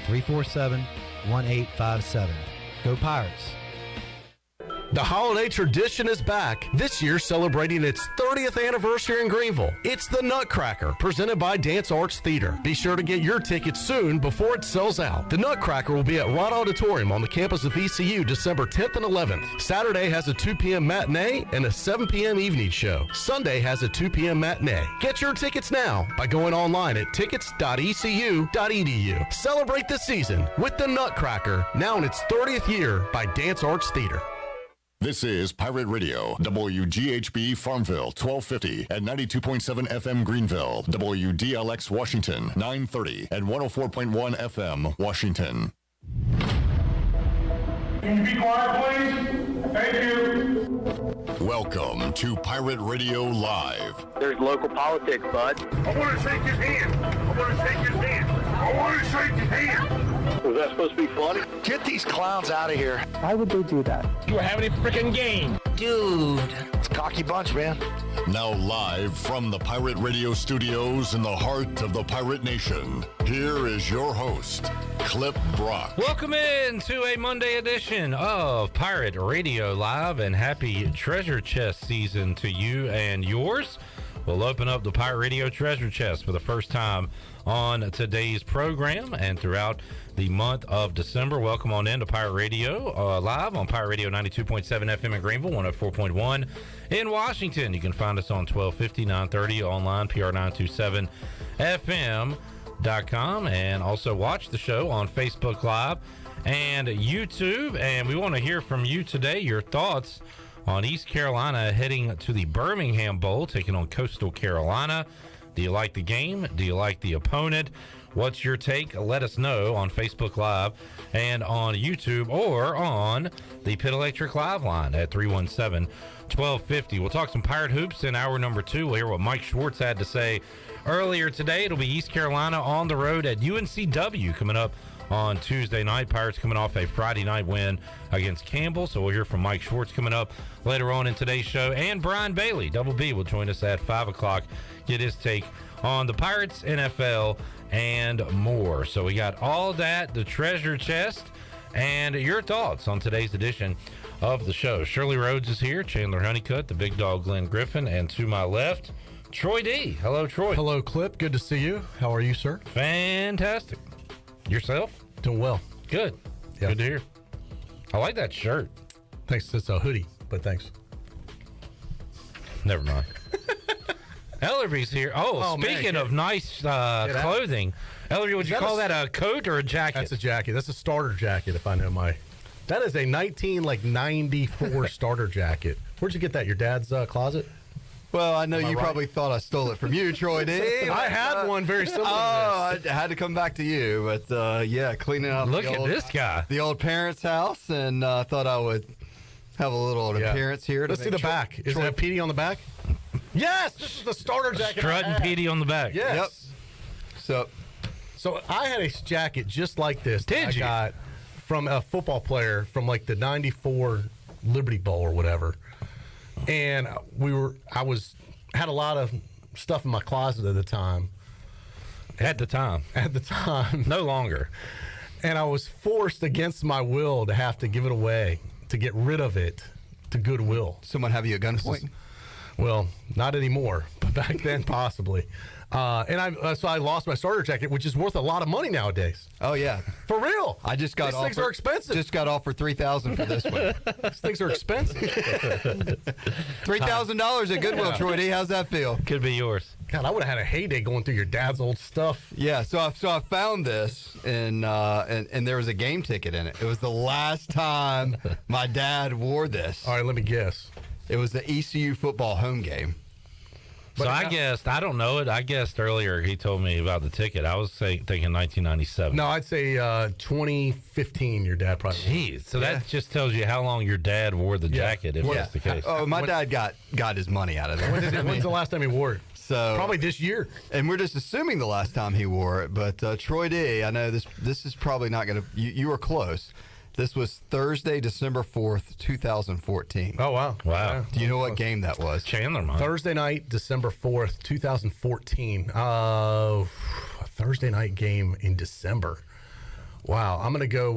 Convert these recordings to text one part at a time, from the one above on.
347-1857. Go Pirates. The holiday tradition is back, this year celebrating its 30th anniversary in Greenville. It's the Nutcracker, presented by Dance Arts Theater. Be sure to get your tickets soon before it sells out. The Nutcracker will be at Rod Auditorium on the campus of ECU December 10th and 11th. Saturday has a 2 p.m. matinee and a 7 p.m. evening show. Sunday has a 2 p.m. matinee. Get your tickets now by going online at tickets.ecu.edu. Celebrate the season with the Nutcracker, now in its 30th year by Dance Arts Theater. This is Pirate Radio, WGHB Farmville, 1250 and 92.7 FM Greenville, WDLX Washington, 930 and 104.1 FM Washington. Can you be quiet, please? Thank you. Welcome to Pirate Radio Live. There's local politics, bud. I want to shake his hand. I want to shake his hand. I want to shake his hand. Was that supposed to be funny? Get these clowns out of here. Why would they do that? You were having a freaking game. Dude, it's a cocky bunch, man. Now live from the Pirate Radio studios in the heart of the Pirate Nation, here is your host, Clip Brock. Welcome in to a Monday edition of Pirate Radio Live, and happy treasure chest season to you and yours. We'll open up the Pirate Radio treasure chest for the first time on today's program and throughout the month of December. Welcome on in to Pirate Radio Live on Pirate Radio 92.7 FM in Greenville, 104.1 in Washington. You can find us on 1250, 930 online, PR927FM.com, and also watch the show on Facebook Live and YouTube. And we want to hear from you today, your thoughts on East Carolina heading to the Birmingham Bowl, taking on Coastal Carolina. Do you like the game? Do you like the opponent? What's your take? Let us know on Facebook Live and on YouTube, or on the Pit Electric Live line at 317-1250. We'll talk some Pirate Hoops in hour number 2. We'll hear what Mike Schwartz had to say earlier today. It'll be East Carolina on the road at UNCW coming up on Tuesday night. Pirates coming off a Friday night win against Campbell, so we'll hear from Mike Schwartz coming up later on in today's show. And Brian Bailey, Double B, will join us at 5 o'clock, get his take on the Pirates, NFL, and more. So we got all that, the treasure chest, and your thoughts on today's edition of the show. Shirley Rhodes is here, Chandler Honeycutt, the big dog Glenn Griffin, and to my left, Troy D. Hello, Troy. Hello, Clip. Good to see you. How are you, sir? Fantastic. Yourself? Doing well. Good. Yeah. Good to hear. I like that shirt. Thanks. It's a hoodie, but thanks. Never mind. Ellerby's here. Speaking of nice clothing, Ellerby, would you call that a coat or a jacket? That's a jacket. That's a starter jacket, if I know my... That is a 94 starter jacket. Where'd you get that? Your dad's closet? Well, I know you probably thought I stole it from you, Troy D. I had one very similar to this. I had to come back to you, but cleaning out Look at this guy. The old parents' house, and thought I would have a little appearance here. Let's see the back. Is that Petey on the back? Yes! This is the starter jacket. Strutting Petey on the back. Yes. Yep. So I had a jacket just like this. Did you? I got from a football player from like the 94 Liberty Bowl or whatever. And I had a lot of stuff in my closet at the time. At the time. No longer. And I was forced against my will to have to give it away, to get rid of it to Goodwill. Someone have you at gunpoint? Well, not anymore, but back then possibly. So I lost my starter jacket, which is worth a lot of money nowadays. Oh yeah, for real. I just got These things are expensive. Just got offered $3,000 for this one. These things are expensive. $3,000 at Goodwill, Troy D. How's that feel? Could be yours. God, I would have had a heyday going through your dad's old stuff. Yeah, so I found this, and there was a game ticket in it. It was the last time my dad wore this. All right, let me guess. It was the ECU football home game. So I guessed, I don't know it. I guessed earlier he told me about the ticket. I was thinking 1997. No, I'd say 2015 your dad probably. Jeez, so that just tells you how long your dad wore the jacket, if that's the case. Oh, my dad got his money out of there. When's the last time he wore it? So probably this year. And we're just assuming the last time he wore it. But Troy D., I know this is probably not going to... You were close. This was Thursday, December 4th, 2014. Oh, wow. Wow. Do you know what game that was? Chandler, mine. Thursday night, December 4th, 2014. Thursday night game in December. Wow, I'm going to go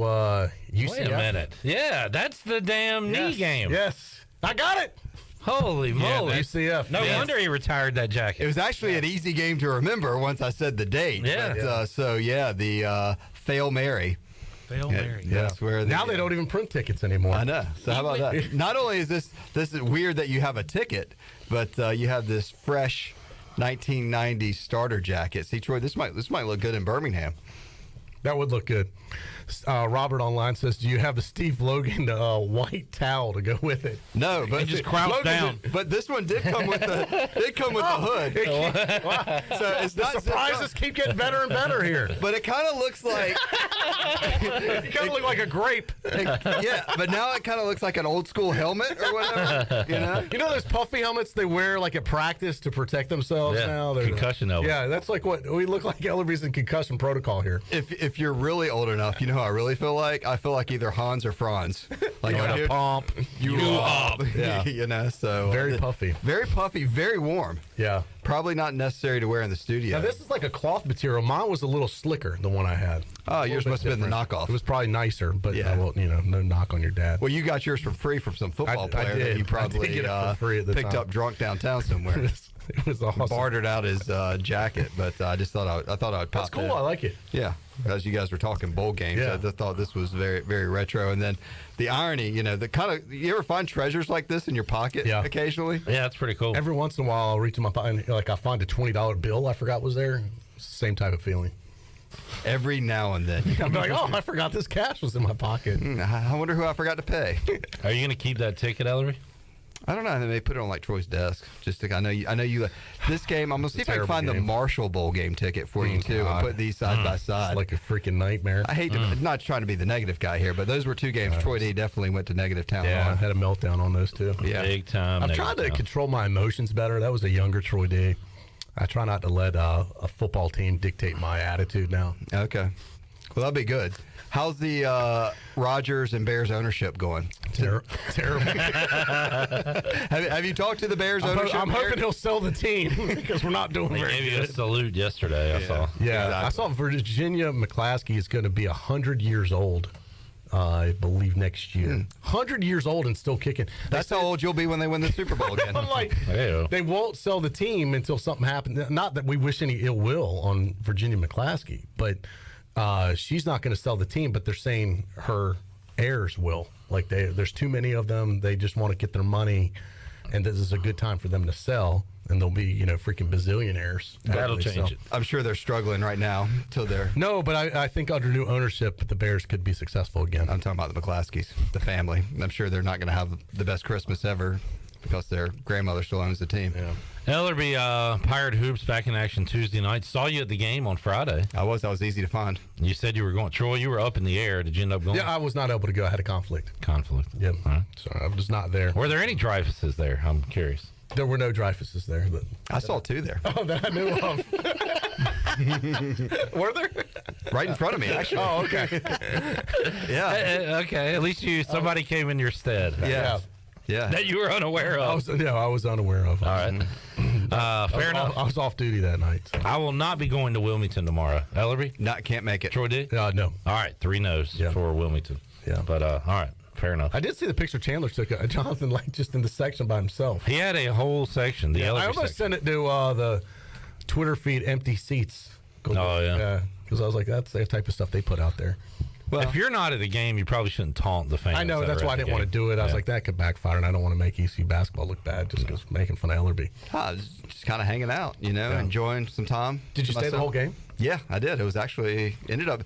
UCF. Wait a minute. Yeah, that's the damn knee game. Yes. I got it. Holy moly. UCF. No wonder he retired that jacket. It was actually an easy game to remember once I said the date. Yeah. But, the Fail Mary. Fail Mary. That's where Now they don't even print tickets anymore. I know. So how about that? Not only is this is weird that you have a ticket, but you have this fresh 1990 starter jacket. See, Troy, this might look good in Birmingham. That would look good. Robert online says, "Do you have the Steve Logan white towel to go with it?" No, but And just crouch down. But this one did come with the hood. So it's not Surprises keep getting better and better here. But it kind of looks like You kind of look like a grape. yeah. But now it kind of looks like an old school helmet or whatever. You know those puffy helmets they wear like at practice to protect themselves Yeah, now? They're- concussion helmet. Yeah, that's like what we look like. Ellerby's in concussion protocol here. If you're really old enough, you know how I really feel like? I feel like either Hans or Franz. Like Going I'm to here- pump you up. Yeah. So Very puffy. Very puffy, very warm. Yeah. Probably not necessary to wear in the studio. Now this is like a cloth material. Mine was a little slicker, the one I had. Oh, A yours little must bit have been the different. knockoff. It was probably nicer, but Yeah. well, no knock on your dad. Well, you got yours for free from some football I player did. that you I probably did get it for free at the picked time. up drunk downtown somewhere. It was awesome. Bartered out his jacket, but I just thought I would pop That's cool. that. I like it. Yeah, as you guys were talking bowl games, Yeah. I just thought this was very, very retro. And then the irony, the kind of you ever find treasures like this in your pocket Yeah. occasionally? Yeah, that's pretty cool. Every once in a while, I'll reach in my pocket, like I find a $20 bill I forgot was there. It's the same type of feeling. Every now and then. I'm like, oh, I forgot this cash was in my pocket. I wonder who I forgot to pay. Are you going to keep that ticket, Ellery? I don't know. They may put it on like Troy's desk. Just to, I know you. This game, I'm gonna see if I can terrible find the game. Marshall Bowl game ticket for you too, and God. put these side by side. It's like a freaking nightmare. I hate to, not trying to be the negative guy here, but those were two games Troy D definitely went to negative town Yeah, I on. had a meltdown on those two. Yeah. Big time. I'm trying to control my emotions better. That was a younger Troy D. I try not to let a football team dictate my attitude now. Okay. Well, that'll be good. How's the Rodgers and Bears ownership going? Terrible. Have you talked to the Bears ownership? I'm hoping he'll sell the team because we're not doing They very gave you a good. salute yesterday, I saw. Yeah, Exactly. I saw Virginia McClaskey is going to be 100 years old, I believe, next year. 100 years old and still kicking. That's how old you'll be when they win the Super Bowl again. I'm like, Hey-o. they won't sell the team until something happens. Not that we wish any ill will on Virginia McClaskey, but she's not going to sell the team. But they're saying her heirs will. Like there's too many of them. They just want to get their money, and this is a good time for them to sell. And they'll be, freaking bazillionaires. That'll hopefully. change So- it. I'm sure they're struggling right now till they're. No, but I think under new ownership, the Bears could be successful again. I'm talking about the McClaskeys, the family. I'm sure they're not going to have the best Christmas ever because their grandmother still owns the team. Yeah. Ellerby, Pirate Hoops back in action Tuesday night. Saw you at the game on Friday. I was easy to find. You said you were going. Troy, you were up in the air. Did you end up going? Yeah, I was not able to go. I had a conflict. Conflict. Yep. All right. So I was not there. Were there any Dreyfuses there? I'm curious. There were no Dreyfuses there. But I saw two there, oh, that I knew of. Were there? right in front of me, actually. Oh, okay. Yeah, Okay, at least somebody came in your stead. yeah, yeah. That you were unaware of. I was unaware of. All right. Fair enough. I was off duty that night. So. I will not be going to Wilmington tomorrow. Ellerby? Can't make it. Troy did? No. All right, 3 no's Yeah. for Wilmington. Yeah. But, all right, fair enough. I did see the picture Chandler took. Jonathan, like, just in the section by himself. He had a whole section, the I Ellerby almost section. sent it to the Twitter feed, empty seats. Oh, yeah. Because I was like, that's the type of stuff they put out there. Well, If you're not at a game, you probably shouldn't taunt the fans. I know. that That's are why I at the didn't want to game. do it. I was Yeah. like, that could backfire, and I don't want to make ECU basketball look bad just because making fun of Ellerby. just kind of hanging out, enjoying some time. Did you to stay the myself. whole game? Yeah, I did. It was actually ended up.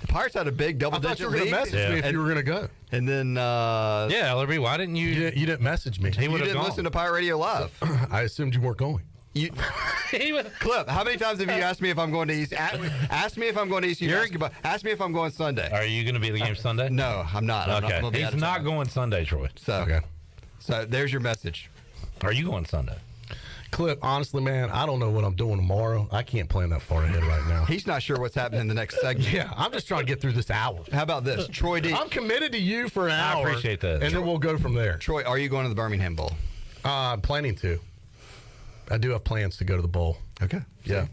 The Pirates had a big I thought double-digit you were going lead, to message me if and, you were going to go. and then Yeah, Ellerby, why didn't You you? didn't message me. He you would have didn't gone. listen to Pirate Radio Live. I assumed you weren't going. You, Clip, how many times have you asked me if I'm going to East? Ask me if I'm going to ECU basketball. Ask me if I'm going Sunday. Are you going to be at the game Sunday? No, I'm not. I'm Okay. gonna be out He's of not town. going Sunday, Troy. So there's your message. Are you going Sunday? Clip, honestly, man, I don't know what I'm doing tomorrow. I can't plan that far ahead right now. He's not sure what's happening in the next segment. Yeah, I'm just trying to get through this hour. How about this, Troy D? I'm committed to you for an I hour. appreciate that. And then we'll go from there. Troy, are you going to the Birmingham Bowl? I'm planning to. I do have plans to go to the bowl. Okay. Yeah.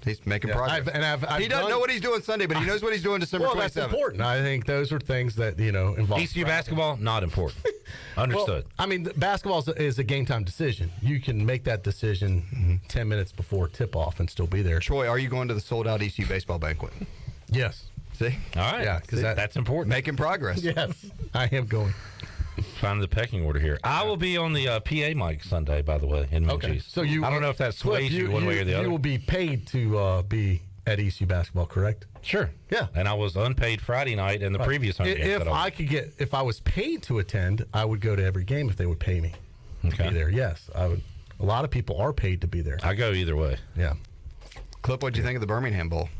He's making progress. I've He doesn't know what he's doing Sunday, but he knows what he's doing December 27th. Well, that's important. I think those are things that, involve. ECU basketball, not important. Understood. Well, I mean, basketball is a game time decision. You can make that decision 10 minutes before tip-off and still be there. Troy, are you going to the sold-out ECU baseball banquet? Yes. See? All right. Yeah, because that's important. Making progress. Yes, I am going. Find the pecking order here. I will be on the PA mic Sunday, by the way, in Minges. So I don't know if that sways you one way or the other. You will be paid to be at ECU basketball, correct? Sure. Yeah. And I was unpaid Friday night in the previous home game. If I was paid to attend, I would go to every game if they would pay me to be there. Yes, I would. A lot of people are paid to be there. I go either way. Yeah. Clip, what'd you think of the Birmingham Bowl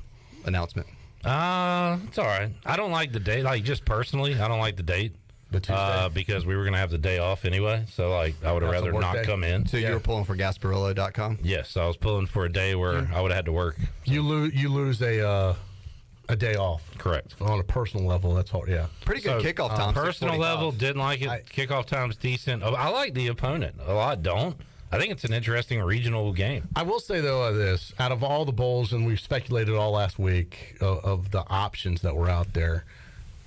announcement? It's all right. I don't like the date. Like, just personally, I don't like the date. The Tuesday? Because we were going to have the day off anyway. So, I would have rather not day. come in. So you were pulling for Gasparillo.com? Yes, I was pulling for a day where I would have had to work. You lose a day off. Correct. On a personal level, that's hard. Yeah. Pretty good kickoff time. Personal level, didn't like it. Kickoff time's decent. I like the opponent. A lot don't. I think it's an interesting regional game. I will say, though, this. Out of all the bowls, and we've speculated all last week of the options that were out there,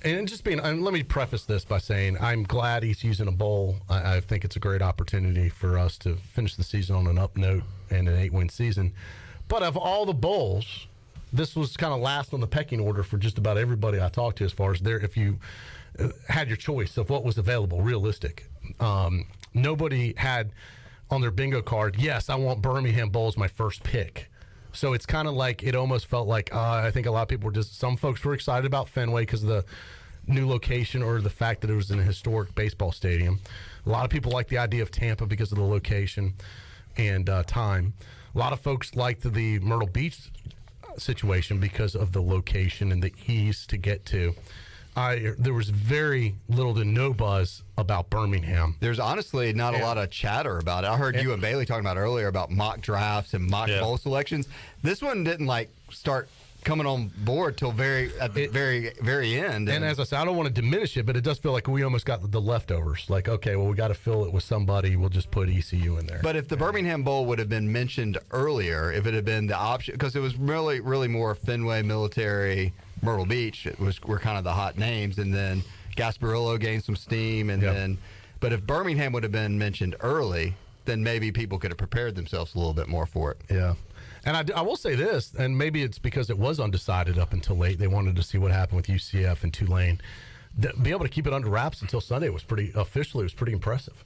and just being, and let me preface this by saying I'm glad he's using a bowl. I think it's a great opportunity for us to finish the season on an up note and an 8-win season. But of all the bowls, this was kind of last on the pecking order for just about everybody I talked to as far as if you had your choice of what was available, realistic. Nobody had on their bingo card, yes, I want Birmingham Bowl as my first pick. So it's kind of like, it almost felt like, I think a lot of people were some folks were excited about Fenway because of the new location or the fact that it was in a historic baseball stadium. A lot of people like the idea of Tampa because of the location and time. A lot of folks liked the Myrtle Beach situation because of the location and the ease to get to. There was very little to no buzz about Birmingham. There's honestly not a lot of chatter about it. I heard you and Bailey talking about earlier about mock drafts and mock bowl selections. This one didn't start coming on board till at the very end. And as I said, I don't want to diminish it, but it does feel like we almost got the leftovers. Like, okay, well, we got to fill it with somebody. We'll just put ECU in there. But if the Birmingham Bowl would have been mentioned earlier, if it had been the option, because it was really, really more Fenway, Military, Myrtle Beach were kind of the hot names, and then Gasparillo gained some steam, and then. But if Birmingham would have been mentioned early, then maybe people could have prepared themselves a little bit more for it. Yeah. And I will say this, and maybe it's because it was undecided up until late. They wanted to see what happened with UCF and Tulane. Be able to keep it under wraps until Sunday was pretty impressive.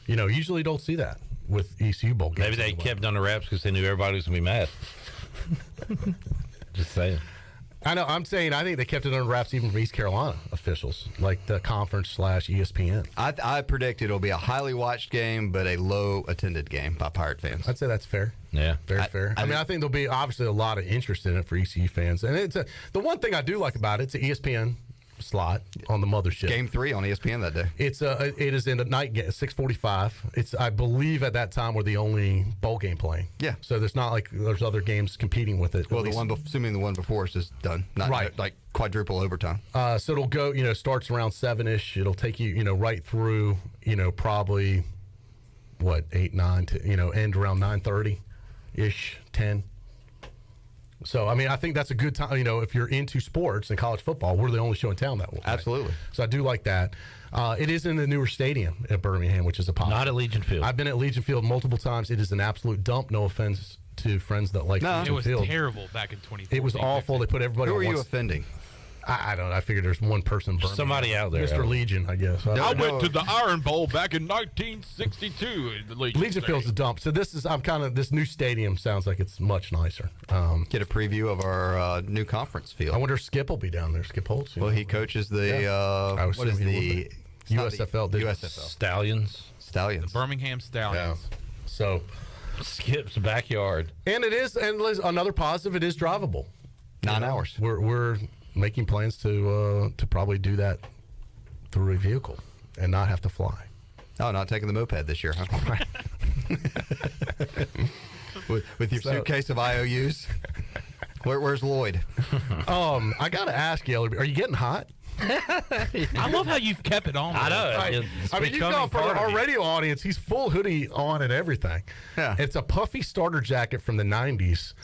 Usually don't see that with ECU bowl games. Maybe they kept it under wraps because they knew everybody was going to be mad. Just saying. I know. I'm saying I think they kept it under wraps even from East Carolina officials, like the conference/ESPN. I predict it'll be a highly watched game, but a low attended game by Pirate fans. I'd say that's fair. Yeah, very fair. I think there'll be obviously a lot of interest in it for ECU fans, and it's the one thing I do like about it's an ESPN slot on the mothership. Game 3 on ESPN that day. It is in a night game, 6:45. It's, I believe, at that time we're the only bowl game playing. Yeah. So there's not like there's other games competing with it. Well, assuming the one before us is done, not like quadruple overtime. So it'll go. Starts around 7-ish. It'll take you, right through. Probably 8, 9 to end around 9:30-ish, 10. So, I think that's a good time. If you're into sports and college football, we're the only show in town that will play. Absolutely. So I do like that. It is in the newer stadium at Birmingham, which is a positive. Not at Legion Field. I've been at Legion Field multiple times. It is an absolute dump. No offense to friends that like Legion Field. It was terrible back in 2014. It was awful. They put everybody Who on are you offending? I don't know. I figured there's one person in Birmingham. Somebody out there. Mr. Legion, I guess. I went to the Iron Bowl back in 1962. Legion Field's a dump. So this new stadium sounds like it's much nicer. Get a preview of our new conference field. I wonder if Skip will be down there. Skip Holtz. Well, he coaches the what is the USFL? USFL. Stallions. The Birmingham Stallions. Yeah. So Skip's backyard. And it is, and another positive, it is drivable. 9 hours. We're making plans to probably do that through a vehicle and not have to fly. Oh, not taking the moped this year, huh? with your suitcase of IOUs. Where's Lloyd? I got to ask you, are you getting hot? I love how you've kept it on. I know. You've gone for our radio audience. He's full hoodie on and everything. Yeah. It's a puffy starter jacket from the 90s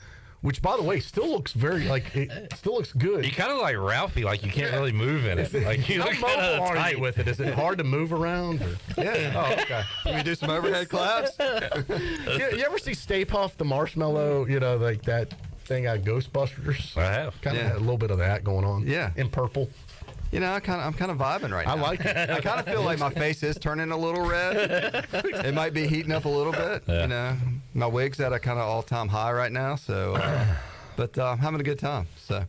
which, by the way, still looks very it still looks good. You kind of like Ralphie, like you can't really move in it. Like you How look mobile are tight you with it? Is it hard to move around? Or? Yeah. Oh, okay. Can we do some overhead claps? You ever see Stay Puft, the marshmallow? You know, like that thing out of Ghostbusters. I have. Kind of a little bit of that going on. Yeah. In purple. You know, I'm kind of vibing right now. I like it. I kind of feel like my face is turning a little red. It might be heating up a little bit. Yeah. You know, my wig's at a kind of all-time high right now. So, but I'm having a good time. So,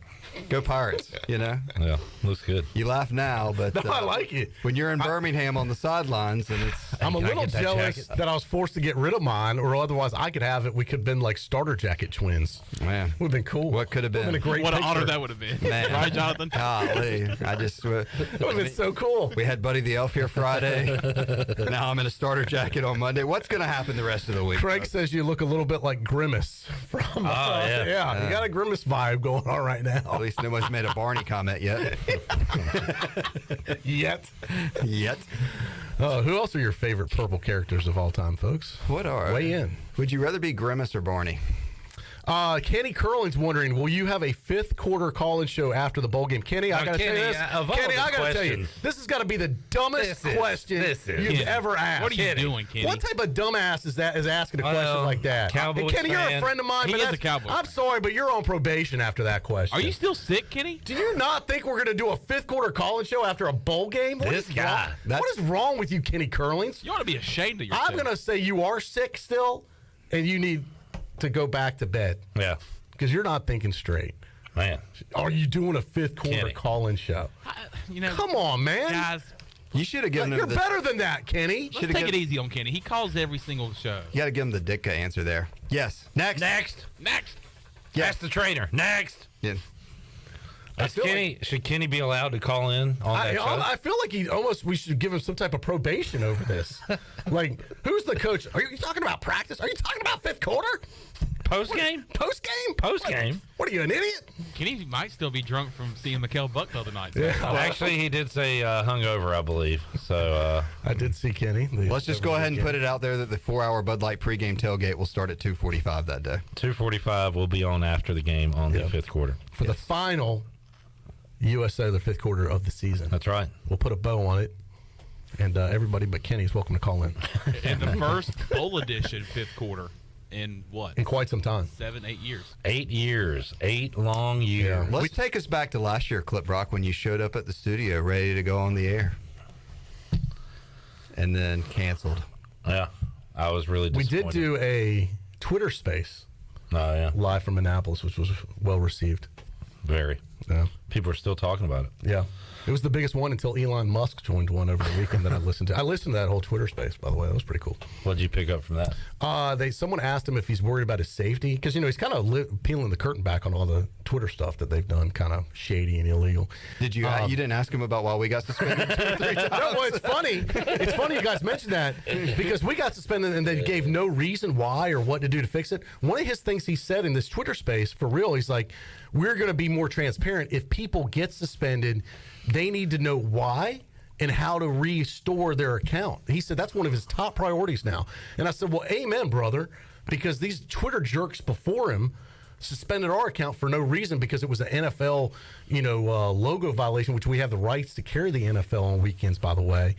go Pirates. You know. Yeah, looks good. You laugh now, but No, I like it. when you're in Birmingham on the sidelines, and it's I'm a Can I little get that jealous jacket? that I was forced to get rid of mine, or otherwise I could have it. We could have been like starter jacket twins. man. Would have been cool. What could have Would been? a great What an honor picture. that would have been. Man. Right, Jonathan? Golly, I just That would have been so cool. we had Buddy the Elf here Friday. Now I'm in a starter jacket on Monday. What's going to happen the rest of the week? Craig says you look a little bit like Grimace from. yeah. You got a Grimace vibe going on right At now. least nobody's made a Barney comment yet. Yet. Yet. Who else are your favorite purple characters of all time, folks? What are? Weigh in. Would you rather be Grimace or Barney? Kenny Curling's wondering, will you have a fifth quarter call-in show after the bowl game? Kenny, I Now, got to tell you Kenny, this. of all Kenny, the I got to tell you, questions- this has got to be the dumbest question this is. you've Kenny, ever asked. what are you doing, Kenny? What type of dumbass is asking a question Well, like that? Cowboys And Kenny, you're a fan. friend of mine. He but is a that's- Cowboys I'm fan. sorry, but you're on probation after that question. Are you still sick, Kenny? Do you not think we're going to do a fifth quarter call-in show after a bowl game? What This is guy. wrong? What is wrong with you, Kenny Curlings? You ought to be ashamed of yourself. I'm going to say you are sick still, and you need to go back to bed Yeah, because you're not thinking straight. man. Are you doing a fifth quarter Kenny. call-in show? You know, Come on, man. guys, You should have given You're him the. better than that, Kenny. let's Should've take it given- easy on Kenny. He calls every single show. You got to give him the Ditka answer there. Yes. Next. Next. Next. Ask the trainer. Next. Yeah. Should Kenny be allowed to call in on that show? I feel like we should give him some type of probation over this. Like, who's the coach? Are you talking about practice? Are you talking about fifth quarter? Post game? Post game? Post game. What are you, an idiot? Kenny might still be drunk from seeing Mikael Buck the other night. Actually, he did say hungover, I believe. So I did see Kenny. Let's just go ahead and put it out there that the 4-hour Bud Light pregame tailgate will start at 2:45 that day. 2:45 will be on after the game on the fifth quarter. for the final USA, the fifth quarter of the season. That's right. We'll put a bow on it, and everybody but Kenny's welcome to call in. And the first bowl edition fifth quarter in what? In quite some time. 7-8 years. 8 years. 8 long years. Let's take us back to last year, Clip Rock, when you showed up at the studio ready to go on the air. And then canceled. Yeah. I was really We disappointed. did do a Twitter space Oh, yeah. live from Annapolis, which was well received. Very. Yeah. People are still talking about it. Yeah. It was the biggest one until Elon Musk joined one over the weekend that I listened to. I listened to that whole Twitter space, by the way. That was pretty cool. What did you pick up from that? Someone asked him if he's worried about his safety because he's kind of peeling the curtain back on all the Twitter stuff that they've done, kind of shady and illegal. Did you? You didn't ask him about why we got suspended 2 or 3 times. No, well, it's funny. It's funny you guys mentioned that because we got suspended and they gave no reason why or what to do to fix it. One of his things he said in this Twitter space, for real, he's like, we're going to be more transparent. If people get suspended, they need to know why and how to restore their account. He said that's one of his top priorities now. And I said, well, amen, brother, because these Twitter jerks before him suspended our account for no reason because it was an NFL, logo violation, which we have the rights to carry the NFL on weekends, by the way.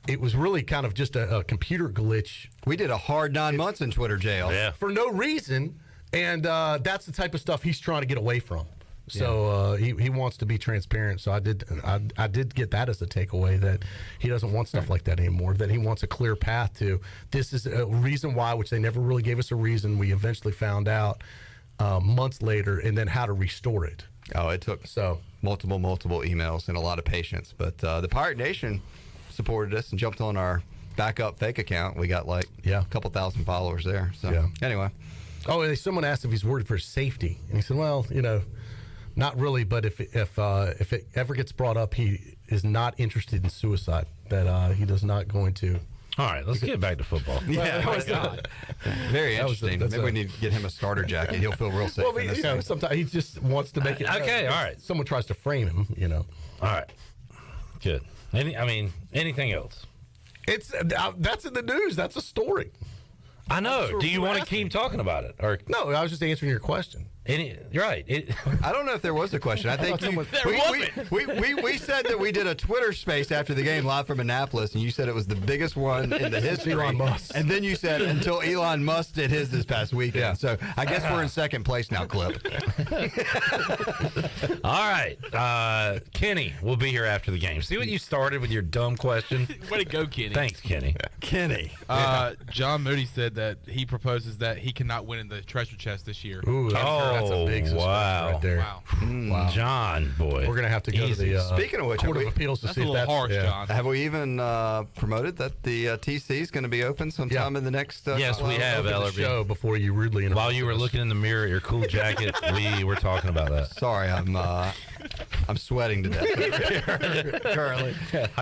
It was really kind of just a computer glitch. We did a hard 9 months in Twitter jail. Yeah. For no reason, and that's the type of stuff he's trying to get away from. So he wants to be transparent. So I did get that as a takeaway that he doesn't want stuff like that anymore. That he wants a clear path to. This is a reason why, which they never really gave us a reason. We eventually found out months later, and then how to restore it. Oh, it took multiple emails and a lot of patience. But the Pirate Nation supported us and jumped on our backup fake account. We got a couple thousand followers there. So anyway. Oh, and someone asked if he's worried for his safety, and he said, "Well, not really, but if it ever gets brought up, he is not interested in suicide. That he does not going to." All right, let's get back to football. Yeah, my God. Very interesting. that's Maybe we need to get him a starter jacket. He'll feel real safe. Well, in this thing. sometimes he just wants to make it. Okay, all right. Someone tries to frame him, All right. Good. Anything else? It's that's in the news. That's a story. I know. That's what Do you we're want to asking. keep talking about it? Or No, I was just answering your question. You're right. I don't know if there was a question. I think we said that we did a Twitter space after the game live from Annapolis, and you said it was the biggest one in the history. Elon Musk. And then you said until Elon Musk did his this past weekend. Yeah. So I guess we're in second place now, Clip. All right. Kenny will be here after the game. See what you started with your dumb question? Way to go, Kenny. Thanks, Kenny. Kenny. John Moody said that he proposes that he cannot win in the treasure chest this year. Ooh, that's a big suspense right there. Wow. Wow. John, boy. We're going to have to go to the Speaking of which, Court of Appeals to That's see a if little that's harsh, John. have we even promoted that the TC is going to be open sometime in the next? Yes, we have, the Ellerby. show before you rudely interrupted While you were us. looking in the mirror at your cool jacket, we were talking about that. Sorry, I'm sweating to death over here currently.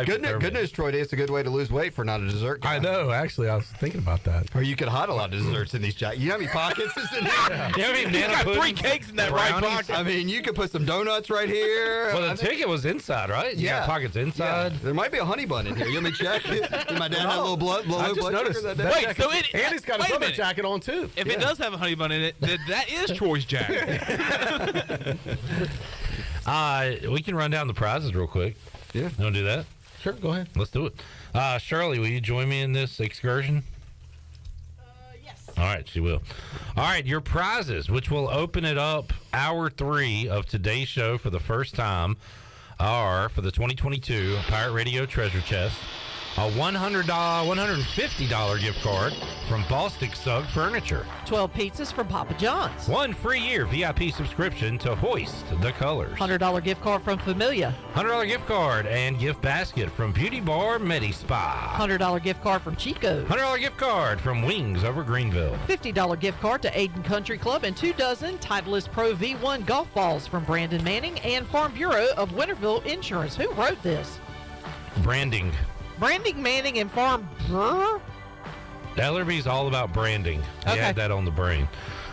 Good news, Troy D. It's a good way to lose weight for not a dessert guy. I know. Actually, I was thinking about that. Or you could hide a lot of desserts in these jackets. You know how many pockets is in there? You know, He's got 3 cakes in that right pocket. I mean, you could put some donuts right here. Well, the ticket was inside, right? You got pockets inside. Yeah. There might be a honey bun in here. You let me check. Did my dad have a little blood? I just blood noticed sugar that day? Wait, so and he's got wait his a other minute. jacket on too. If it does have a honey bun in it, then that is Troy's jacket. We can run down the prizes real quick. Yeah. You want to do that? Sure, go ahead. Let's do it. Shirley, will you join me in this excursion? Yes. All right, she will. All right, your prizes, which will open it up hour 3 of today's show for the first time, are for the 2022 Pirate Radio Treasure Chest, a $150 gift card from Bostic Sug Furniture, 12 pizzas from Papa John's. 1 free year VIP subscription to Hoist the Colors, $100 gift card from Familia. $100 gift card and gift basket from Beauty Bar Medi Spa, $100 gift card from Chico's. $100 gift card from Wings over Greenville, $50 gift card to Aiden Country Club and 2 dozen Titleist Pro V1 golf balls from Brandon Manning and Farm Bureau of Winterville Insurance. Who wrote this? branding. Branding Manning and Farm Bureau? Ellerby's all about branding. He had that on the brain.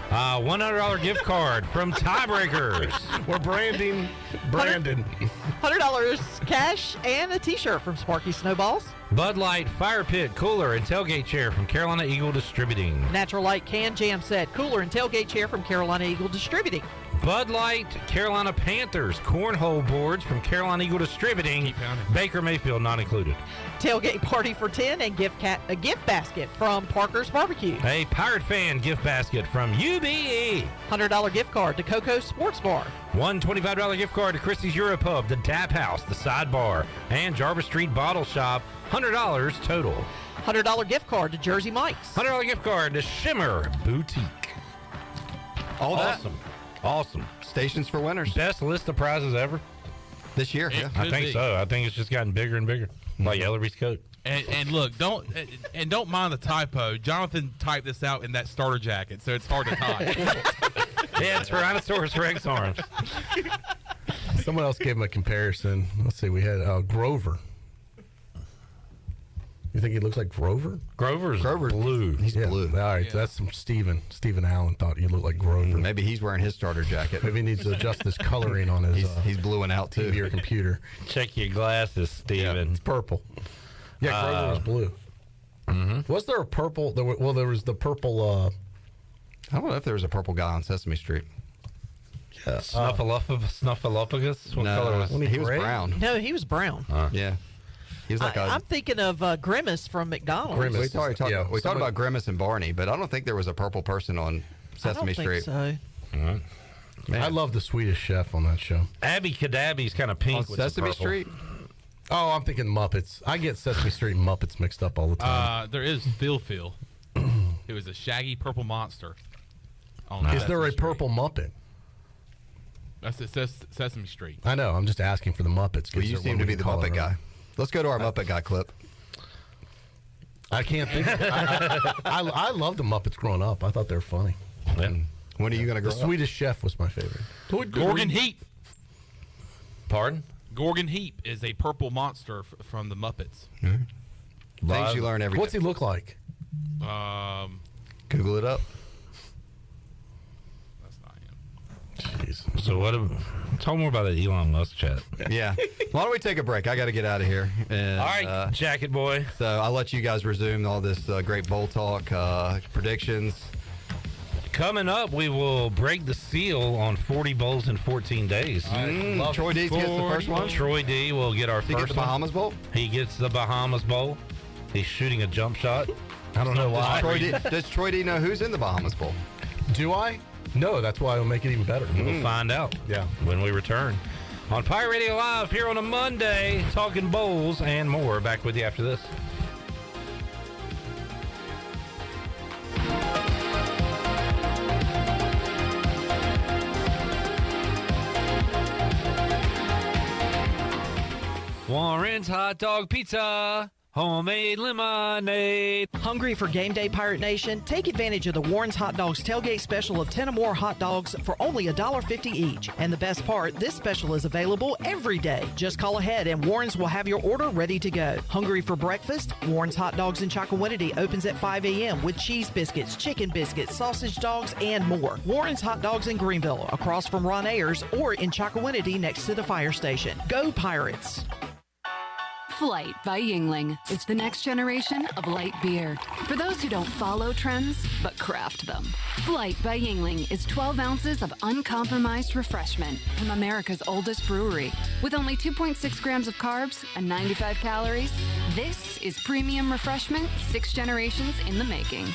$100 gift card from Tiebreakers. We're branding Brandon. $100 cash and a t-shirt from Sparky Snowballs. Bud Light Fire Pit Cooler and Tailgate Chair from Carolina Eagle Distributing. Natural Light Can Jam Set Cooler and Tailgate Chair from Carolina Eagle Distributing. Bud Light Carolina Panthers Cornhole Boards from Carolina Eagle Distributing. Baker Mayfield not included. Tailgate Party for 10 and a gift basket from Parker's Barbecue. A Pirate Fan gift basket from UBE. $100 gift card to Coco's Sports Bar. One $25 gift card to Christie's Europub, the Tap House, the Sidebar, and Jarvis Street Bottle Shop. $100 total. $100 gift card to Jersey Mike's. $100 gift card to Shimmer Boutique. All awesome. Awesome. Stations for winners. Best list of prizes ever this year. Yeah. I think so. I think it's just gotten bigger and bigger. Like Ellerby's coat. And look, don't mind the typo. Jonathan typed this out in that starter jacket, so it's hard to type. Yeah, Tyrannosaurus Rex arms. Someone else gave him a comparison. Let's see. We had Grover. You think he looks like Grover? Grover's blue. He's blue. All right, Yeah. that's from Steven. Steven Allen thought he looked like Grover. Maybe he's wearing his starter jacket. Maybe he needs to adjust his coloring on his He's bluing out too. TV or computer. Check your glasses, Steven. It's purple. Yeah, Grover was blue. Mm-hmm. Was there a purple? There was the purple. I don't know if there was a purple guy on Sesame Street. Yeah, Snuffleupagus? What color was he? Was brown. No, he was brown. Yeah. He was like I'm thinking of Grimace from McDonald's. We talked about Grimace and Barney, but I don't think there was a purple person on Sesame Street. I Man. don't think so. I love the Swedish Chef on that show. Abby Cadabby's kind of pink On with Sesame the purple. Street? Oh, I'm thinking Muppets. I get Sesame Street and Muppets mixed up all the time. There is Phil. It was a shaggy purple monster. Is there a purple Muppet? That's Sesame Street. I know. I'm just asking for the Muppets. Well, you seem to be the Muppet guy. Let's go to our Muppet guy clip. I can't think. I loved the Muppets growing up. I thought they were funny. Yeah. When are you going to grow The up? Swedish Chef was my favorite. Gorgon Heap. Pardon? Gorgon Heap is a purple monster from the Muppets. Things you learn every day. What's he look like? Google it up. That's not him. Jeez. So tell more about that Elon Musk chat. Yeah. Why don't we take a break? I got to get out of here. And, All right, Jacket Boy. So I'll let you guys resume all this great bowl talk, predictions. Coming up, we will break the seal on 40 bowls in 14 days. Troy D gets the first one. Troy D will get our He first gets the Bahamas Bowl. He gets the Bahamas Bowl. He's shooting a jump shot. I don't know why. Does Troy D know who's in the Bahamas Bowl? Do I? No, that's why it'll make it even better. We'll find out when we return. On Pirate Radio Live here on a Monday, talking bowls and more. Back with you after this. Warren's Hot Dog Pizza. Homemade lemonade. Hungry for game day, Pirate Nation? Take advantage of the Warren's Hot Dogs tailgate special of 10 or more hot dogs for only $1.50 each. And the best part, this special is available every day. Just call ahead and Warren's will have your order ready to go. Hungry for breakfast? Warren's Hot Dogs in Chocowinity opens at 5 a.m. with cheese biscuits, chicken biscuits, sausage dogs, and more. Warren's Hot Dogs in Greenville, across from Ron Ayers, or in Chocowinity next to the fire station. Go Pirates! Flight by Yingling. It's the next generation of light beer. For those who don't follow trends, but craft them. Flight by Yingling is 12 ounces of uncompromised refreshment from America's oldest brewery. With only 2.6 grams of carbs and 95 calories, this is premium refreshment 6 generations in the making.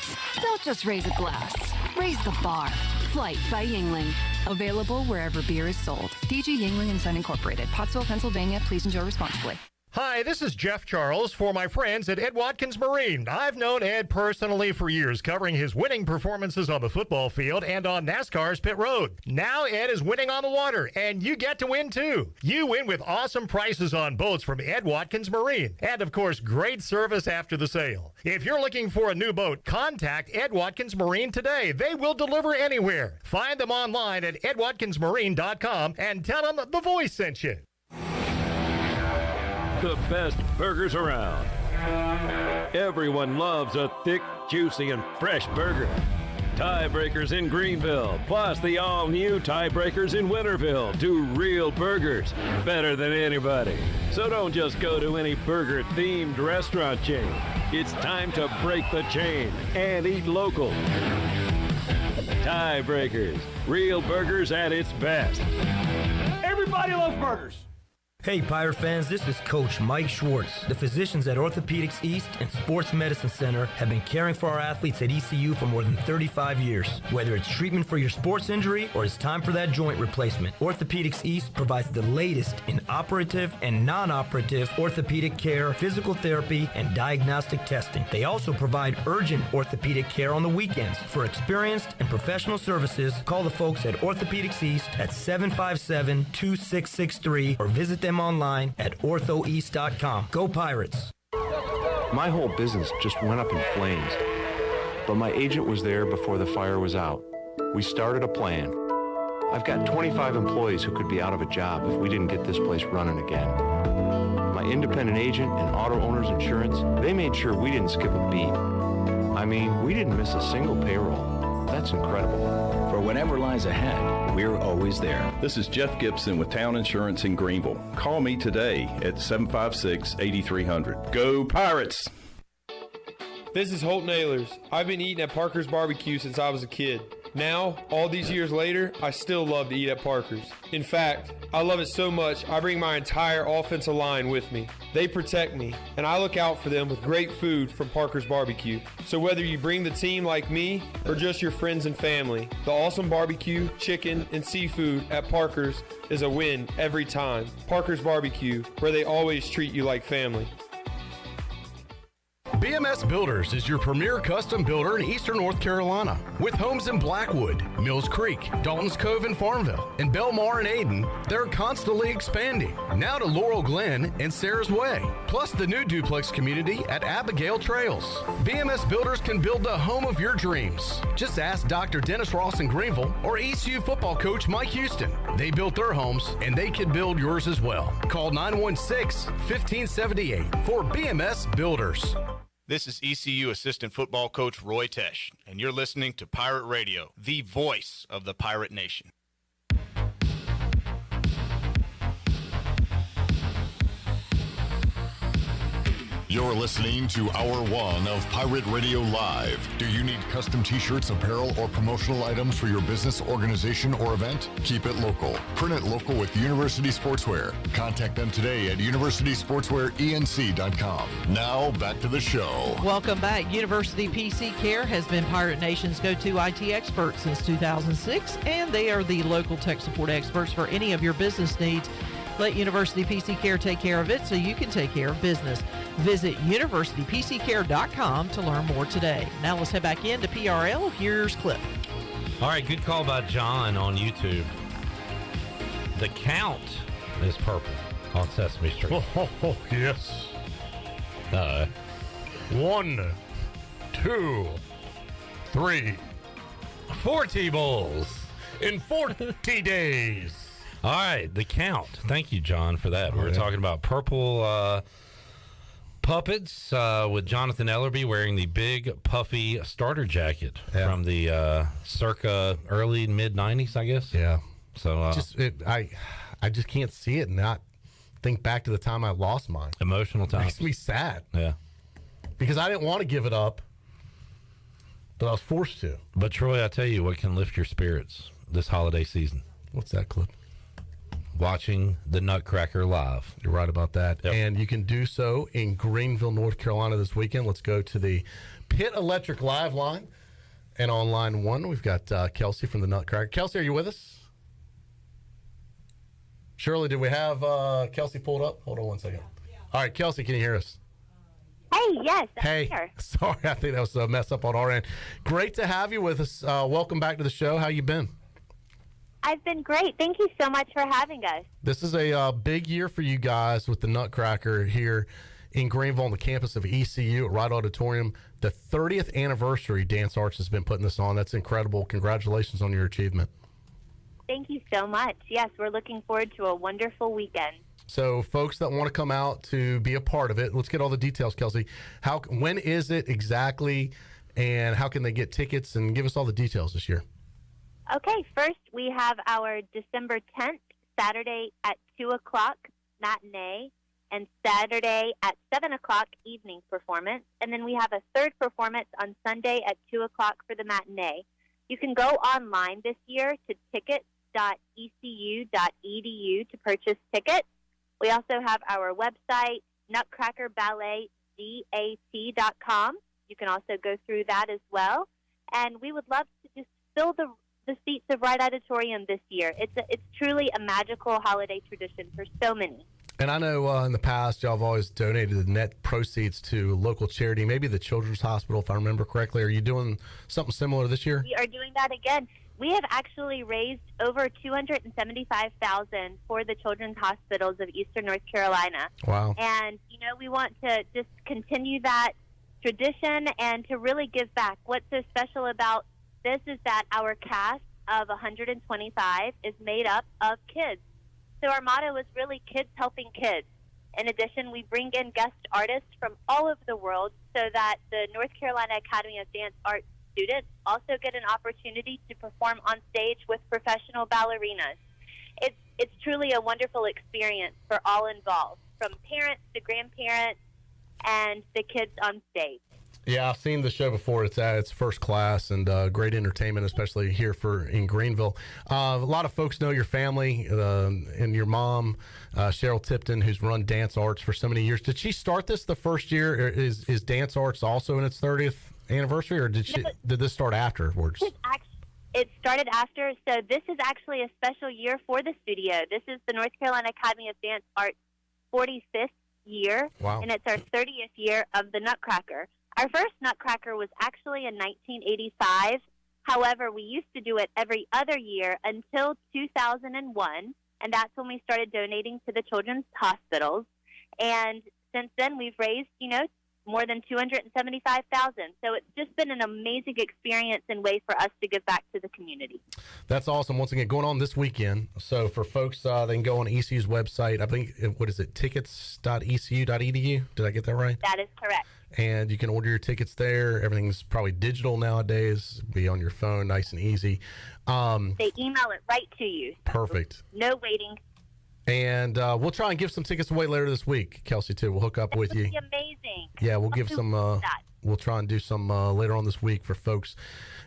Don't just raise a glass. Raise the bar. Flight by Yingling. Available wherever beer is sold. DG Yingling & Son Incorporated. Pottsville, Pennsylvania. Please enjoy responsibly. Hi, this is Jeff Charles for my friends at Ed Watkins Marine. I've known Ed personally for years, covering his winning performances on the football field and on NASCAR's pit road. Now Ed is winning on the water, and you get to win too. You win with awesome prices on boats from Ed Watkins Marine, and of course, great service after the sale. If you're looking for a new boat, contact Ed Watkins Marine today. They will deliver anywhere. Find them online at edwatkinsmarine.com and tell them the voice sent you. The best burgers around. Everyone loves a thick, juicy, and fresh burger. Tiebreakers in Greenville, plus the all-new Tiebreakers in Winterville do real burgers better than anybody. So don't just go to any burger-themed restaurant chain. It's time to break the chain and eat local. Tiebreakers, real burgers at its best. Everybody loves burgers. Hey Pirate fans, this is Coach Mike Schwartz. The physicians at Orthopedics East and Sports Medicine Center have been caring for our athletes at ECU for more than 35 years. Whether it's treatment for your sports injury or it's time for that joint replacement, Orthopedics East provides the latest in operative and non-operative orthopedic care, physical therapy, and diagnostic testing. They also provide urgent orthopedic care on the weekends. For experienced and professional services, call the folks at Orthopedics East at 757-2663 or visit them online at orthoeast.com. Go Pirates! My whole business just went up in flames, but my agent was there before the fire was out. We started a plan. I've got 25 employees who could be out of a job if we didn't get this place running again. My independent agent and auto owners insurance, they made sure we didn't skip a beat. I mean, we didn't miss a single payroll. That's incredible. For whatever lies ahead, we're always there. This is Jeff Gibson with Town Insurance in Greenville. Call me today at 756-8300. Go Pirates! This is Holt Nailers. I've been eating at Parker's Barbecue since I was a kid. Now, all these years later, I still love to eat at Parker's. In fact, I love it so much, I bring my entire offensive line with me. They protect me, and I look out for them with great food from Parker's Barbecue. So whether you bring the team like me or just your friends and family, the awesome barbecue, chicken, and seafood at Parker's is a win every time. Parker's Barbecue, where they always treat you like family. BMS Builders is your premier custom builder in Eastern North Carolina. With homes in Blackwood, Mills Creek, Dalton's Cove and Farmville, and Belmar and Ayden, they're constantly expanding. Now to Laurel Glen and Sarah's Way, plus the new duplex community at Abigail Trails. BMS Builders can build the home of your dreams. Just ask Dr. Dennis Ross in Greenville or ECU football coach Mike Houston. They built their homes, and they can build yours as well. Call 916-1578 for BMS Builders. This is ECU assistant football coach Roy Tesh, and you're listening to Pirate Radio, the voice of the Pirate Nation. You're listening to Hour 1 of Pirate Radio Live. Do you need custom t-shirts, apparel, or promotional items for your business, organization, or event? Keep it local. Print it local with University Sportswear. Contact them today at universitysportswearenc.com. Now, back to the show. Welcome back. University PC Care has been Pirate Nation's go-to IT expert since 2006, and they are the local tech support experts for any of your business needs. Let University PC Care take care of it so you can take care of business. Visit universitypccare.com to learn more today. Now let's head back into PRL. Here's Clip. All right, good call by John on YouTube. The count is purple on Sesame Street. Oh, yes. 1, 2, 3, 40 bowls in 40 days. All right, the count. Thank you, John, for that. We were talking about purple puppets with Jonathan Ellerby wearing the big, puffy starter jacket from the circa early, mid-'90s, I guess. Yeah. So I just can't see it and not think back to the time I lost mine. Emotional times. Makes me sad. Yeah. Because I didn't want to give it up, but I was forced to. But, Troy, I tell you what can lift your spirits this holiday season. What's that, Clip? Watching the Nutcracker live. You're right about that. Yep. And you can do so in Greenville, North Carolina this weekend. Let's go to the Pitt Electric Live line. And on line 1, we've got Kelsey from the Nutcracker. Kelsey, are you with us? Shirley, did we have Kelsey pulled up? Hold on one second. Yeah. All right, Kelsey, can you hear us? Hey, yes, I'm hey, here. Sorry, I think that was a mess up on our end. Great to have you with us. Welcome back to the show. How you been? I've been great. Thank you so much for having us. This is a big year for you guys with the Nutcracker here in Greenville on the campus of ECU at Wright Auditorium. The 30th anniversary Dance Arts has been putting this on. That's incredible. Congratulations on your achievement. Thank you so much. Yes, we're looking forward to a wonderful weekend. So folks that want to come out to be a part of it, let's get all the details, Kelsey. When is it exactly, and how can they get tickets, and give us all the details this year. Okay, first we have our December 10th, Saturday at 2 o'clock matinee, and Saturday at 7 o'clock evening performance. And then we have a third performance on Sunday at 2 o'clock for the matinee. You can go online this year to tickets.ecu.edu to purchase tickets. We also have our website, nutcrackerballetdat.com. You can also go through that as well. And we would love to just fill the seats of Wright Auditorium this year. It's truly a magical holiday tradition for so many. And I know in the past, y'all have always donated the net proceeds to local charity, maybe the Children's Hospital, if I remember correctly. Are you doing something similar this year? We are doing that again. We have actually raised over $275,000 for the children's hospitals of Eastern North Carolina. Wow. And, we want to just continue that tradition and to really give back. What's so special about this is that our cast of 125 is made up of kids. So our motto is really kids helping kids. In addition, we bring in guest artists from all over the world so that the North Carolina Academy of Dance Arts students also get an opportunity to perform on stage with professional ballerinas. It's truly a wonderful experience for all involved, from parents to grandparents and the kids on stage. Yeah, I've seen the show before. It's first class and great entertainment, especially here in Greenville. A lot of folks know your family and your mom, Cheryl Tipton, who's run Dance Arts for so many years. Did she start this the first year? Is Dance Arts also in its 30th anniversary, or did this start afterwards? It started after, so this is actually a special year for the studio. This is the North Carolina Academy of Dance Arts 45th year, wow. And it's our 30th year of the Nutcracker. Our first Nutcracker was actually in 1985. However, we used to do it every other year until 2001, and that's when we started donating to the children's hospitals. And since then, we've raised, more than $275,000. So it's just been an amazing experience and way for us to give back to the community. That's awesome. Once again, going on this weekend. So for folks, they can go on ECU's website. I think, what is it, tickets.ecu.edu? Did I get that right? That is correct. And you can order your tickets there. Everything's probably digital nowadays. Be on your phone, nice and easy. They email it right to you. Perfect. No waiting. And we'll try and give some tickets away later this week, Kelsey, too. We'll hook up with you. That'd be amazing. think? Yeah, we'll give Let's some. do that. We'll try and do some later on this week for folks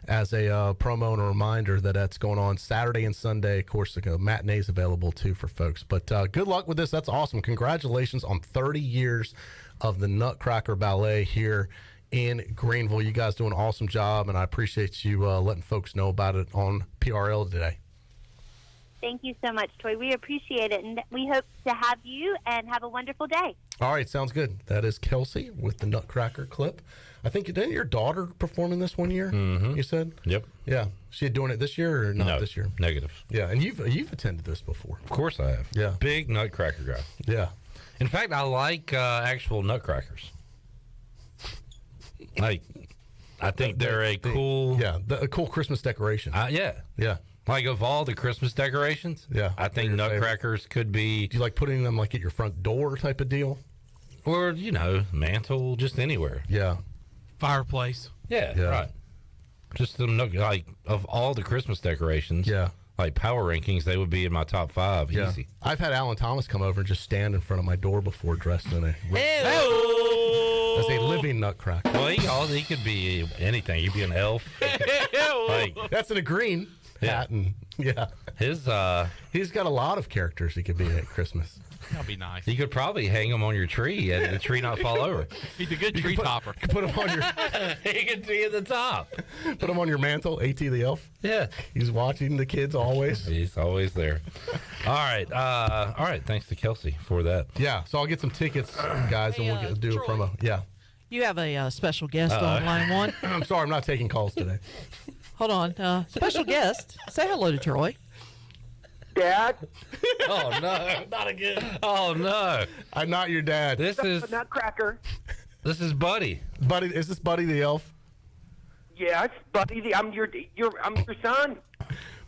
as a promo and a reminder that that's going on Saturday and Sunday. Of course, the matinee's available too for folks. But good luck with this. That's awesome. Congratulations on 30 years of the Nutcracker Ballet here in Greenville. You guys do an awesome job, and I appreciate you letting folks know about it on PRL today. Thank you so much, Troy. We appreciate it, and we hope to have you and have a wonderful day. All right, sounds good. That is Kelsey with the Nutcracker clip. I think, didn't your daughter perform in this one year? Mm-hmm. You said? Yep. Yeah. She doing it this year or not No, this year? Negative. Yeah, and you've attended this before. Of course I have. Yeah. Big Nutcracker guy. Yeah. In fact, I like actual nutcrackers. Like, I think they're a cool... Yeah, a cool Christmas decoration. Yeah. Yeah. Like, of all the Christmas decorations, yeah, I think nutcrackers could be... Do you like putting them, like, at your front door type of deal? Or, mantle, just anywhere. Yeah. Fireplace. Yeah, right. Just them, like, of all the Christmas decorations, like power rankings, they would be in my top 5 easy. I've had Alan Thomas come over and just stand in front of my door before dressed in as a living nutcracker. Well, he could be anything. He'd be an elf. Like, that's in a green hat. And, he's got a lot of characters he could be at Christmas. That'd be nice. You could probably hang him on your tree and the tree not fall over. He's a good tree topper. You put him on your... He could be at the top. Put him on your mantle, A.T. the elf. Yeah. He's watching the kids always. He's always there. All right. Thanks to Kelsey for that. Yeah, so I'll get some tickets, guys, and we'll do a promo. Yeah. You have a special guest on line 1. I'm sorry, I'm not taking calls today. Hold on. Special guest. Say hello to Troy. Dad? Oh, no. Not again. Oh, no. I'm not your dad. This is Nutcracker. This is Buddy. Buddy, is this Buddy the elf? Yes, Buddy. I'm your son.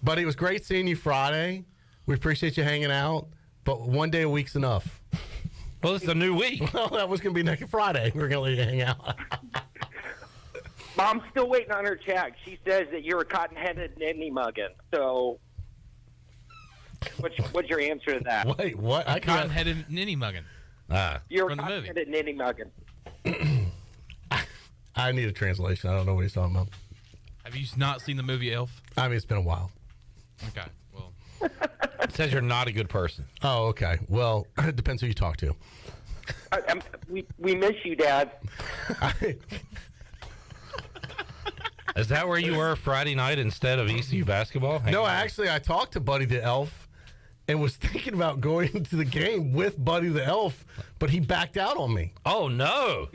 Buddy, it was great seeing you Friday. We appreciate you hanging out, but one day a week's enough. Well, it's a new week. Well, that was going to be next Friday. We're going to let you hang out. Mom's still waiting on her check. She says that you're a cotton-headed ninny muggin. So, what's your answer to that? Wait, what? I can't. Cotton-headed ninny muggin. You're from a the movie. cotton-headed ninny muggin. I need a translation. I don't know what he's talking about. Have you not seen the movie Elf? I mean, it's been a while. Okay, well. It says you're not a good person. Oh, okay. Well, it depends who you talk to. We miss you, Dad. Is that where you were Friday night instead of ECU basketball? No, actually, I talked to Buddy the Elf and was thinking about going to the game with Buddy the Elf, but he backed out on me. Oh, no.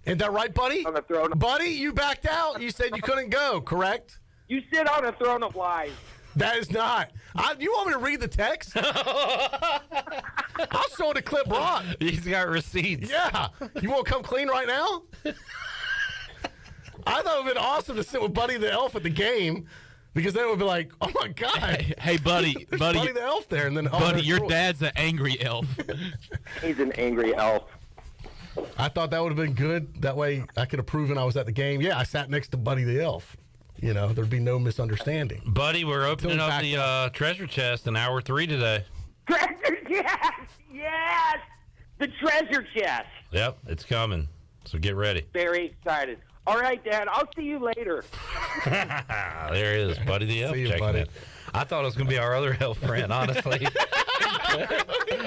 Isn't that right, Buddy? On a throne. Buddy, you backed out. You said you couldn't go, correct? You sit on a throne of lies. That is not. You want me to read the text? I'll show the clip Brock. He's got receipts. Yeah. You want to come clean right now? I thought it would have been awesome to sit with Buddy the Elf at the game because then it would be like, oh, my God. Hey, Buddy. There's Buddy the Elf there. And then, Buddy, your dad's an angry elf. He's an angry elf. I thought that would have been good. That way I could have proven I was at the game. Yeah, I sat next to Buddy the Elf. You know, there'd be no misunderstanding. Buddy, we're opening up the treasure chest in hour 3 today. Treasure chest! Yes! The treasure chest. Yep, it's coming. So get ready. Very excited. All right, Dad. I'll see you later. There he is, Buddy the Elf. See you, checking buddy. in. I thought it was going to be our other elf friend, honestly.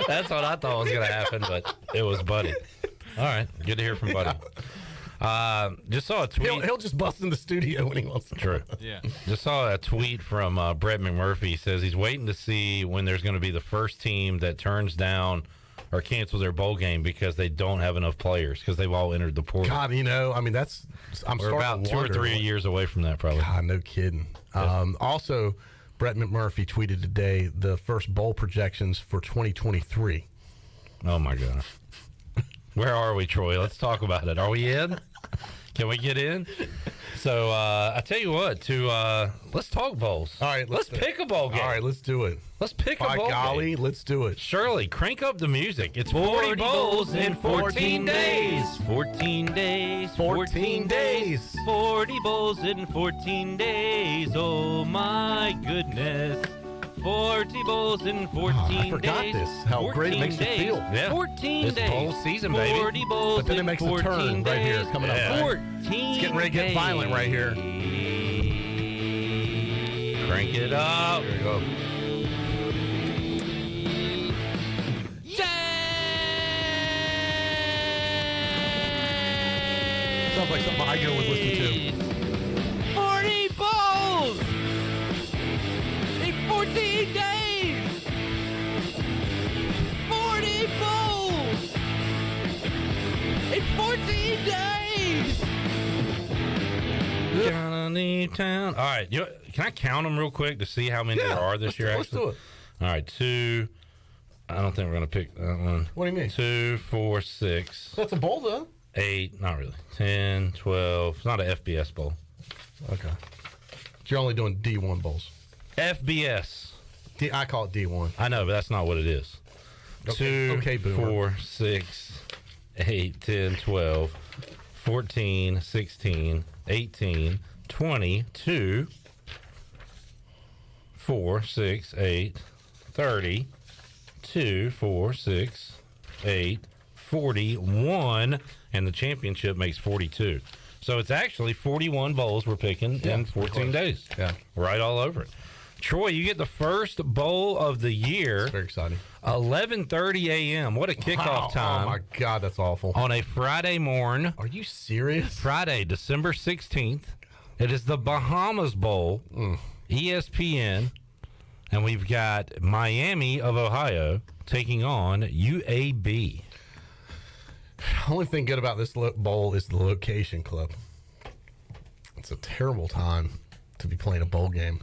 That's what I thought was going to happen, but it was Buddy. All right, good to hear from Buddy. Just saw a tweet. He'll just bust in the studio when he wants to. True. Yeah. Just saw a tweet from Brett McMurphy. He says he's waiting to see when there's going to be the first team that turns down or cancels their bowl game because they don't have enough players because they've all entered the portal. God, you know, I mean, We're about 2 or 3 years away from that, probably. God, no kidding. Yeah. Also, Brett McMurphy tweeted today the first bowl projections for 2023. Oh, my God. Where are we, Troy? Let's talk about it. Are we in? Can we get in? So, I tell you what, let's talk bowls. All right. Let's pick a bowl game. All right, let's do it. Let's pick a bowl By golly, game. let's do it. Shirley, crank up the music. It's 40 bowls in 14 days. 14 days. 14 days. 40 bowls in 14 days. Oh, my goodness. 40 bowls in 14 days. I forgot this. How great it makes you feel. Yeah. 14 days. Bowl season, baby. 40 bowls. But then it makes a turn right here coming up. Right? 14 It's getting ready to get violent right here. Crank it up. Here we go. Sounds like something Iger would listen to. 40 bowls in 14 days. 40 bowls in 14 days. Johnny Town. All right, can I count them real quick to see how many there are this year? Let's do it. All right, 2. I don't think we're gonna pick that one. What do you mean? 2, 4, 6. That's a bowl, though. 8, not really. 10, 12. It's not an FBS bowl. Okay. You're only doing D1 bowls. FBS. I call it D1. I know, but that's not what it is. Okay, 2, 4, 6, 8, 10, 12, 14, 16, 18, 20, 2, 4, 6, 8, 30, 2, 4, 6, 8, 41, and the championship makes 42. So it's actually 41 bowls we're picking in 14 days. Yeah. Right all over it. Troy, you get the first bowl of the year. That's very exciting. 11:30 a.m. What a kickoff time. Oh, my God, that's awful. On a Friday morn. Are you serious? Friday, December 16th. It is the Bahamas Bowl, ESPN, and we've got Miami of Ohio taking on UAB. Only thing good about this bowl is the location, club. It's a terrible time to be playing a bowl game.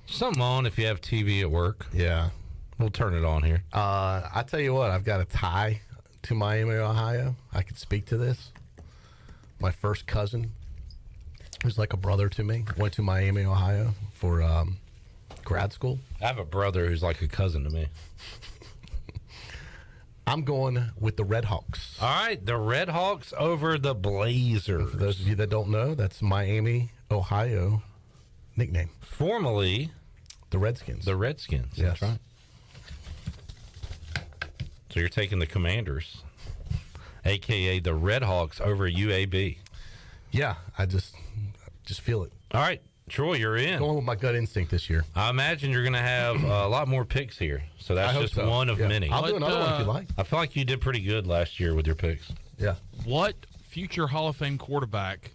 Something on if you have TV at work. Yeah. We'll turn it on here. I tell you what, I've got a tie to Miami, Ohio. I could speak to this. My first cousin, who's like a brother to me, went to Miami, Ohio for grad school. I have a brother who's like a cousin to me. I'm going with the Red Hawks. All right, the Red Hawks over the Blazers. For those of you that don't know, that's Miami, Ohio nickname. Formerly, the Redskins. The Redskins. Yes. That's right. So you're taking the Commanders, a.k.a. the Red Hawks, over UAB. Yeah, I just feel it. All right, Troy, you're in. Going with my gut instinct this year. I imagine you're going to have a lot more picks here. So that's just one of many. I'll do another one if you like. I feel like you did pretty good last year with your picks. Yeah. What future Hall of Fame quarterback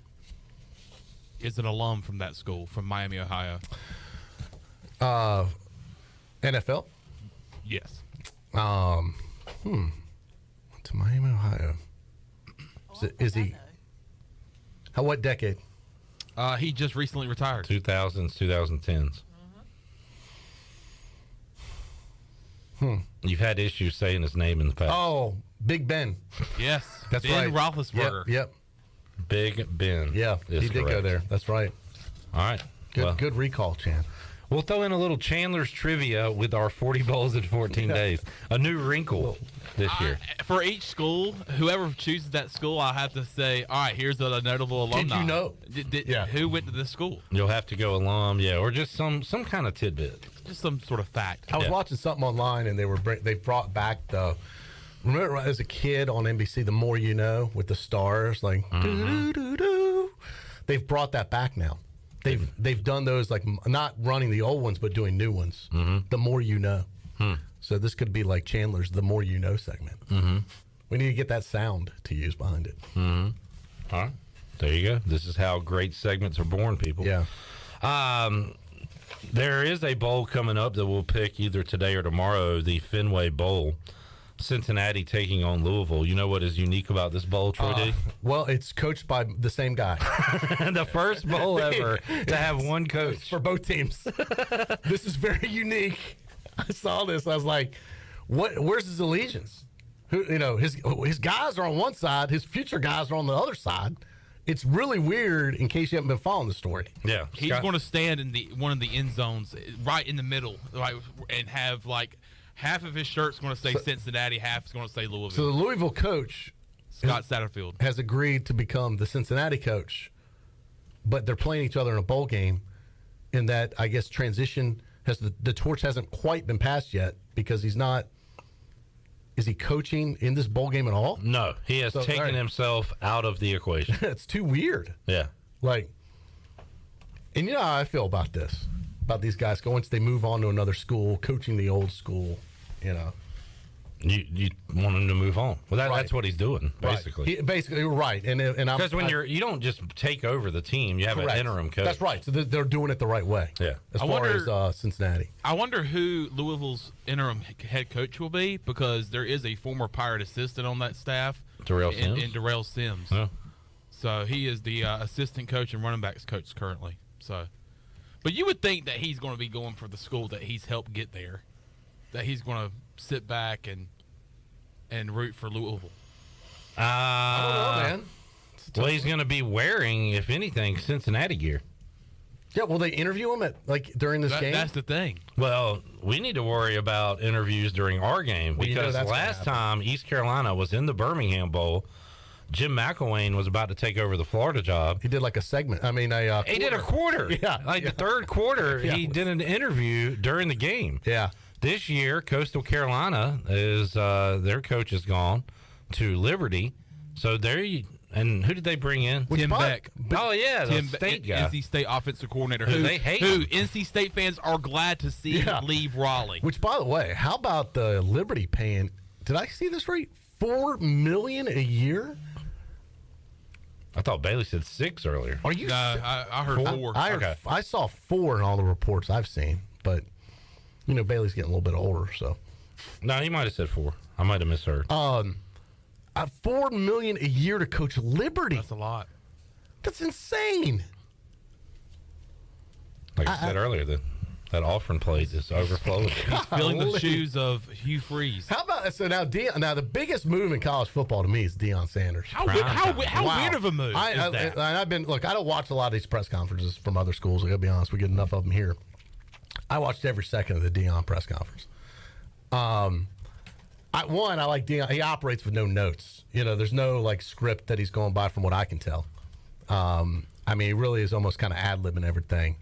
is an alum from that school, from Miami, Ohio? NFL? Yes. To Miami, Ohio. Is he? What decade? He just recently retired. 2000s, 2010s. You've had issues saying his name in the past. Oh, Big Ben. Yes. That's Ben right. Roethlisberger. Yep. Big Ben. Yeah, he did go there. That's right. All right. Good recall, Chan. We'll throw in a little Chandler's trivia with our 40 bowls in 14 days. A new wrinkle this year. For each school, whoever chooses that school, I'll have to say, all right, here's a notable alumni. Did you know? Who went to this school? You'll have to go alum, or just some kind of tidbit. Just some sort of fact. I was watching something online, and they brought back remember as a kid on NBC, The More You Know, with the stars, like, doo-doo-doo-doo. They've brought that back now. They've done those, like, not running the old ones, but doing new ones. The More You Know. So this could be like Chandler's The More You Know segment. We need to get that sound to use behind it. All right. There you go. This is how great segments are born, people. Yeah. There is a bowl coming up that we'll pick either today or tomorrow, the Fenway Bowl. Cincinnati taking on Louisville. You know what is unique about this bowl, Troy D? Well, it's coached by the same guy. The first bowl ever to have one coach. For both teams. This is very unique. I saw this. I was like, where's his allegiance? His guys are on one side. His future guys are on the other side. It's really weird in case you haven't been following the story. Yeah. He's going to stand in one of the end zones right in the middle, and have like half of his shirt's going to say Cincinnati, half is going to say Louisville. So the Louisville coach, Scott Satterfield, has agreed to become the Cincinnati coach, but they're playing each other in a bowl game. In that, I guess, transition The torch hasn't quite been passed yet because he's not. Is he coaching in this bowl game at all? No, he has taken himself out of the equation. It's too weird. Yeah. Like, and you know how I feel about this, about these guys going once they move on to another school, coaching the old school, you know. You want him to move on. Well, that's what he's doing, basically. Right. Basically, right. And because when you don't just take over the team, you have an interim coach. That's right. So they're doing it the right way. Yeah. As far as Cincinnati. I wonder who Louisville's interim head coach will be, because there is a former Pirate assistant on that staff. Darrell Sims? In Darrell Sims. Yeah. So he is the assistant coach and running backs coach currently. So, but you would think that he's going to be going for the school that he's helped get there, that he's going to sit back and root for Louisville. I don't know, man. Well, he's going to be wearing, if anything, Cincinnati gear. Yeah, will they interview him during this game? That's the thing. Well, we need to worry about interviews during our game because last time East Carolina was in the Birmingham Bowl, Jim McElwain was about to take over the Florida job. He did like a segment. I mean, he did a quarter. Yeah, the third quarter, he did an interview during the game. Yeah. This year, Coastal Carolina is their coach is gone to Liberty, so and who did they bring in? Tim Beck. Oh yeah, the Tim state Beck, guy, NC State offensive coordinator, who they hate. Who NC State fans are glad to see leave Raleigh. Which, by the way, how about the Liberty paying? Did I see this right? $4 million a year. I thought Bailey said 6 earlier. Are you? I heard 4. I saw 4 in all the reports I've seen, but you know Bailey's getting a little bit older, so. No, he might have said 4. I might have misheard. $4 million a year to coach Liberty. That's a lot. That's insane. Like I said earlier, that offering plate is overflowing. He's filling the shoes of Hugh Freeze. How about so now? Now the biggest move in college football to me is Deion Sanders. How weird of a move is that? I've been I don't watch a lot of these press conferences from other schools. I gotta be honest, we get enough of them here. I watched every second of the Deion press conference. I like Deion. He operates with no notes. You know, there's no like script that he's going by, from what I can tell. I mean, he really is almost kind of ad-libbing everything.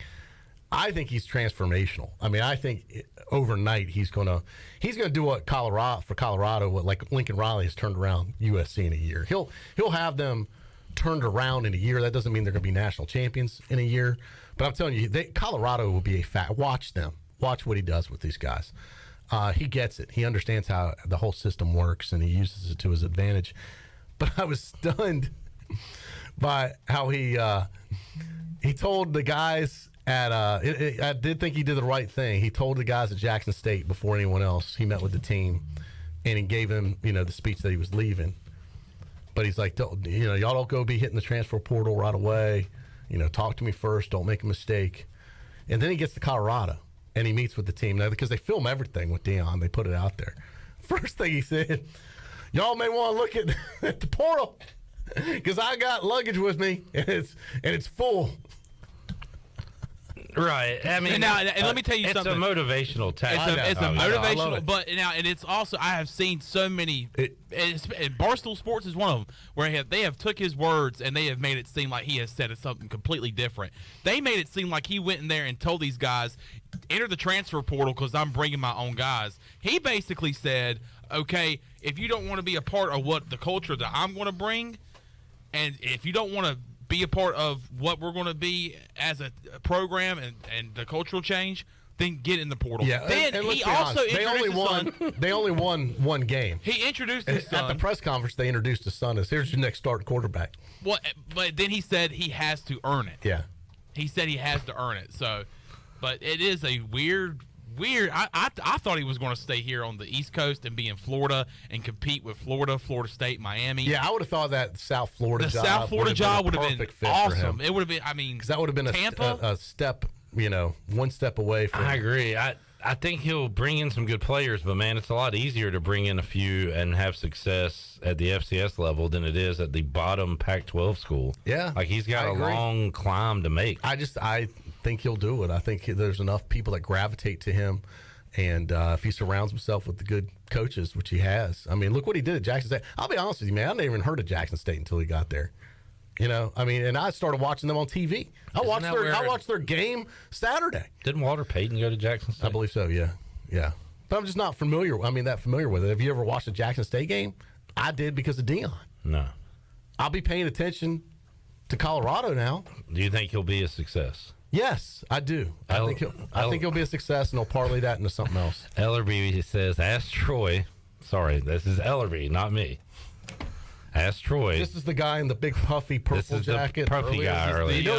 I think he's transformational. I mean, I think overnight he's gonna do what Colorado, what like Lincoln Riley has turned around USC in a year. He'll have them turned around in a year. That doesn't mean they're gonna be national champions in a year. But I'm telling you, Colorado will be a fact. Watch them. Watch what he does with these guys. He gets it. He understands how the whole system works, and he uses it to his advantage. But I was stunned by how he told the guys at I did think he did the right thing. He told the guys at Jackson State before anyone else. He met with the team, and he gave them the speech that he was leaving. But he's like, y'all don't go be hitting the transfer portal right away. Talk to me first. Don't make a mistake. And then he gets to Colorado, and he meets with the team. Now, because they film everything with Deion, they put it out there. First thing he said, y'all may want to look at the portal because I got luggage with me, and it's full. Right. I mean, and let me tell you something. It's a motivational tactic. It's a motivational, but now, and it's also, I have seen so many. And Barstool Sports is one of them where they have took his words and they have made it seem like he has said something completely different. They made it seem like he went in there and told these guys, enter the transfer portal because I'm bringing my own guys. He basically said, okay, if you don't want to be a part of what the culture that I'm going to bring, and if you don't want to be a part of what we're going to be as a program and the cultural change, then get in the portal. Yeah, then and he also introduced They only won one game. He introduced his son. At the press conference, they introduced his son as, here's your next starting quarterback. Well, but then he said he has to earn it. Yeah. He said he has to earn it. So, but it is a weird. I thought he was going to stay here on the East Coast and be in Florida and compete with Florida State, Miami. Yeah, I would have thought that South Florida job. The South Florida job would have been awesome. It would have been. I mean, because that would have been Tampa? a step, one step away from. I agree. I think he'll bring in some good players, but man, it's a lot easier to bring in a few and have success at the FCS level than it is at the bottom Pac-12 school. Yeah, like he's got a long climb to make. I think he'll do it. I think there's enough people that gravitate to him, and if he surrounds himself with the good coaches, which he has. I mean, look what he did at Jackson State. I'll be honest with you, man. I never even heard of Jackson State until he got there. You know, I mean, and I started watching them on TV. I watched their game Saturday. Didn't Walter Payton go to Jackson State? I believe so. Yeah. But I'm just not familiar. That familiar with it. Have you ever watched a Jackson State game? I did because of Deion. No. I'll be paying attention to Colorado now. Do you think he'll be a success? Yes, I do. I think he'll be a success, and he'll parlay that into something else. Ellerby says, ask Troy. Sorry, this is Ellerby, not me. Ask Troy. This is the guy in the big puffy purple jacket. The puffy guy earlier. You know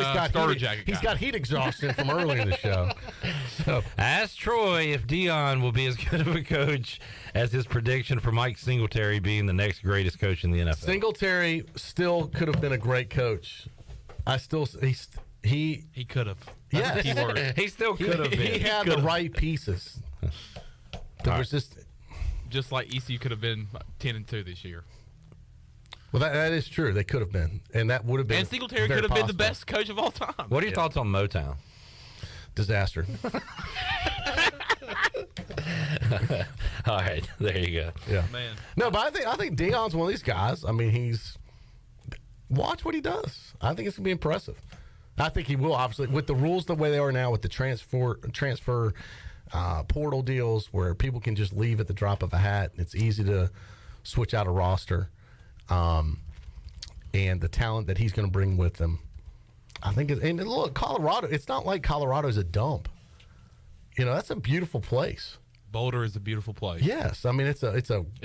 he's got heat exhaustion from earlier in the show. So. Ask Troy if Deion will be as good of a coach as his prediction for Mike Singletary being the next greatest coach in the NFL. Singletary still could have been a great coach. He could have. Yes. He still could have been. He had the right pieces. There was just like ECU could have been 10-2 this year. Well, that is true. They could have been, and that would have been. And Singletary could have been the best coach of all time. What are your thoughts on Motown? Disaster. All right, there you go. Yeah, man. No, but I think Deion's one of these guys. I mean, watch what he does. I think it's gonna be impressive. I think he will, obviously, with the rules the way they are now, with the transfer portal deals where people can just leave at the drop of a hat. It's easy to switch out a roster. And the talent that he's going to bring with him, I think. And look, Colorado. It's not like Colorado's a dump. You know, that's a beautiful place. Boulder is a beautiful place. Yes, I mean it's a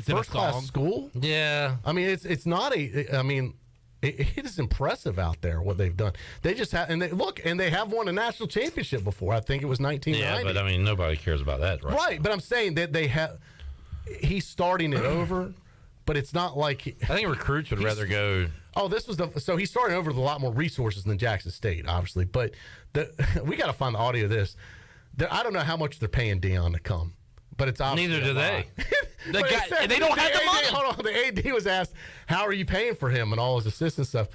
first class school. Yeah, I mean it's not a. I mean, it is impressive out there what they've done. They just have and they have won a national championship before. I think it was 1990. Yeah, but I mean nobody cares about that, right? Right, but I'm saying that they have. He's starting it over. But it's not like I think recruits would rather go. Oh, so he's starting over with a lot more resources than Jackson State, obviously. But we got to find the audio of this. I don't know how much they're paying Deion to come, but it's obviously neither do they. They don't have the money. Hold on, the AD was asked, "How are you paying for him and all his assistant stuff?"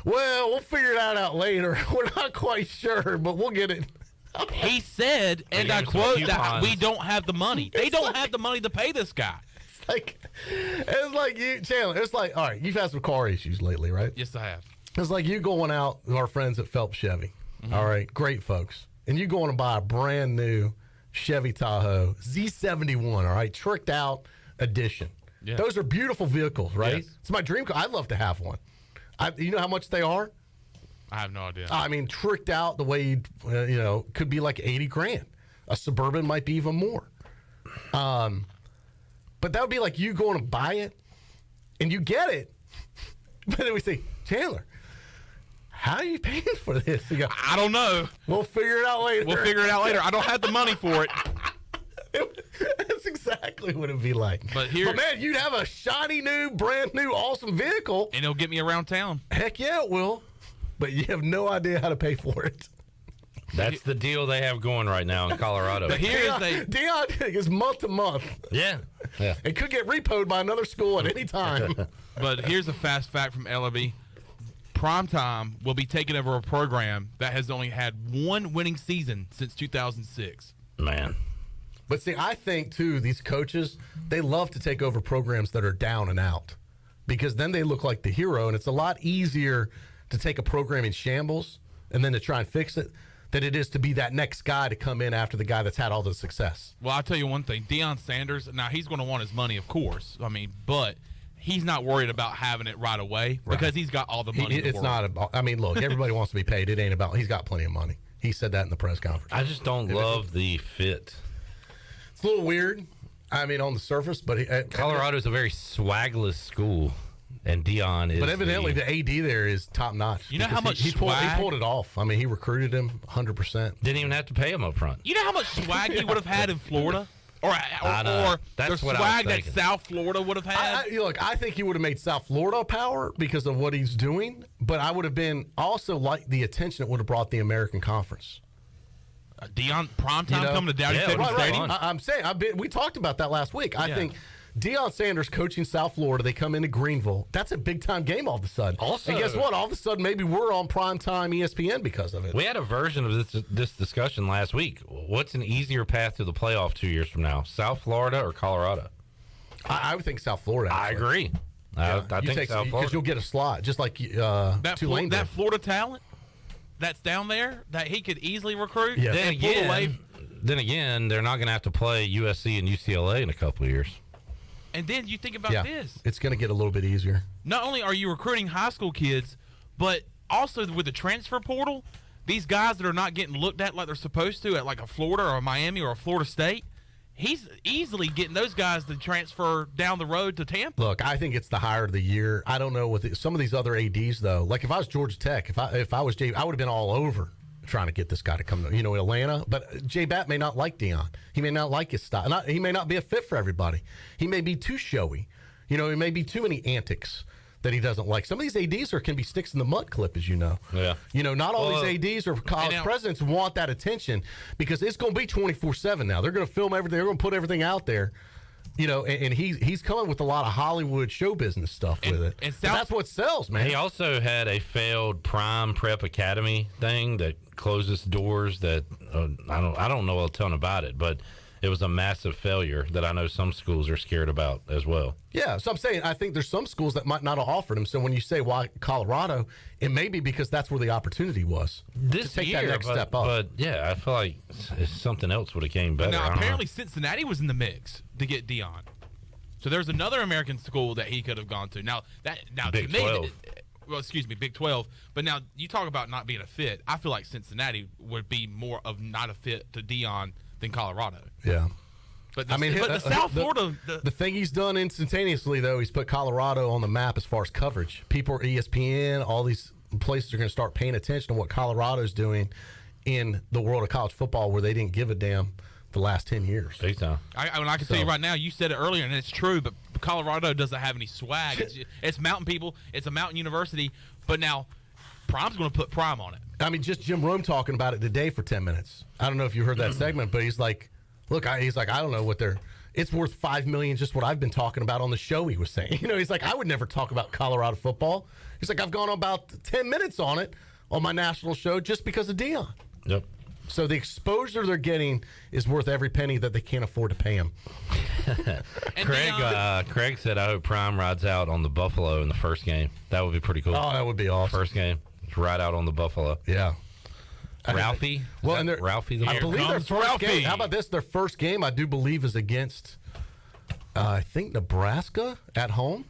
Well, we'll figure that out later. We're not quite sure, but we'll get it. He said, and I quote, that we don't have the money. They don't have the money to pay this guy. It's like you, Chandler. It's like, all right, you've had some car issues lately, right? Yes, I have. It's like you going out with our friends at Phelps Chevy. Mm-hmm. All right, great folks. And you going to buy a brand new Chevy Tahoe Z71, all right, tricked out edition. Yeah. Those are beautiful vehicles, right? Yes. It's my dream car. I'd love to have one. You know how much they are? I have no idea. I mean, tricked out the way could be like $80,000. A Suburban might be even more. But that would be like you going to buy it, and you get it. But then we say, Chandler, how are you paying for this? You go, I don't know. We'll figure it out later. I don't have the money for it. That's exactly what it'd be like. But man, you'd have a shiny new, brand new, awesome vehicle. And it'll get me around town. Heck yeah, it will. But you have no idea how to pay for it. That's the deal they have going right now in Colorado. But Deion is month to month. Yeah. It could get repoed by another school at any time. But here's a fast fact from Ellaby. Primetime will be taking over a program that has only had one winning season since 2006. Man. But see, I think, too, these coaches, they love to take over programs that are down and out because then they look like the hero, and it's a lot easier to take a program in shambles and then to try and fix it than it is to be that next guy to come in after the guy that's had all the success. Well, I'll tell you one thing. Deion Sanders, now he's going to want his money, of course. I mean, but he's not worried about having it right away because he's got all the money in the world. Not about, I mean, look, everybody wants to be paid. It ain't about, he's got plenty of money. He said that in the press conference. I just don't love the fit. It's a little weird, I mean, on the surface, but Colorado's a very swagless school. And Deion is. But evidently, the AD there is top notch. You know how much he pulled it off. I mean, he recruited him 100%. Didn't even have to pay him up front. You know how much swag he would have had in Florida? Or the swag that South Florida would have had? Look, I think he would have made South Florida a power because of what he's doing. But I would have been also like the attention it would have brought the American Conference. Deion primetime coming to Dowdy Stadium. I'm saying, we talked about that last week. I think Deion Sanders coaching South Florida, they come into Greenville. That's a big-time game all of a sudden. Also, and guess what? All of a sudden, maybe we're on primetime ESPN because of it. We had a version of this discussion last week. What's an easier path to the playoff 2 years from now, South Florida or Colorado? I would think South Florida. Actually. I agree. I think so. Because you'll get a slot, just like Tulane did. That Florida talent that's down there that he could easily recruit. Yeah. And Then again, they're not going to have to play USC and UCLA in a couple of years. And then you think about this. It's going to get a little bit easier. Not only are you recruiting high school kids, but also with the transfer portal, these guys that are not getting looked at like they're supposed to at like a Florida or a Miami or a Florida State, he's easily getting those guys to transfer down the road to Tampa. Look, I think it's the hire of the year. I don't know with some of these other ADs though. Like if I was Georgia Tech, if I was Jay, I would have been all over trying to get this guy to come to Atlanta. But Jay Batt may not like Deion. He may not like his style. He may not be a fit for everybody. He may be too showy. It may be too many antics that he doesn't like. Some of these ADs can be sticks in the mud clip, as you know. Yeah. Not all these ADs or college presidents want that attention because it's going to be 24/7 now. They're going to film everything. They're going to put everything out there. And he's coming with a lot of Hollywood show business stuff with it. But that's what sells, man. He also had a failed Prime Prep Academy thing that closes doors that I don't know a ton about it, but it was a massive failure that I know some schools are scared about as well. Yeah, so I'm saying I think there's some schools that might not have offered him. So when you say why Colorado, it may be because that's where the opportunity was to take that next step up. But yeah, I feel like something else would have came better. Now apparently Cincinnati was in the mix to get Deion. So there's another American school that he could have gone to. Now Big to me, 12. Big 12. But now you talk about not being a fit. I feel like Cincinnati would be more of not a fit to Deion than Colorado. Yeah. But the South Florida... The thing he's done instantaneously, though, he's put Colorado on the map as far as coverage. People, ESPN, all these places are going to start paying attention to what Colorado's doing in the world of college football where they didn't give a damn the last 10 years. Big time. I can tell you right now, you said it earlier, and it's true, but Colorado doesn't have any swag. It's mountain people. It's a mountain university. But now Prime's going to put Prime on it. I mean, just Jim Rome talking about it today for 10 minutes. I don't know if you heard that segment, but he's like, look, I don't know what it's worth $5 million, just what I've been talking about on the show, he was saying. He's like, I would never talk about Colorado football. He's like, I've gone about 10 minutes on it on my national show just because of Deion. Yep. So the exposure they're getting is worth every penny that they can't afford to pay him. Craig said, I hope Prime rides out on the Buffalo in the first game. That would be pretty cool. Oh, that would be awesome. First game. Ride out on the Buffalo. Yeah. Ralphie? Ralphie? I believe their first game. How about this? Their first game, I do believe, is against, I think, Nebraska at home.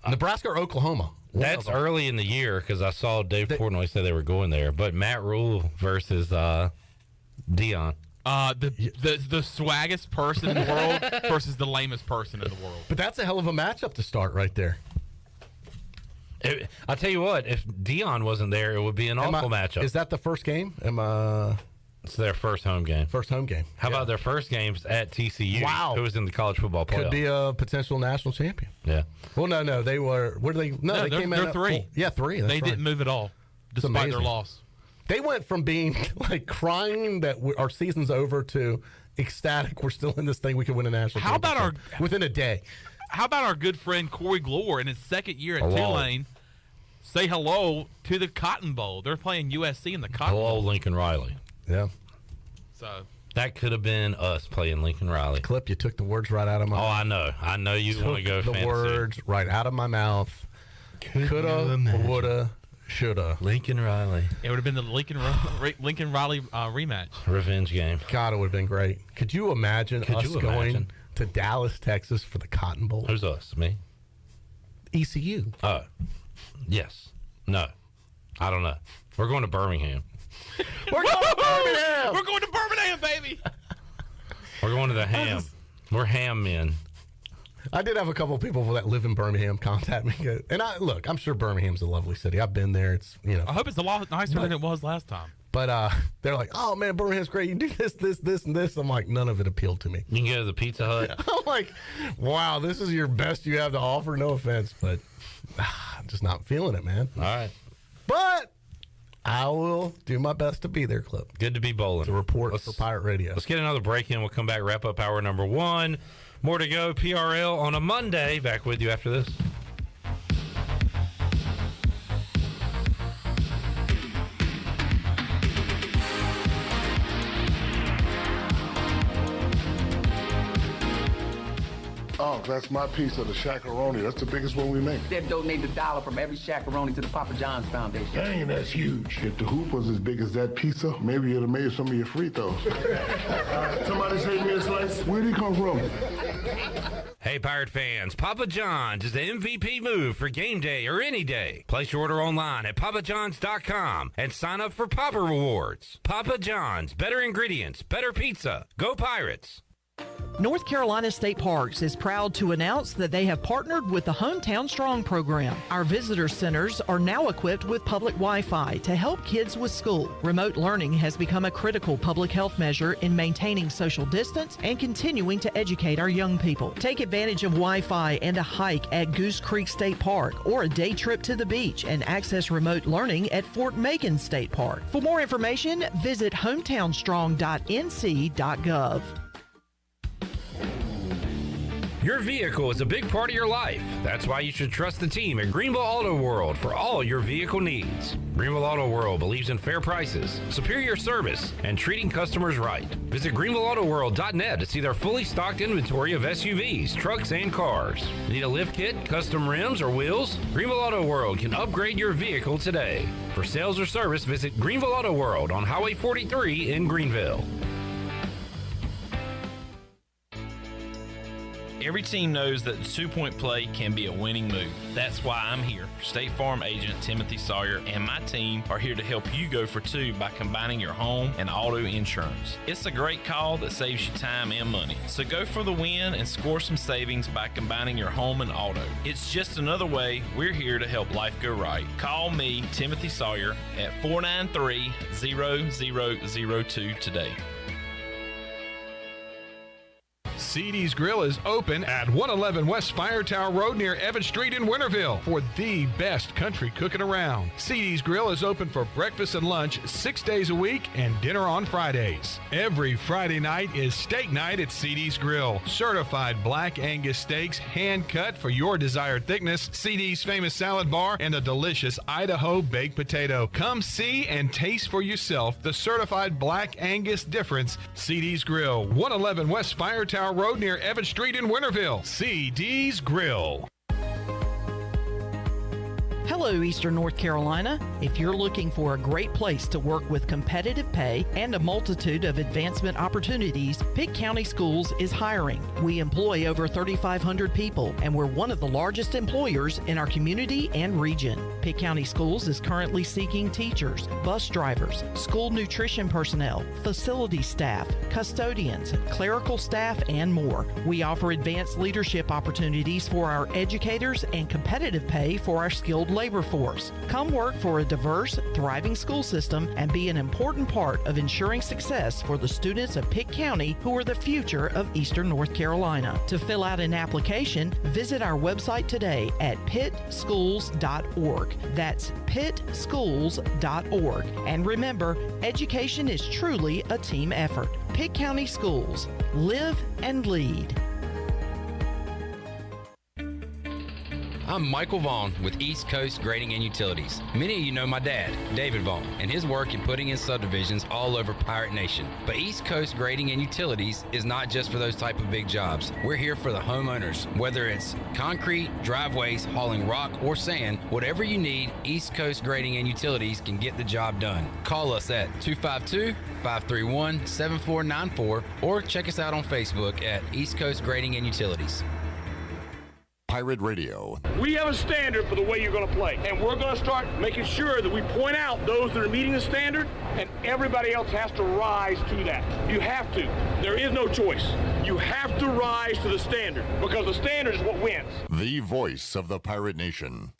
Nebraska or Oklahoma. That's early in the year because I saw Dave Portnoy say they were going there. But Matt Rule versus Deion. The swaggest person in the world versus the lamest person in the world. But that's a hell of a matchup to start right there. I'll tell you what, if Deion wasn't there, it would be an awful matchup. Is that the first game? It's their first home game. How about their first games at TCU? Wow. Who was in the college football playoff? Could be a potential national champion. Yeah. Well, no. They were. Where did they? No, they came in. They're 3. Yeah, 3. That's they didn't move at all, despite their loss. They went from being like crying that our season's over to ecstatic. We're still in this thing. We could win a national championship. Within a day? How about our good friend Corey Glore in his second year at Tulane? Say hello to the Cotton Bowl. They're playing USC in the Cotton Bowl. Hello, Lincoln Riley. Yeah. So that could have been us playing Lincoln Riley. Clip, you took the words right out of my mouth. I know you want to go the fantasy. Words right out of my mouth. Coulda, woulda, shoulda. Lincoln Riley. It would have been the Lincoln Riley rematch. Revenge game. God, it would have been great. Could you imagine going to Dallas, Texas for the Cotton Bowl? Who's us? Me? ECU. Oh. Yes. No. I don't know. We're going to Birmingham. We're going to Birmingham. We're going to Birmingham, baby. We're going to the ham. We're ham men. I did have a couple of people that live in Birmingham contact me. And I'm sure Birmingham's a lovely city. I've been there. It's, I hope it's a lot nicer than it was last time. But they're like, oh, man, Birmingham's great. You do this, and this. I'm like, none of it appealed to me. You can go to the Pizza Hut. I'm like, wow, this is your best you have to offer. No offense, but I'm just not feeling it, man. All right. But I will do my best to be there, Clip. Good to be bowling. To report for Pirate Radio. Let's get another break in. We'll come back, wrap up hour number 1. More to go. PRL on a Monday. Back with you after this. dogs. That's my piece of the shakaroni. That's the biggest one we make. They've donated $1 from every shakaroni to the Papa John's Foundation. Dang, that's huge. If the hoop was as big as that pizza, maybe it'd have made some of your free throws. Somebody save me a slice. Where'd he come from? Hey, Pirate fans, Papa John's is the MVP move for game day or any day. Place your order online at papajohns.com and sign up for Papa Rewards. Papa John's, better ingredients, better pizza. Go Pirates! North Carolina State Parks is proud to announce that they have partnered with the Hometown Strong program. Our visitor centers are now equipped with public Wi-Fi to help kids with school. Remote learning has become a critical public health measure in maintaining social distance and continuing to educate our young people. Take advantage of Wi-Fi and a hike at Goose Creek State Park or a day trip to the beach and access remote learning at Fort Macon State Park. For more information, visit hometownstrong.nc.gov. Your vehicle is a big part of your life. That's why you should trust the team at Greenville Auto World for all your vehicle needs. Greenville Auto World believes in fair prices, superior service, and treating customers right. Visit greenvilleautoworld.net to see their fully stocked inventory of SUVs, trucks, and cars. Need a lift kit, custom rims, or wheels? Greenville Auto World can upgrade your vehicle today. For sales or service, visit Greenville Auto World on Highway 43 in Greenville. Every team knows that the two-point play can be a winning move. That's why I'm here. State Farm agent Timothy Sawyer and my team are here to help you go for two by combining your home and auto insurance. It's a great call that saves you time and money. So go for the win and score some savings by combining your home and auto. It's just another way we're here to help life go right. Call me, Timothy Sawyer, at 493-0002 today. CD's Grill is open at 111 West Fire Tower Road near Evans Street in Winterville for the best country cooking around. CD's Grill is open for breakfast and lunch 6 days a week and dinner on Fridays. Every Friday night is steak night at CD's Grill. Certified black Angus steaks, hand cut for your desired thickness, CD's famous salad bar, and a delicious Idaho baked potato. Come see and taste for yourself the certified black Angus difference. CD's Grill, 111 West Fire Tower Road near Evans Street in Winterville. CD's Grill. Hello, Eastern North Carolina. If you're looking for a great place to work with competitive pay and a multitude of advancement opportunities, Pitt County Schools is hiring. We employ over 3,500 people, and we're one of the largest employers in our community and region. Pitt County Schools is currently seeking teachers, bus drivers, school nutrition personnel, facility staff, custodians, clerical staff, and more. We offer advanced leadership opportunities for our educators and competitive pay for our skilled labor force. Come work for a diverse, thriving school system and be an important part of ensuring success for the students of Pitt County who are the future of Eastern North Carolina. To fill out an application, visit our website today at pittschools.org. That's pittschools.org. And remember, education is truly a team effort. Pitt County Schools. Live and lead. I'm Michael Vaughn with East Coast Grading and Utilities. Many of you know my dad, David Vaughn, and his work in putting in subdivisions all over Pirate Nation. But East Coast Grading and Utilities is not just for those type of big jobs. We're here for the homeowners. Whether it's concrete, driveways, hauling rock, or sand, whatever you need, East Coast Grading and Utilities can get the job done. Call us at 252-531-7494 or check us out on Facebook at East Coast Grading and Utilities. Pirate Radio. We have a standard for the way you're going to play, and we're going to start making sure that we point out those that are meeting the standard, and everybody else has to rise to that. You have to. There is no choice. You have to rise to the standard, because the standard is what wins. The voice of the Pirate Nation.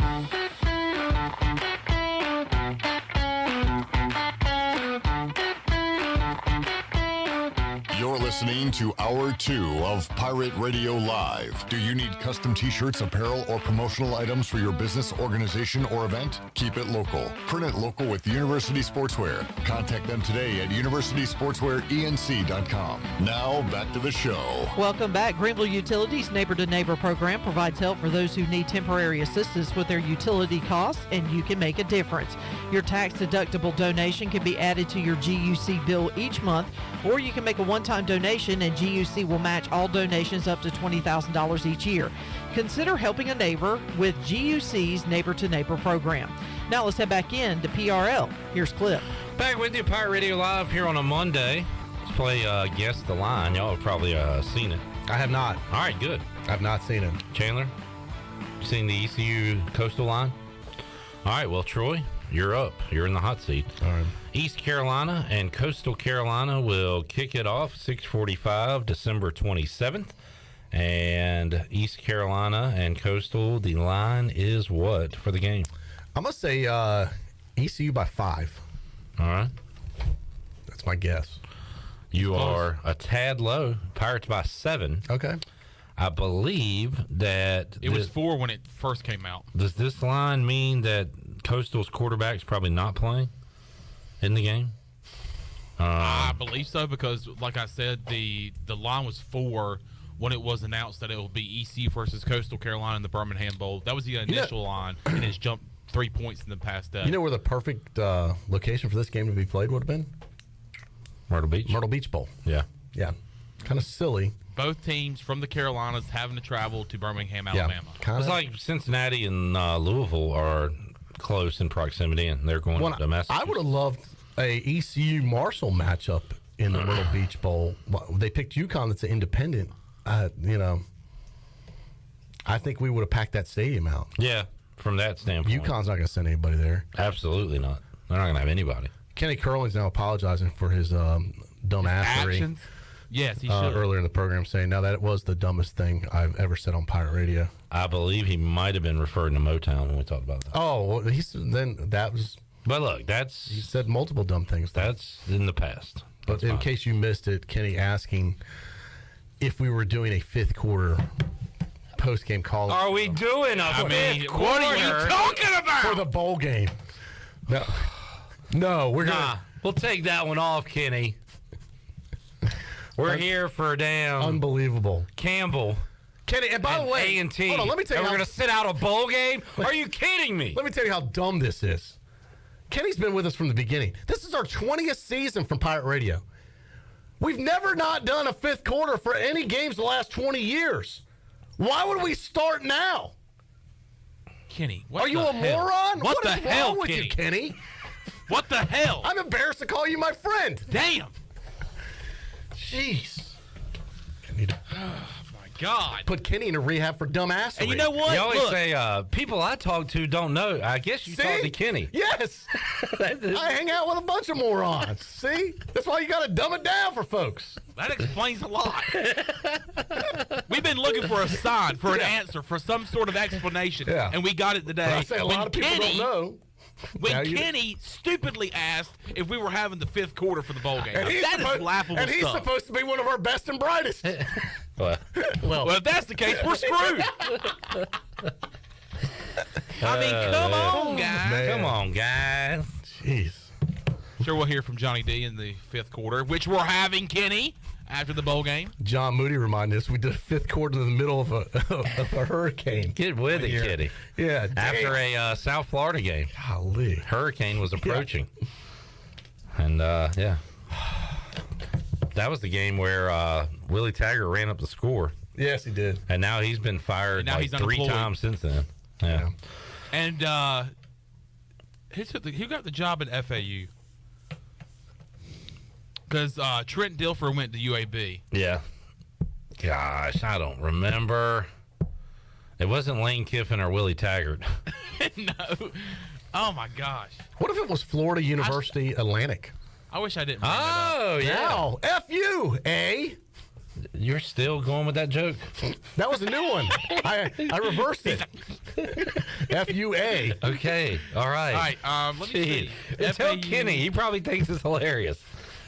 You're listening to Hour 2 of Pirate Radio Live. Do you need custom t-shirts, apparel, or promotional items for your business, organization, or event? Keep it local. Print it local with University Sportswear. Contact them today at universitysportswearenc.com. Now, back to the show. Welcome back. Greenville Utilities Neighbor to Neighbor program provides help for those who need temporary assistance with their utility costs, and you can make a difference. Your tax-deductible donation can be added to your GUC bill each month, or you can make a one-time one-time donation, and GUC will match all donations up to $20,000 each year. Consider helping a neighbor with GUC's Neighbor to Neighbor program. Now let's head back in to PRL. Here's Clip. Back with you, Pirate Radio Live here on a Monday. Let's play Guess the Line. Y'all have probably seen it. I have not. All right, good. I've not seen it. Chandler, seen the ECU Coastal line? All right, well, Troy, you're up. You're in the hot seat. All right. East Carolina and Coastal Carolina will kick it off 6:45, December 27th. And East Carolina and Coastal, the line is what for the game? I'm going to say ECU by 5. All right. That's my guess. You are a tad low. Pirates by 7. Okay. I believe that it was 4 when it first came out. Does this line mean that Coastal's quarterback's probably not playing in the game? I believe so because, like I said, the line was 4 when it was announced that it will be ECU versus Coastal Carolina in the Birmingham Bowl. That was the initial line, and it's jumped 3 points in the past day. You know where the perfect location for this game to be played would have been? Myrtle Beach. Myrtle Beach Bowl. Yeah. Yeah. Kind of silly. Both teams from the Carolinas having to travel to Birmingham, Alabama. It's like Cincinnati and Louisville are close in proximity, and they're going to Massachusetts. I would have loved a ECU Marshall matchup in the Myrtle Beach Bowl. They picked UConn that's an independent. I think we would have packed that stadium out. Yeah, from that standpoint. UConn's not going to send anybody there. Absolutely not. They're not going to have anybody. Kenny Curling's now apologizing for his dumbassery. Actions? Yes, he should. Earlier in the program, saying, "Now that was the dumbest thing I've ever said on Pirate Radio." I believe he might have been referring to Motown when we talked about that. Oh, well, that was. But look, he said multiple dumb things. That's in the past. But in case you missed it, Kenny asking if we were doing a fifth quarter post-game call. Are we doing a fifth quarter? What are you talking about? For the bowl game. No, we're gonna. We'll take that one off, Kenny. We're here for damn unbelievable Campbell. Kenny, and by the way, A&T. hold on, let me tell you, we're going to sit out a bowl game? Are you kidding me? Let me tell you how dumb this is. Kenny's been with us from the beginning. This is our 20th season from Pirate Radio. We've never not done a fifth quarter for any games the last 20 years. Why would we start now? Kenny, are you a moron? What the hell, wrong with you, Kenny? What the hell? I'm embarrassed to call you my friend. Damn. Jeez. My God. Put Kenny in a rehab for dumbassery. And you know what? You always say, people I talk to don't know. I guess you talk to Kenny. Yes. I hang out with a bunch of morons. See? That's why you got to dumb it down for folks. That explains a lot. We've been looking for a sign, for an answer, for some sort of explanation, and we got it today. But I say a lot of people don't know. When Kenny stupidly asked if we were having the fifth quarter for the bowl game. And That is laughable and he's stuff. supposed to be one of our best and brightest. well, if that's the case, we're screwed. I mean, come on, guys. Man. Come on, guys. Jeez. Sure, we'll hear from Johnny D in the fifth quarter, which we're having, Kenny, after the bowl game. John Moody reminded us we did a fifth quarter in the middle of a hurricane. Get with it, Kitty. Yeah. After a South Florida game. Golly. Hurricane was approaching. And, yeah. That was the game where Willie Taggart ran up the score. Yes, he did. And now he's been fired he's 3 unemployed. times since then. Yeah. And who got the job at FAU? Because Trent Dilfer went to UAB. Yeah. Gosh, I don't remember. It wasn't Lane Kiffin or Willie Taggart. No. Oh, my gosh. What if it was Florida University Atlantic? I wish I didn't bring that up. Yeah. Now, F-U, eh? You're still going with that joke? That was a new one. I reversed it. F-U-A. Okay. All right. All right. Let me see. Tell Kenny. He probably thinks it's hilarious.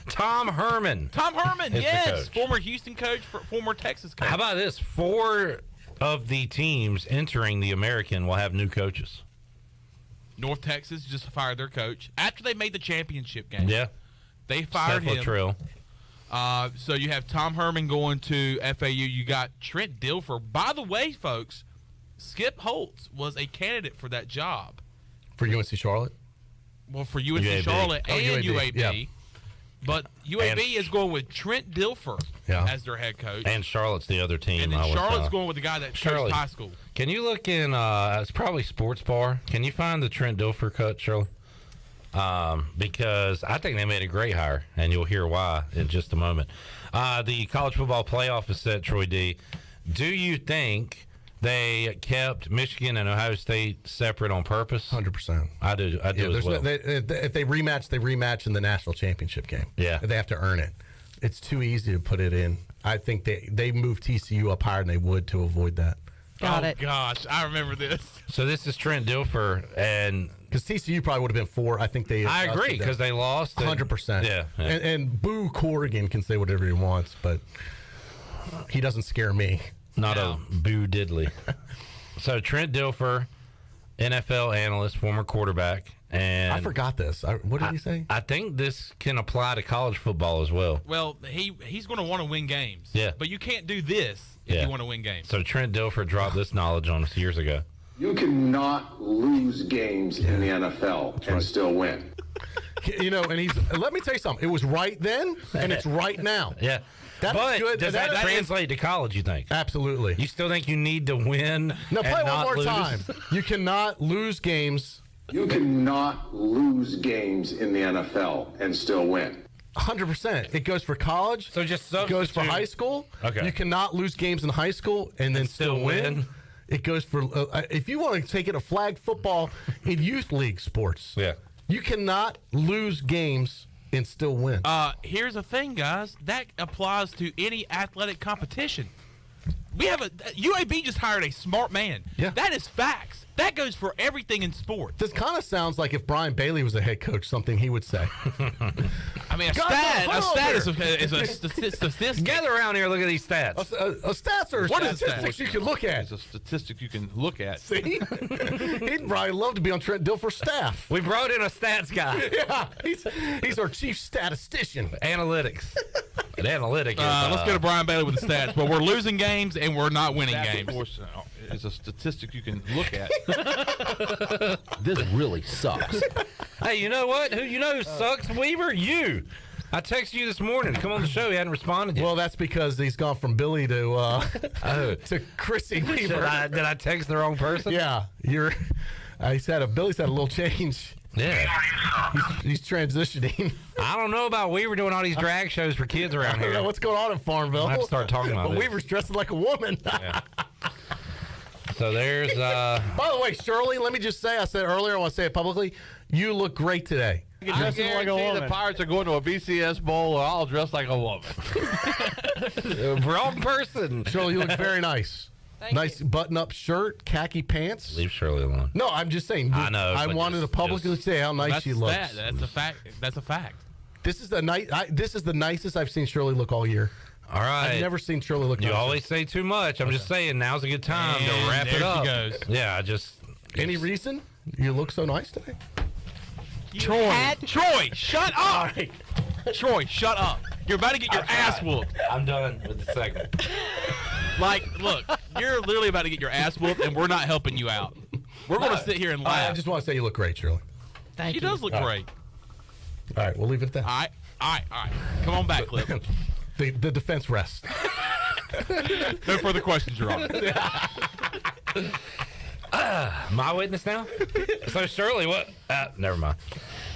Tom Herman. Tom Herman, is the yes. coach. Former Houston coach, former Texas coach. How about this? 4 of the teams entering the American will have new coaches. North Texas just fired their coach after they made the championship game. Yeah. They fired Seth him. Luttrell. So you have Tom Herman going to FAU. You got Trent Dilfer. By the way, folks, Skip Holtz was a candidate for that job. For UNC Charlotte? Well, for UNC UAB. Charlotte and UAB. UAB. Yeah. But UAB is going with Trent Dilfer as their head coach. And Charlotte's the other team. And then Charlotte's going with the guy that coached high school. Can you look in, it's probably Sports Bar. Can you find the Trent Dilfer cut, Shirley? Because I think they made a great hire, and you'll hear why in just a moment. The college football playoff is set, Troy D. Do you think they kept Michigan and Ohio State separate on purpose? 100%. I do as well. If they rematch, they rematch in the national championship game. Yeah. They have to earn it. It's too easy to put it in. I think they moved TCU up higher than they would to avoid that. Got it. Gosh, I remember this. So this is Trent Dilfer, and because TCU probably would have been 4, I think they. I agree because they lost 100%. Yeah. And Boo Corrigan can say whatever he wants, but he doesn't scare me. Not a Boo Diddley. So Trent Dilfer, NFL analyst, former quarterback, and I forgot this. What did he say? I think this can apply to college football as well. Well, he's going to want to win games. Yeah. But you can't do this if you want to win games. So Trent Dilfer dropped this knowledge on us years ago. You cannot lose games in the NFL and still win. And let me tell you something. It was right then, and it's right now. Yeah. That's good. Does that translate to college, you think? Absolutely. You still think you need to win? No, play and one not more lose? time. You cannot lose games. You cannot lose games in the NFL and still win. 100%. It goes for college. So just it goes for high school. Okay. You cannot lose games in high school and then still win. It goes for if you want to take it a flag football in youth league sports. Yeah. You cannot lose games and still win. Here's the thing, guys. That applies to any athletic competition. We have UAB just hired a smart man. Yeah. That is facts. That goes for everything in sports. This kind of sounds like if Brian Bailey was a head coach, something he would say. I mean, a stat is a statistic. Gather around here, look at these stats. Stats are statistics you can look at. It's a statistic you can look at. See? He'd probably love to be on Trent Dilfer's staff. We brought in a stats guy. Yeah, he's our chief statistician. Analytics. An analytic is, let's go to Brian Bailey with the stats. But we're losing games and we're not winning games. Of course, it's a statistic you can look at. This really sucks. Hey, you know what? Who sucks, Weaver? You. I texted you this morning to come on the show. You hadn't responded yet. Well, that's because he's gone from Billy to to Chrissy Weaver. Did I text the wrong person? Yeah, Billy's had a little change. Yeah. He's transitioning. I don't know about Weaver doing all these drag shows for kids around here. I don't know what's going on in Farmville. I have to start talking about this. Weaver's dressing like a woman. Yeah. So there's By the way, Shirley, let me just say, I said earlier, I want to say it publicly, you look great today. I guarantee the Pirates are going to a BCS Bowl or I'll dress like a woman. Wrong person. Shirley, you look very nice. Nice button-up shirt, khaki pants. Leave Shirley alone. No, I'm just saying. I know. I wanted to publicly say how nice she looks. That's a fact. That's a fact. This is the nicest I've seen Shirley look all year. All right. I've never seen Shirley look You nicer. always say too much. I'm just saying now's a good time to wrap it up. There she goes. Yeah, Any reason you look so nice today? Troy, shut up. Right. Troy, shut up. You're about to get your ass whooped. I'm done with the segment. Look, you're literally about to get your ass whooped, and we're not helping you out. We're going to sit here and laugh. I just want to say you look great, Shirley. Thank you. She does look great. All right, we'll leave it at that. All right. Come on back, Clip. The defense rests. No further questions, Your Honor. My witness now? So, Shirley, what? Never mind.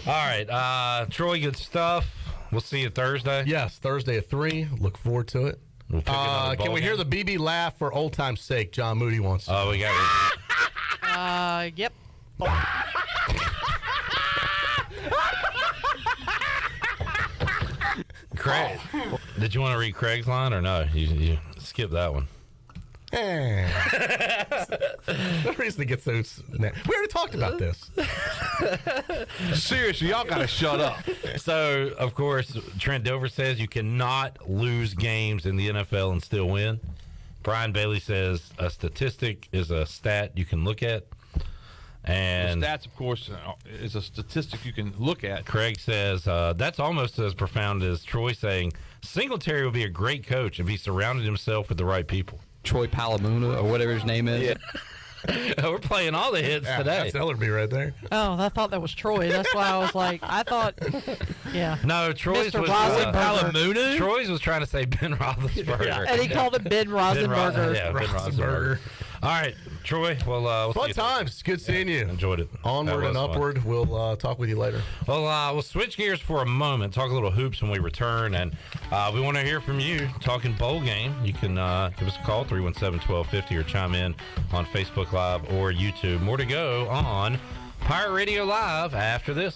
All right. Troy, good stuff. We'll see you Thursday. Yes, Thursday at 3. Look forward to it. We'll can we hear the BB laugh for old time's sake? John Moody wants to. Oh, we got it. Yep. Craig. Did you want to read Craig's line or no? You skip that one. No reason to get so. We already talked about this. Seriously, y'all got to shut up. So, of course, Trent Dilfer says you cannot lose games in the NFL and still win. Brian Bailey says a statistic is a stat you can look at. And stats, of course, is a statistic you can look at. Craig says that's almost as profound as Troy saying Singletary would be a great coach if he surrounded himself with the right people. Troy Palamuna or whatever his name is. Yeah. We're playing all the hits today. That's Ellerby right there. Oh, I thought that was Troy. That's why I was like, yeah. No, Troy's Mr. was Rosenberger. Troy's was trying to say Ben Roethlisberger. Yeah. And he called him Ben Rosenberger. Ben Rosenberger. All right, Troy. Well, we'll fun times. Good seeing you. Enjoyed it. Onward and upward. Fun. We'll talk with you later. Well, we'll switch gears for a moment. Talk a little hoops when we return, and we want to hear from you. Talking bowl game. You can give us a call 317-1250 or chime in on Facebook Live or YouTube. More to go on Pirate Radio Live after this.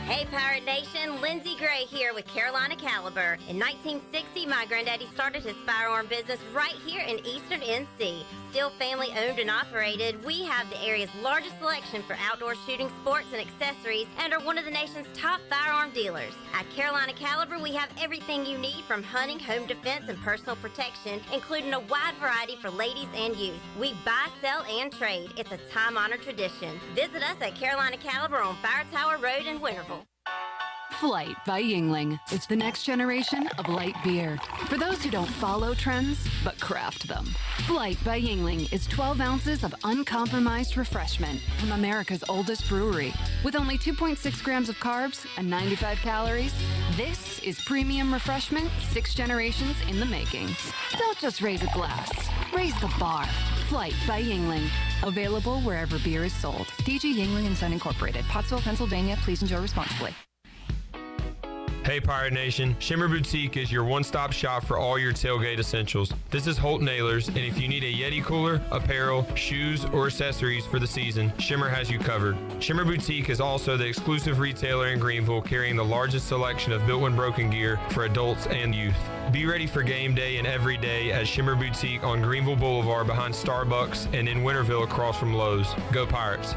Hey Pirate Nation, Lindsay Gray here with Carolina Caliber. In 1960, my granddaddy started his firearm business right here in Eastern NC. Still family owned and operated, we have the area's largest selection for outdoor shooting sports and accessories and are one of the nation's top firearm dealers. At Carolina Caliber, we have everything you need from hunting, home defense, and personal protection, including a wide variety for ladies and youth. We buy, sell, and trade. It's a time-honored tradition. Visit us at Carolina Caliber on Fire Tower Road in Winterville. Flight by Yingling. It's the next generation of light beer. For those who don't follow trends, but craft them. Flight by Yingling is 12 ounces of uncompromised refreshment from America's oldest brewery. With only 2.6 grams of carbs and 95 calories, this is premium refreshment 6 generations in the making. Don't just raise a glass, raise the bar. Flight by Yingling. Available wherever beer is sold. DG Yingling & Son Incorporated, Pottsville, Pennsylvania. Please enjoy responsibly. Hey Pirate Nation, Shimmer Boutique is your one-stop shop for all your tailgate essentials. This is Holt Nailers, and if you need a Yeti cooler, apparel, shoes, or accessories for the season, Shimmer has you covered. Shimmer Boutique is also the exclusive retailer in Greenville carrying the largest selection of built-in broken gear for adults and youth. Be ready for game day and every day at Shimmer Boutique on Greenville Boulevard behind Starbucks and in Winterville across from Lowe's. Go Pirates!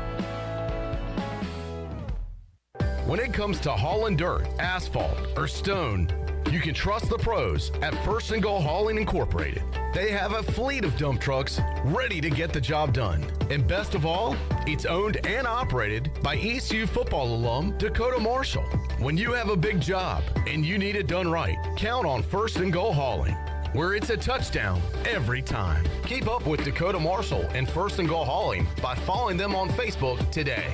When it comes to hauling dirt, asphalt, or stone, you can trust the pros at First and Goal Hauling Incorporated. They have a fleet of dump trucks ready to get the job done. And best of all, it's owned and operated by ECU football alum Dakota Marshall. When you have a big job and you need it done right, count on First and Goal Hauling, where it's a touchdown every time. Keep up with Dakota Marshall and First and Goal Hauling by following them on Facebook today.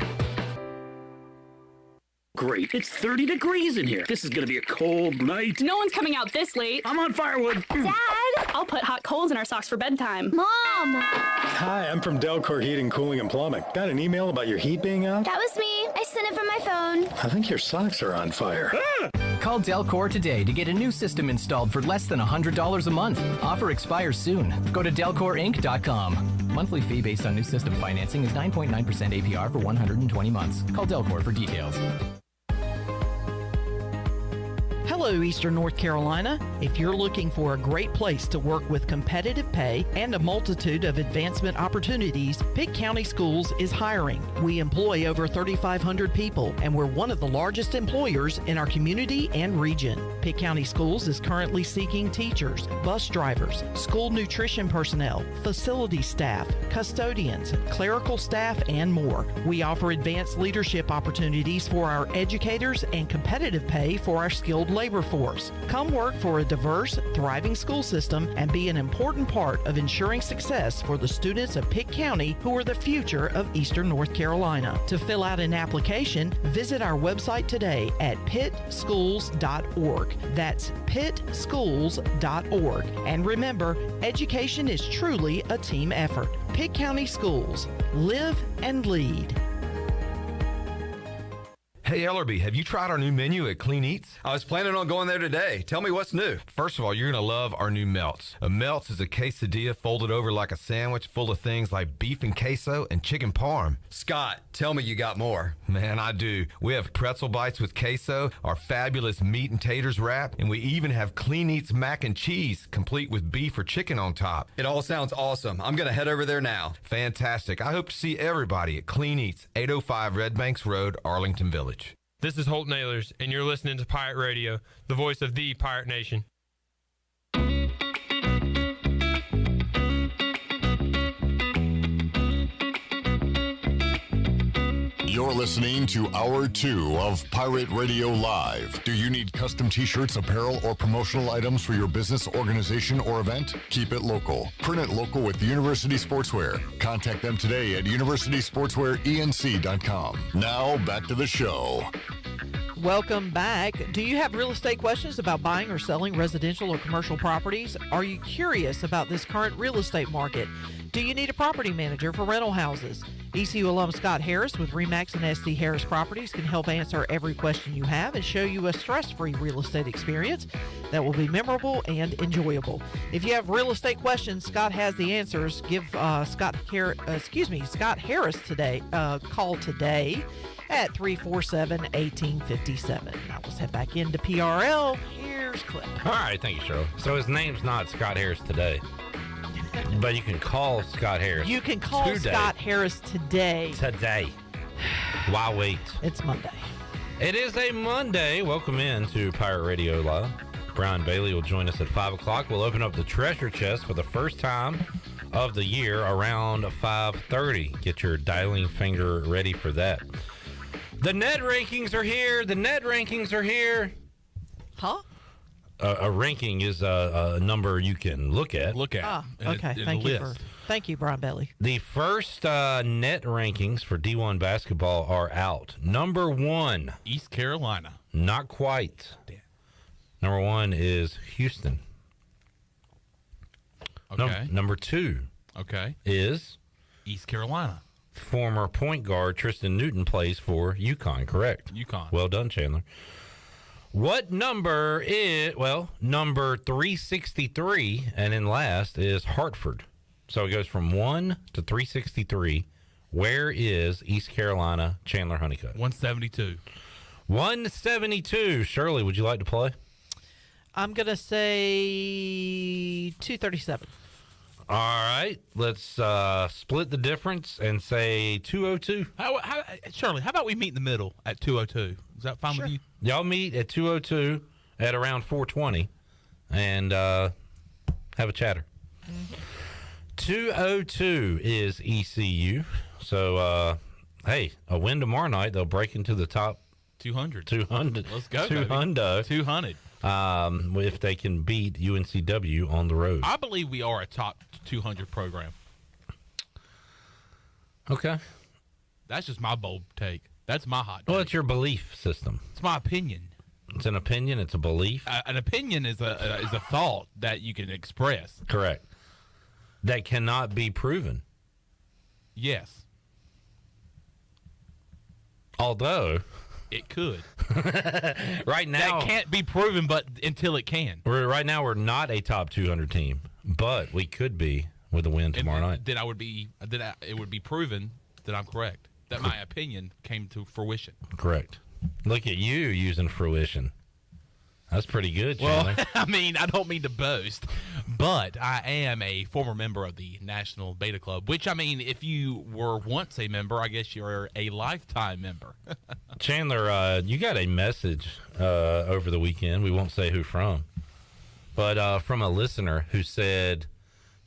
Great. It's 30 degrees in here. This is going to be a cold night. No one's coming out this late. I'm on firewood. Dad! I'll put hot coals in our socks for bedtime. Mom! Hi, I'm from Delcor Heating, Cooling, and Plumbing. Got an email about your heat being out? That was me. I sent it from my phone. I think your socks are on fire. Ah! Call Delcor today to get a new system installed for less than $100 a month. Offer expires soon. Go to DelcorInc.com. Monthly fee based on new system financing is 9.9% APR for 120 months. Call Delcor for details. Hello, Eastern North Carolina. If you're looking for a great place to work with competitive pay and a multitude of advancement opportunities, Pitt County Schools is hiring. We employ over 3,500 people, and we're one of the largest employers in our community and region. Pitt County Schools is currently seeking teachers, bus drivers, school nutrition personnel, facility staff, custodians, clerical staff, and more. We offer advanced leadership opportunities for our educators and competitive pay for our skilled labor force. Come work for a diverse, thriving school system and be an important part of ensuring success for the students of Pitt County who are the future of Eastern North Carolina. To fill out an application, visit our website today at pittschools.org. That's pittschools.org. And remember, education is truly a team effort. Pitt County Schools. Live and lead. Hey, Ellerby, have you tried our new menu at Clean Eats? I was planning on going there today. Tell me what's new. First of all, you're going to love our new melts. A melts is a quesadilla folded over like a sandwich full of things like beef and queso and chicken parm. Scott, tell me you got more. Man, I do. We have pretzel bites with queso, our fabulous meat and taters wrap, and we even have Clean Eats mac and cheese, complete with beef or chicken on top. It all sounds awesome. I'm going to head over there now. Fantastic. I hope to see everybody at Clean Eats, 805 Red Banks Road, Arlington Village. This is Holt Nailers, and you're listening to Pirate Radio, the voice of the Pirate Nation. You're listening to Hour 2 of Pirate Radio Live. Do you need custom t-shirts, apparel, or promotional items for your business, organization, or event? Keep it local. Print it local with University Sportswear. Contact them today at universitysportswearenc.com. Now, back to the show. Welcome back. Do you have real estate questions about buying or selling residential or commercial properties? Are you curious about this current real estate market? Do you need a property manager for rental houses? ECU alum Scott Harris with RE/MAX and SC Harris Properties can help answer every question you have and show you a stress-free real estate experience that will be memorable and enjoyable. If you have real estate questions, Scott has the answers. Give Scott Harris today call today at 347-1857. Now let's head back into PRL. Here's Clip. All right, thank you, Cheryl. So his name's not Scott Harris today, but you can call Scott Harris. You can call today. Scott Harris today. Today. Why wait? It's Monday. It is a Monday. Welcome in to Pirate Radio Live. Brian Bailey will join us at 5 o'clock. We'll open up the treasure chest for the first time of the year around 5:30. Get your dialing finger ready for that. The net rankings are here. The net rankings are here. Huh? A ranking is a number you can look at. Ah, okay. Thank you, Brian Bailey. The first net rankings for D1 basketball are out. Number 1, East Carolina. Not quite. Damn. Number 1 is Houston. Okay. Number 2. Okay. Is East Carolina. Former point guard Tristan Newton plays for UConn, correct? UConn. Well done, Chandler. What number is, number 363, and in last is Hartford. So it goes from 1 to 363. Where is East Carolina, Chandler Honeycutt? 172. 172. Shirley, would you like to play? I'm going to say 237. All right, let's split the difference and say 202. Shirley, how about we meet in the middle at 202? Is that fine with you? Y'all meet at 202 at around 420 and have a chatter. 202 is ECU. So, hey, a win tomorrow night, they'll break into the top 200. 200. Let's go, 200. 200. If they can beat UNCW on the road. I believe we are a top 200 program. Okay. That's just my bold take. That's my hot take. Well, it's your belief system. It's my opinion. It's an opinion. It's a belief. An opinion is a thought that you can express. Correct. That cannot be proven. Yes. Although it could. Right now, that can't be proven, but until it can. Right now, we're not a top 200 team, but we could be with a win tomorrow night. Then it would be proven that I'm correct. That my opinion came to fruition. Correct. Look at you using fruition. That's pretty good, Chandler. Well, I mean, I don't mean to boast, but I am a former member of the National Beta Club, which, I mean, if you were once a member, I guess you're a lifetime member. Chandler, you got a message over the weekend. We won't say who from, but from a listener who said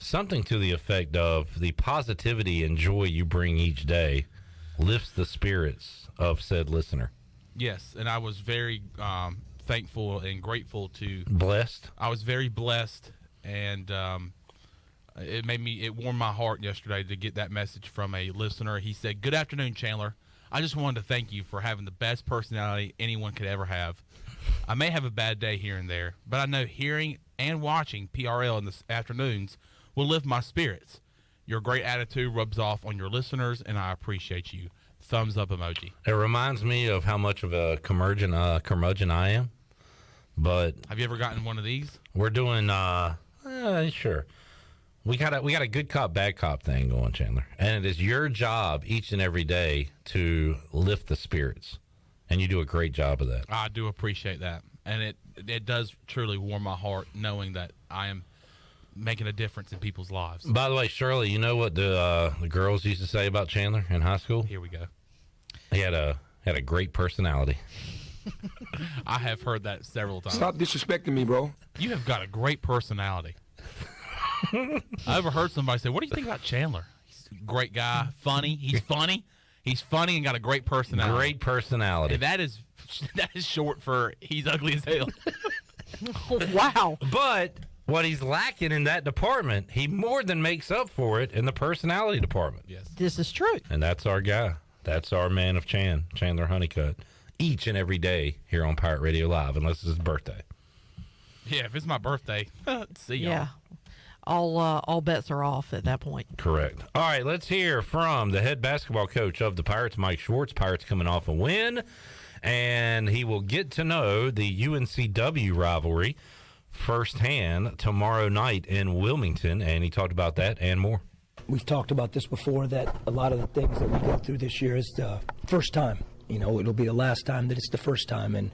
something to the effect of the positivity and joy you bring each day lifts the spirits of said listener. Yes, and I was very thankful and grateful to. Blessed? I was very blessed, and it warmed my heart yesterday to get that message from a listener. He said, "Good afternoon, Chandler. I just wanted to thank you for having the best personality anyone could ever have. I may have a bad day here and there, but I know hearing and watching PRL in the afternoons will lift my spirits. Your great attitude rubs off on your listeners, and I appreciate you." Thumbs up emoji. It reminds me of how much of a curmudgeon I am. But have you ever gotten one of these? We're doing sure. We got a good cop, bad cop thing going, Chandler. And it is your job each and every day to lift the spirits. And you do a great job of that. I do appreciate that. And it does truly warm my heart knowing that I am making a difference in people's lives. By the way, Shirley, you know what the girls used to say about Chandler in high school? Here we go. He had a great personality. I have heard that several times. Stop disrespecting me, bro. You have got a great personality. I overheard somebody say, "What do you think about Chandler? He's a great guy, funny. He's funny. He's funny and got a great personality. Great personality. And that is short for he's ugly as hell. Wow. But what he's lacking in that department, he more than makes up for it in the personality department. Yes. This is true. And that's our guy. That's our man of Chandler Honeycutt. Each and every day here on Pirate Radio Live, unless it's his birthday. Yeah, if it's my birthday, see y'all. Yeah. All bets are off at that point. Correct. All right, let's hear from the head basketball coach of the Pirates, Mike Schwartz. Pirates coming off a win, and he will get to know the UNCW rivalry firsthand tomorrow night in Wilmington, and he talked about that and more. We've talked about this before, that a lot of the things that we go through this year is the first time. It'll be the last time that it's the first time, and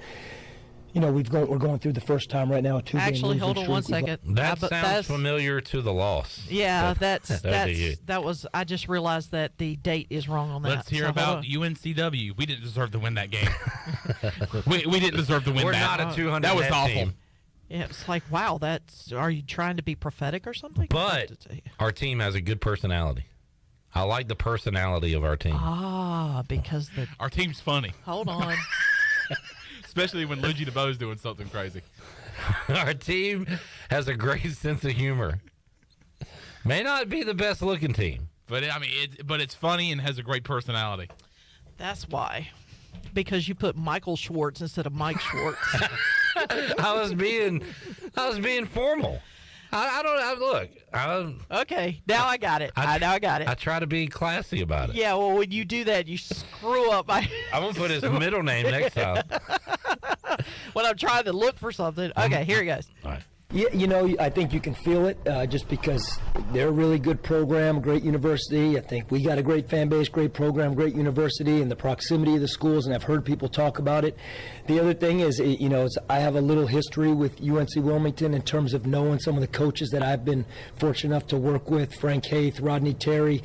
we're going through the first time right now. Actually, hold on one second. That sounds familiar to the loss. Yeah, that was. I just realized that the date is wrong on that. Let's hear about UNCW. We didn't deserve to win that game. we didn't deserve to win We're that. We're not a 200 That was net awful. Team. Yeah, it's like, wow, are you trying to be prophetic or something? But our team has a good personality. I like the personality of our team. Because our team's funny. Hold on. Especially when Luigi DeBoe's doing something crazy. Our team has a great sense of humor. May not be the best looking team, but it's funny and has a great personality. That's why. Because you put Michael Schwartz instead of Mike Schwartz. I was being formal. Okay, now I got it. Now I got it. I try to be classy about it. Yeah, well, when you do that, you screw up. I'm gonna put his middle name next time. When I'm trying to look for something. Okay, here he goes. All right. Yeah, I think you can feel it just because they're a really good program, great university. I think we got a great fan base, great program, great university, and the proximity of the schools, and I've heard people talk about it. The other thing is, I have a little history with UNC Wilmington in terms of knowing some of the coaches that I've been fortunate enough to work with, Frank Haith, Rodney Terry,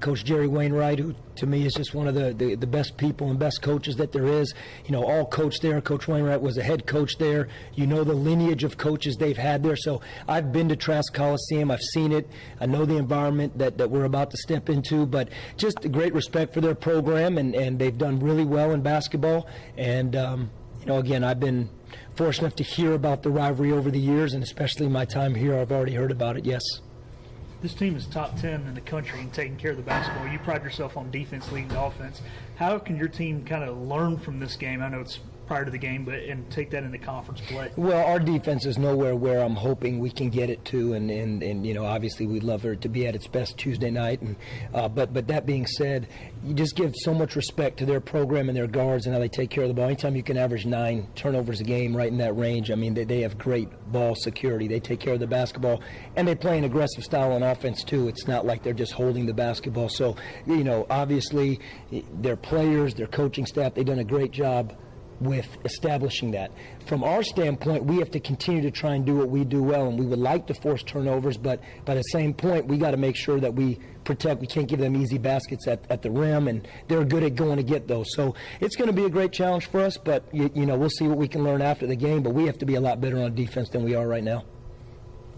Coach Jerry Wainwright, who to me is just one of the best people and best coaches that there is. All coached there. Coach Wainwright was a head coach there. The lineage of coaches they've had there. So I've been to Trask Coliseum. I've seen it. I know the environment that we're about to step into, but just a great respect for their program, and they've done really well in basketball. And, again, I've been fortunate enough to hear about the rivalry over the years, and especially my time here, I've already heard about it, yes. This team is top 10 in the country in taking care of the basketball. You pride yourself on defense leading the offense. How can your team kind of learn from this game? I know it's prior to the game, and take that into conference play? Well, our defense is nowhere where I'm hoping we can get it to, and obviously we'd love it to be at its best Tuesday night. And but that being said, you just give so much respect to their program and their guards and how they take care of the ball. Anytime you can average 9 turnovers a game, right in that range, I mean, they have great ball security. They take care of the basketball, and they play an aggressive style on offense too. It's not like they're just holding the basketball. So, obviously their players, their coaching staff, they've done a great job with establishing that. From our standpoint, we have to continue to try and do what we do well, and we would like to force turnovers, but by the same point, we got to make sure that we protect. We can't give them easy baskets at the rim, and they're good at going to get those. So it's going to be a great challenge for us, but we'll see what we can learn after the game, but we have to be a lot better on defense than we are right now.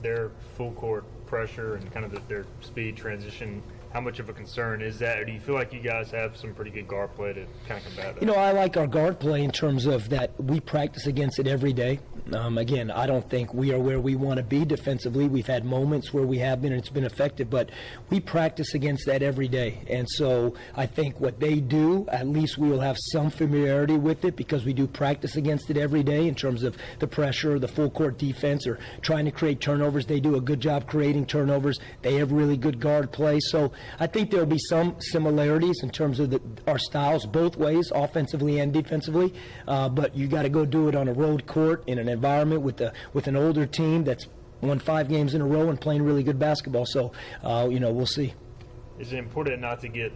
Their full court pressure and kind of their speed transition, how much of a concern is that, or do you feel like you guys have some pretty good guard play to kind of combat that? I like our guard play in terms of that we practice against it every day. Again, I don't think we are where we want to be defensively. We've had moments where we have been and it's been effective, but we practice against that every day. And so I think what they do, at least we will have some familiarity with it because we do practice against it every day in terms of the pressure, the full court defense, or trying to create turnovers. They do a good job creating turnovers. They have really good guard play. So I think there will be some similarities in terms of our styles both ways, offensively and defensively. But you got to go do it on a road court in an environment with an older team that's won 5 games in a row and playing really good basketball. So, we'll see. Is it important not to get,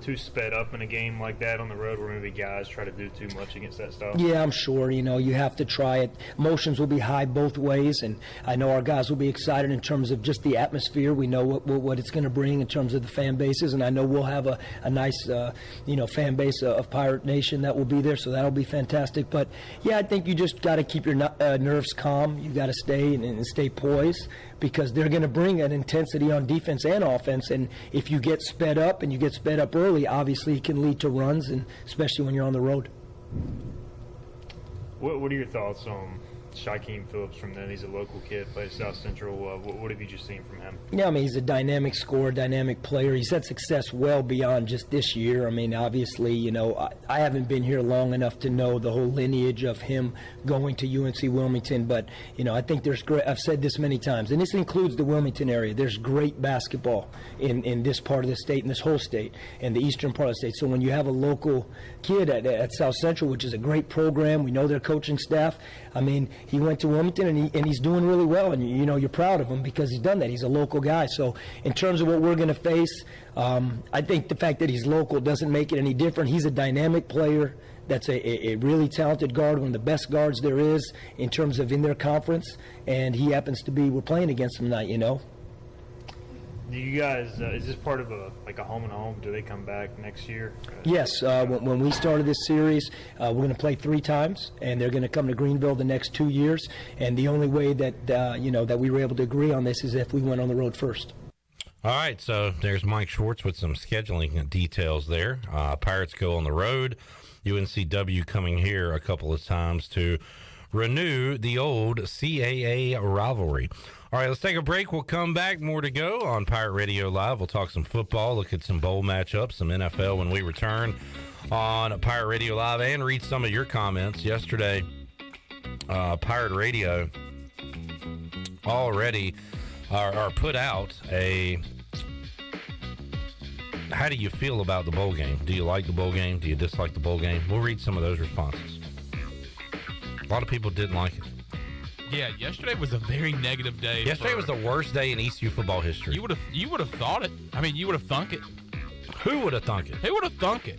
too sped up in a game like that on the road where maybe guys try to do too much against that style? Yeah, I'm sure. You have to try it. Emotions will be high both ways, and I know our guys will be excited in terms of just the atmosphere. We know what it's going to bring in terms of the fan bases, and I know we'll have a nice, fan base of Pirate Nation that will be there, so that'll be fantastic. But, yeah, I think you just got to keep your nerves calm. You got to stay and stay poised because they're going to bring an intensity on defense and offense, and if you get sped up and you get sped up early, obviously it can lead to runs, and especially when you're on the road. What are your thoughts on Shaquem Phillips from them? He's a local kid, plays South Central. What have you just seen from him? Yeah, I mean, he's a dynamic scorer, dynamic player. He's had success well beyond just this year. I mean, obviously, you know, I haven't been here long enough to know the whole lineage of him going to UNC Wilmington, but, you know, I think there's great, I've said this many times, and this includes the Wilmington area. There's great basketball in this part of the state, in this whole state, and the eastern part of the state. So when you have a local kid at South Central, which is a great program, we know their coaching staff, I mean, he went to Wilmington and he's doing really well, and you know you're proud of him because he's done that. He's a local guy. So in terms of what we're going to face, I think the fact that he's local doesn't make it any different. He's a dynamic player. That's a really talented guard, one of the best guards there is in terms of in their conference, and he happens to be, we're playing against him tonight, you know. Do you guys, is this part of a home and home? Do they come back next year? Yes, when we started this series, we're going to play 3 times, and they're going to come to Greenville the next 2 years. And the only way that that we were able to agree on this is if we went on the road first. All right, so there's Mike Schwartz with some scheduling details there. Pirates go on the road. UNCW coming here a couple of times to renew the old CAA rivalry. All right, let's take a break. We'll come back. More to go on Pirate Radio Live. We'll talk some football, look at some bowl matchups, some NFL when we return on Pirate Radio Live, and read some of your comments. Yesterday, Pirate Radio already are put out a how do you feel about the bowl game? Do you like the bowl game? Do you dislike the bowl game? We'll read some of those responses. A lot of people didn't like it. Yeah, yesterday was a very negative day. Yesterday was the worst day in ECU football history. You would have thought it. I mean, you would have thunk it. Who would have thunk it? Who would have thunk it?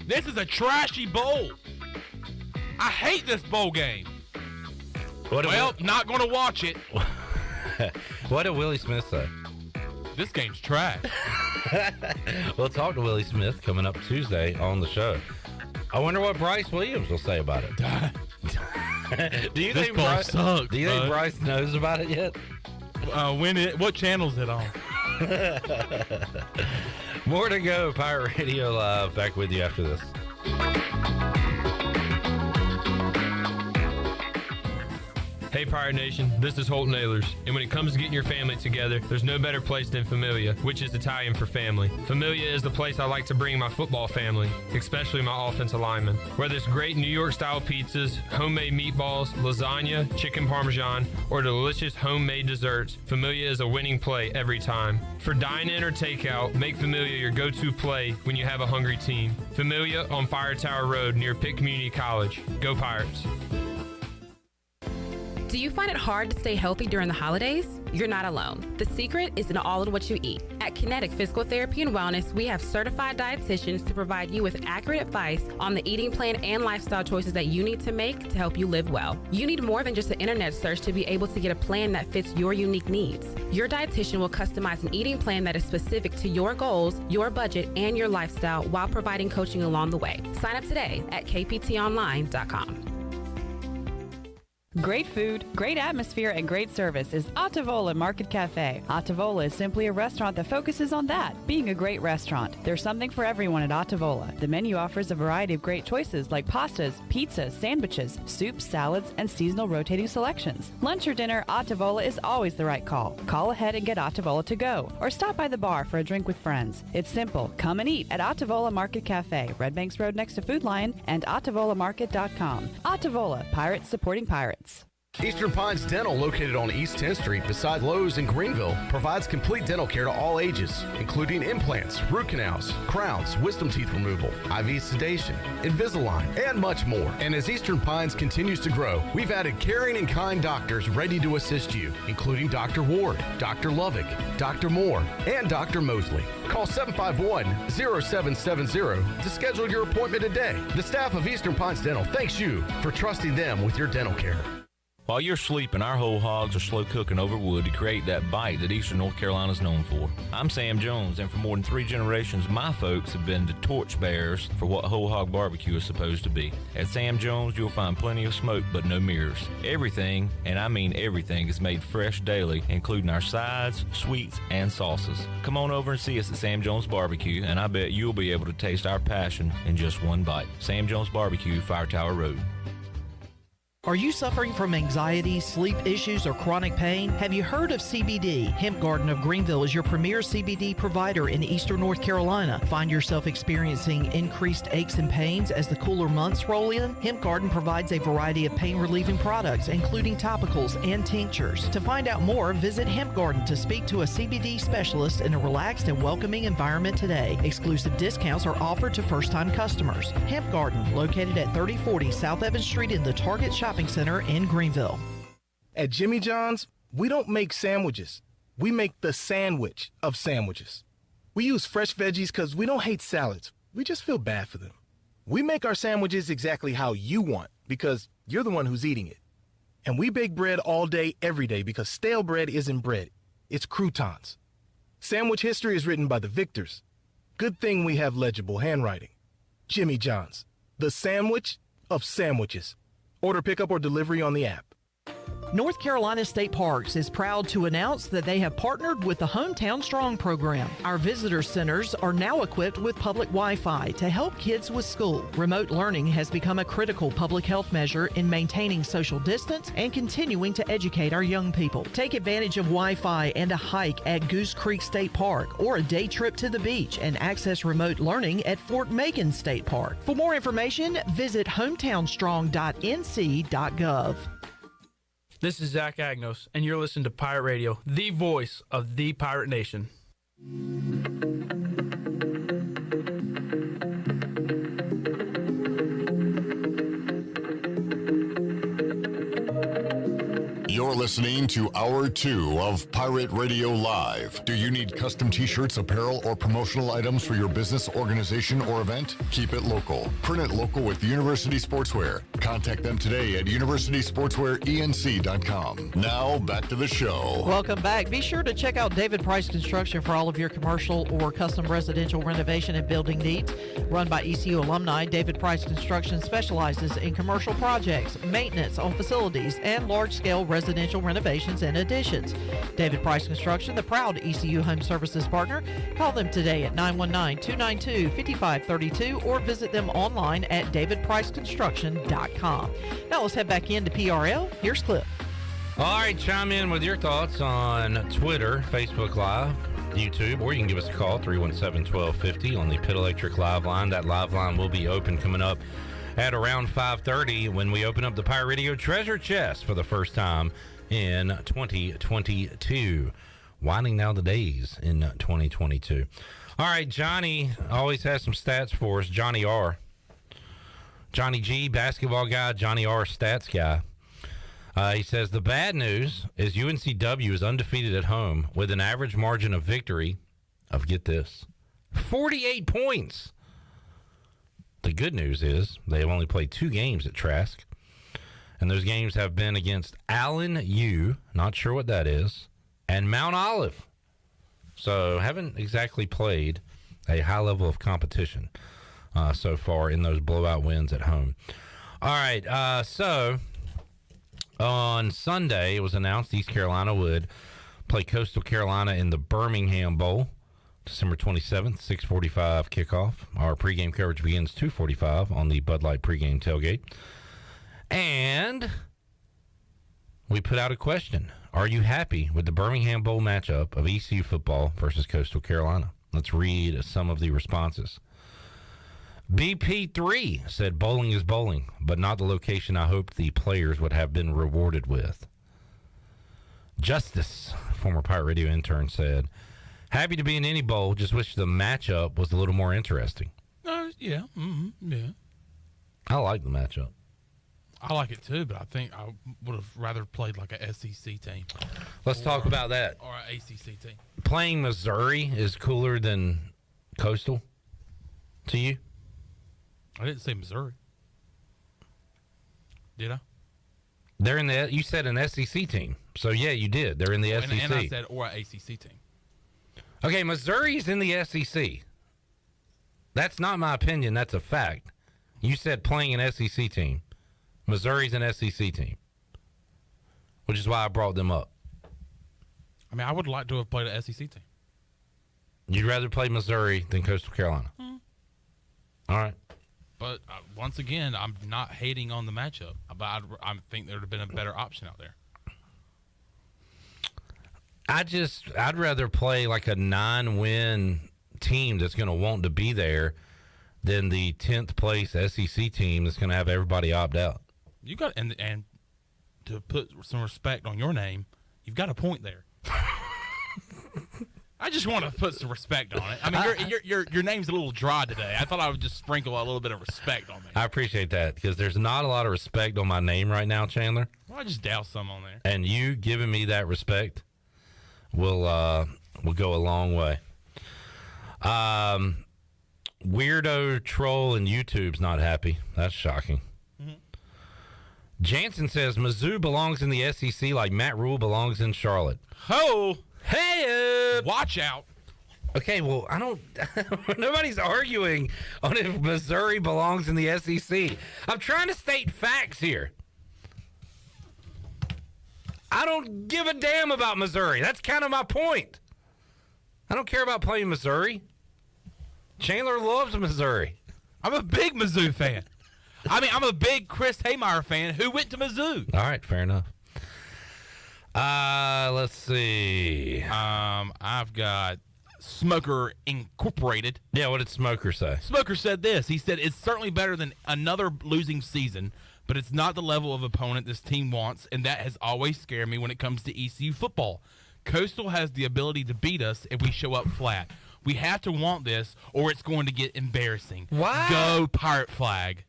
This is a trashy bowl. I hate this bowl game. Not going to watch it. What did Willie Smith say? This game's trash. We'll talk to Willie Smith coming up Tuesday on the show. I wonder what Bryce Williams will say about it. Do you think Bryce knows about it yet? What channel is it on? More to go. Pirate Radio Live. Back with you after this. Hey Pirate Nation, this is Holton Ahlers, and when it comes to getting your family together, there's no better place than Familia, which is Italian for family. Familia is the place I like to bring my football family, especially my offensive linemen. Whether it's great New York style pizzas, homemade meatballs, lasagna, chicken parmesan, or delicious homemade desserts, Familia is a winning play every time. For dine-in or takeout, make Familia your go-to play when you have a hungry team. Familia on Fire Tower Road near Pitt Community College. Go Pirates! Do you find it hard to stay healthy during the holidays? You're not alone. The secret is in all in what you eat. At Kinetic Physical Therapy and Wellness, we have certified dietitians to provide you with accurate advice on the eating plan and lifestyle choices that you need to make to help you live well. You need more than just an internet search to be able to get a plan that fits your unique needs. Your dietitian will customize an eating plan that is specific to your goals, your budget, and your lifestyle while providing coaching along the way. Sign up today at kptonline.com. Great food, great atmosphere, and great service is Ottavola Market Cafe. Ottavola is simply a restaurant that focuses on that, being a great restaurant. There's something for everyone at Ottavola. The menu offers a variety of great choices like pastas, pizzas, sandwiches, soups, salads, and seasonal rotating selections. Lunch or dinner, Ottavola is always the right call. Call ahead and get Ottavola to go, or stop by the bar for a drink with friends. It's simple. Come and eat at Ottavola Market Cafe, Red Banks Road next to Food Lion, and OttavolaMarket.com. Ottavola, Pirates supporting Pirates. Eastern Pines Dental, located on East 10th Street beside Lowe's in Greenville, provides complete dental care to all ages, including implants, root canals, crowns, wisdom teeth removal, IV sedation, Invisalign, and much more. And as Eastern Pines continues to grow, we've added caring and kind doctors ready to assist you, including Dr. Ward, Dr. Lovick, Dr. Moore, and Dr. Mosley. Call 751-0770 to schedule your appointment today. The staff of Eastern Pines Dental thanks you for trusting them with your dental care. While you're sleeping, our whole hogs are slow cooking over wood to create that bite that Eastern North Carolina is known for. I'm Sam Jones, and for more than 3 generations, my folks have been the torchbearers for what whole hog barbecue is supposed to be. At Sam Jones, you'll find plenty of smoke, but no mirrors. Everything, and I mean everything, is made fresh daily, including our sides, sweets, and sauces. Come on over and see us at Sam Jones Barbecue, and I bet you'll be able to taste our passion in just one bite. Sam Jones Barbecue, Fire Tower Road. Are you suffering from anxiety, sleep issues, or chronic pain? Have you heard of CBD? Hemp Garden of Greenville is your premier CBD provider in eastern North Carolina. Find yourself experiencing increased aches and pains as the cooler months roll in? Hemp Garden provides a variety of pain-relieving products, including topicals and tinctures. To find out more, visit Hemp Garden to speak to a CBD specialist in a relaxed and welcoming environment today. Exclusive discounts are offered to first-time customers. Hemp Garden, located at 3040 South Evans Street in the Target Shopping Center in Greenville. At Jimmy John's, we don't make sandwiches. We make the sandwich of sandwiches. We use fresh veggies because we don't hate salads. We just feel bad for them. We make our sandwiches exactly how you want because you're the one who's eating it. And we bake bread all day, every day because stale bread isn't bread. It's croutons. Sandwich history is written by the victors. Good thing we have legible handwriting. Jimmy John's, the sandwich of sandwiches. Order pickup or delivery on the app. North Carolina State Parks is proud to announce that they have partnered with the Hometown Strong program. Our visitor centers are now equipped with public Wi-Fi to help kids with school. Remote learning has become a critical public health measure in maintaining social distance and continuing to educate our young people. Take advantage of Wi-Fi and a hike at Goose Creek State Park or a day trip to the beach and access remote learning at Fort Macon State Park. For more information, visit hometownstrong.nc.gov. This is Zach Agnos, and you're listening to Pirate Radio, the voice of the Pirate Nation. You're listening to Hour 2 of Pirate Radio Live. Do you need custom t-shirts, apparel, or promotional items for your business, organization, or event? Keep it local. Print it local with University Sportswear. Contact them today at universitysportswearenc.com. Now, back to the show. Welcome back. Be sure to check out David Price Construction for all of your commercial or custom residential renovation and building needs. Run by ECU alumni, David Price Construction specializes in commercial projects, maintenance on facilities, and large-scale residential renovations and additions. David Price Construction, the proud ECU Home Services partner. Call them today at 919-292-5532 or visit them online at davidpriceconstruction.com. Now let's head back into PRL. Here's Clip. All right, chime in with your thoughts on Twitter, Facebook Live, YouTube, or you can give us a call, 317-1250 on the Pit Electric Live Line. That live line will be open coming up at around 5:30 when we open up the Pirate Radio Treasure Chest for the first time in 2022. Winding down the days in 2022. All right, Johnny always has some stats for us. Johnny R. Johnny G, basketball guy. Johnny R, stats guy. He says the bad news is UNCW is undefeated at home with an average margin of victory of, get this, 48 points. The good news is they have only played 2 games at Trask, and those games have been against Allen U, not sure what that is, and Mount Olive. So haven't exactly played a high level of competition so far in those blowout wins at home. All right, so on Sunday it was announced East Carolina would play Coastal Carolina in the Birmingham Bowl. December 27th, 6:45 kickoff. Our pregame coverage begins 2:45 on the Bud Light pregame tailgate. And we put out a question. Are you happy with the Birmingham Bowl matchup of ECU football versus Coastal Carolina? Let's read some of the responses. BP3 said bowling is bowling, but not the location I hoped the players would have been rewarded with. Justice, former Pirate Radio intern, said, happy to be in any bowl, just wish the matchup was a little more interesting. Yeah. Yeah. I like the matchup. I like it too, but I think I would have rather played like a SEC team. Let's talk about that. Or an ACC team. Playing Missouri is cooler than Coastal to you? I didn't say Missouri. Did I? They're in the. You said an SEC team, so yeah, you did. They're in the SEC. And I said or an ACC team. Okay, Missouri's in the SEC. That's not my opinion. That's a fact. You said playing an SEC team. Missouri's an SEC team, which is why I brought them up. I mean, I would like to have played an SEC team. You'd rather play Missouri than Coastal Carolina. All right. But once again, I'm not hating on the matchup. But I think there would have been a better option out there. I'd rather play like a 9-win team that's going to want to be there than the 10th place SEC team that's going to have everybody opt out. You got and to put some respect on your name, you've got a point there. I just want to put some respect on it. I mean, your name's a little dry today. I thought I would just sprinkle a little bit of respect on me. I appreciate that because there's not a lot of respect on my name right now, Chandler. Well, I just douse some on there. And you giving me that respect will go a long way. Weirdo troll and YouTube's not happy. That's shocking. Mm-hmm. Jansen says Mizzou belongs in the SEC like Matt Rule belongs in Charlotte. Ho! Hey! Watch out. Okay, well, I don't... nobody's arguing on if Missouri belongs in the SEC. I'm trying to state facts here. I don't give a damn about Missouri. That's kind of my point. I don't care about playing Missouri. Chandler loves Missouri. I'm a big Mizzou fan. I mean, I'm a big Chris Haymeyer fan who went to Mizzou. All right, fair enough. Let's see. I've got Smoker Incorporated. Yeah, what did Smoker say? Smoker said this. He said, it's certainly better than another losing season, but it's not the level of opponent this team wants, and that has always scared me when it comes to ECU football. Coastal has the ability to beat us if we show up flat. We have to want this, or it's going to get embarrassing. Why? Go Pirate Flag.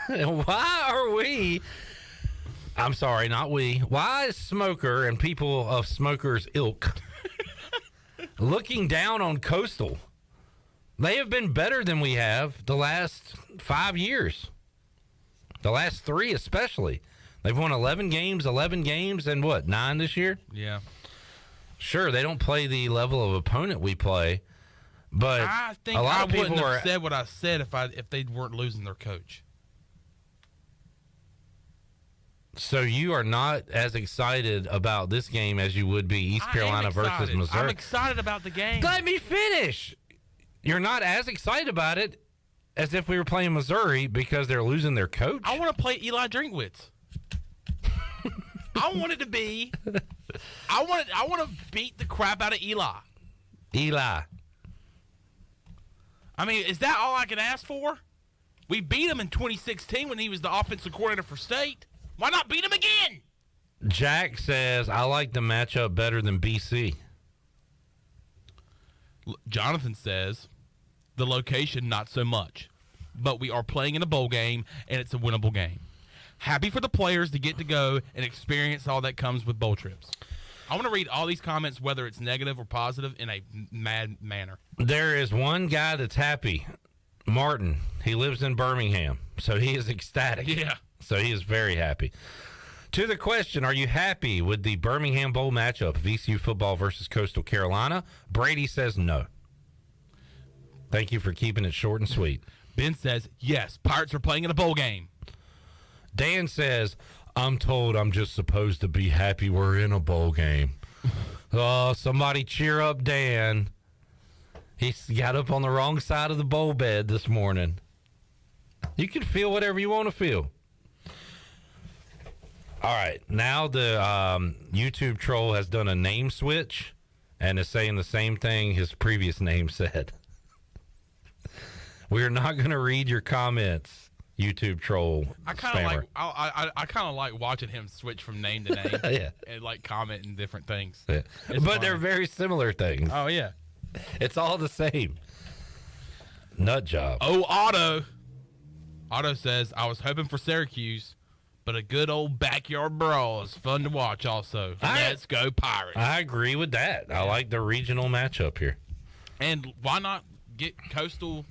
Why are we... I'm sorry, not we. Why is Smoker and people of Smoker's ilk looking down on Coastal? They have been better than we have the last 5 years. The last 3 especially. They've won 11 games, and what, 9 this year? Yeah. Sure, they don't play the level of opponent we play, but I think a lot I of people wouldn't have said what I said if they weren't losing their coach. So you are not as excited about this game as you would be East Carolina versus Missouri? I'm excited about the game. Let me finish. You're not as excited about it as if we were playing Missouri because they're losing their coach? I want to play Eli Drinkwitz. I want it to be... I want to beat the crap out of Eli. Eli. I mean, is that all I can ask for? We beat him in 2016 when he was the offensive coordinator for State. Why not beat him again? Jack says, I like the matchup better than BC. Jonathan says, the location, not so much. But we are playing in a bowl game, and it's a winnable game. Happy for the players to get to go and experience all that comes with bowl trips. I want to read all these comments, whether it's negative or positive, in a mad manner. There is one guy that's happy. Martin. He lives in Birmingham, so he is ecstatic. Yeah. So he is very happy. To the question, are you happy with the Birmingham Bowl matchup of ECU football versus Coastal Carolina? Brady says no. Thank you for keeping it short and sweet. Ben says, yes, Pirates are playing in a bowl game. Dan says, I'm told I'm just supposed to be happy we're in a bowl game. Oh, somebody cheer up Dan. He got up on the wrong side of the bowl bed this morning. You can feel whatever you want to feel. All right, now the YouTube troll has done a name switch and is saying the same thing his previous name said. We are not going to read your comments, YouTube troll. I kind of like watching him switch from name to name yeah. and like commenting different things. Yeah. But they're very similar things. Oh yeah, it's all the same. Nut job. Oh, Otto says, I was hoping for Syracuse, but a good old backyard brawl is fun to watch also. Let's go Pirates. I agree with that. I like the regional matchup here. And why not get Coastal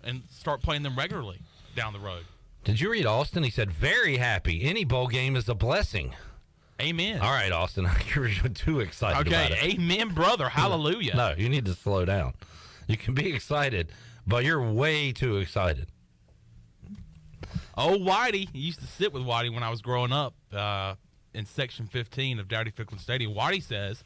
and start playing them regularly down the road? Did you read Austin? He said, very happy. Any bowl game is a blessing. Amen. All right, Austin. You're too excited about it. Okay, amen, brother. Hallelujah. No, you need to slow down. You can be excited, but you're way too excited. Oh, Whitey. He used to sit with Whitey when I was growing up in Section 15 of Dowdy Ficklin Stadium. Whitey says,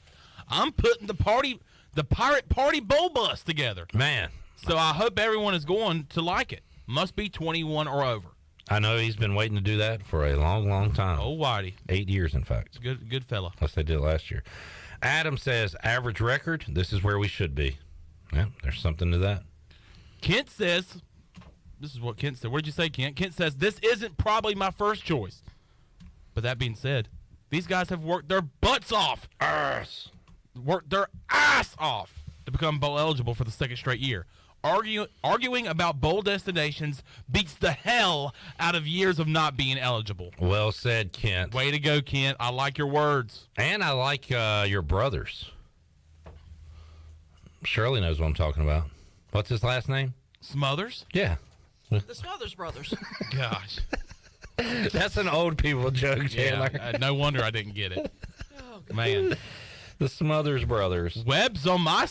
I'm putting the Pirate Party Bowl bus together. Man. So I hope everyone is going to like it. Must be 21 or over. I know he's been waiting to do that for a long, long time. Oh, Whitey. 8 years, in fact. Good fella. Unless they did it last year. Adam says, average record, this is where we should be. Yeah, there's something to that. Kent says, this is what Kent said. What did you say, Kent? Kent says, this isn't probably my first choice. But that being said, these guys have worked their butts off. Worked their ass off to become bowl eligible for the second straight year. Arguing about bowl destinations beats the hell out of years of not being eligible. Well said, Kent. Way to go, Kent. I like your words. And I like your brothers. Shirley knows what I'm talking about. What's his last name? Smothers? Yeah. The Smothers Brothers. Gosh. That's an old people joke, Chandler. Yeah, no wonder I didn't get it. Man. The Smothers Brothers. Webb's on my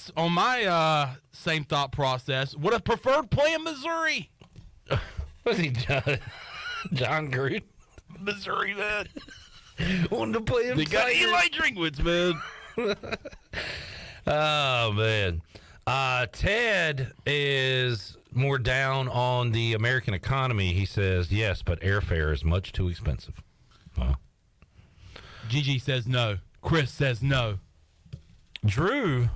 same thought process. Would have preferred playing Missouri. Was he John Gruden? Missouri, man. Wanted to play him. They got Eli Drinkwitz, man. Oh, man. Ted is more down on the American economy. He says, yes, but airfare is much too expensive. Wow. Gigi says no. Chris says no. Drew